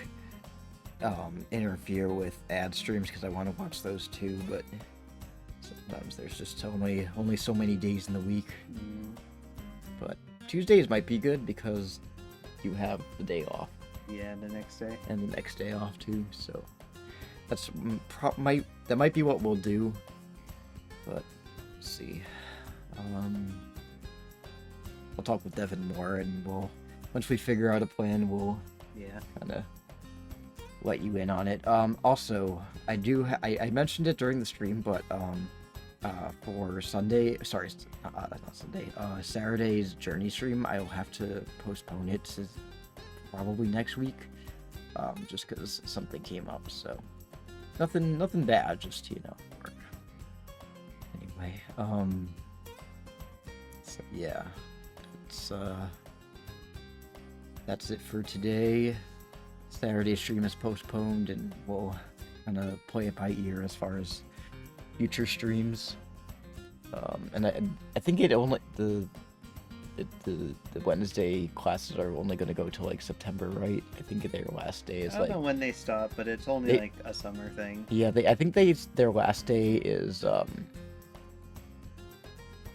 Speaker 1: interfere with ad streams because I want to watch those too, but sometimes there's just only so many days in the week. But Tuesdays might be good because you have the day off.
Speaker 2: Yeah, the next day.
Speaker 1: And the next day off too, so that's that might be what we'll do. But let's see. I'll talk with Devin more, and once we figure out a plan, we'll kind of let you in on it. Also, I mentioned it during the stream, but for Sunday, sorry, not Sunday, Saturday's Journey stream, I'll have to postpone it to probably next week, just because something came up. So nothing bad, just work. Anyway, so yeah, it's that's it for today. Saturday stream is postponed, and we'll kind of play it by ear as far as future streams. And I think it only the Wednesday classes are only going to go till like September, right? I think their last day is
Speaker 2: I don't know when they stop, but it's only like a summer thing.
Speaker 1: Yeah, I think their last day is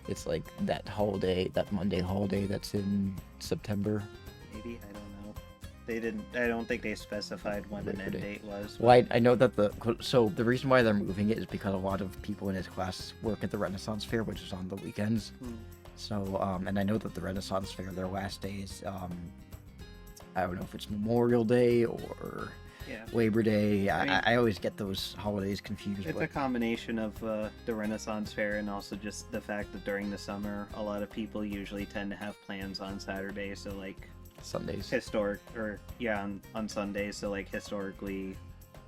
Speaker 1: it's like that holiday, that Monday holiday that's in September.
Speaker 2: Maybe, I don't know. They didn't. I don't think they specified when an end date was.
Speaker 1: Well, I know that so the reason why they're moving it is because a lot of people in his class work at the Renaissance Fair, which is on the weekends. So, and I know that the Renaissance Fair, their last day is, I don't know if it's Memorial Day or Labor Day. I always get those holidays confused.
Speaker 2: It's a combination of the Renaissance Fair and also just the fact that during the summer, a lot of people usually tend to have plans on Saturdays, so like
Speaker 1: Sundays.
Speaker 2: On Sundays, so like historically,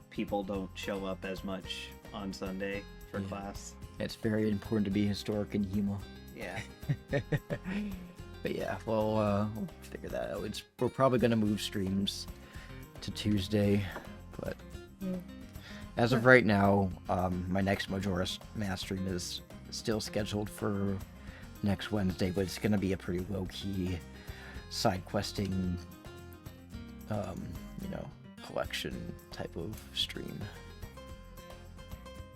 Speaker 2: people don't show up as much on Sunday for class.
Speaker 1: It's very important to be historic in Hema.
Speaker 2: Yeah.
Speaker 1: But yeah, we'll figure that out. We're probably gonna move streams to Tuesday, but as of right now, my next Majora's Mask stream is still scheduled for next Wednesday, but it's gonna be a pretty low-key side questing, collection type of stream.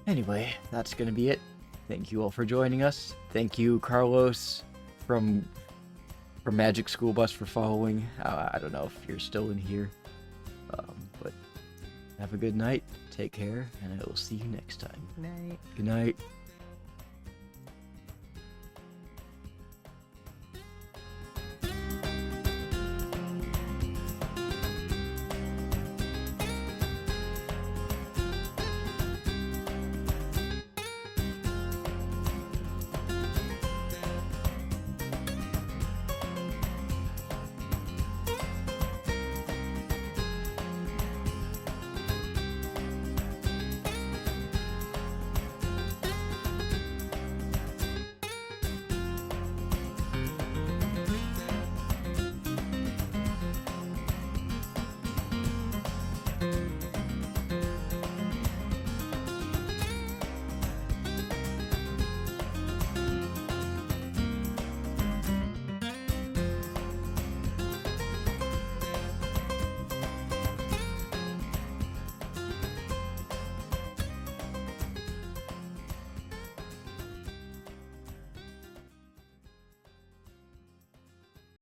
Speaker 1: Anyway, that's gonna be it. Thank you all for joining us. Thank you, Carlos from Magic School Bus, for following. I don't know if you're still in here, but have a good night. Take care, and I will see you next time.
Speaker 2: Night.
Speaker 1: Good night.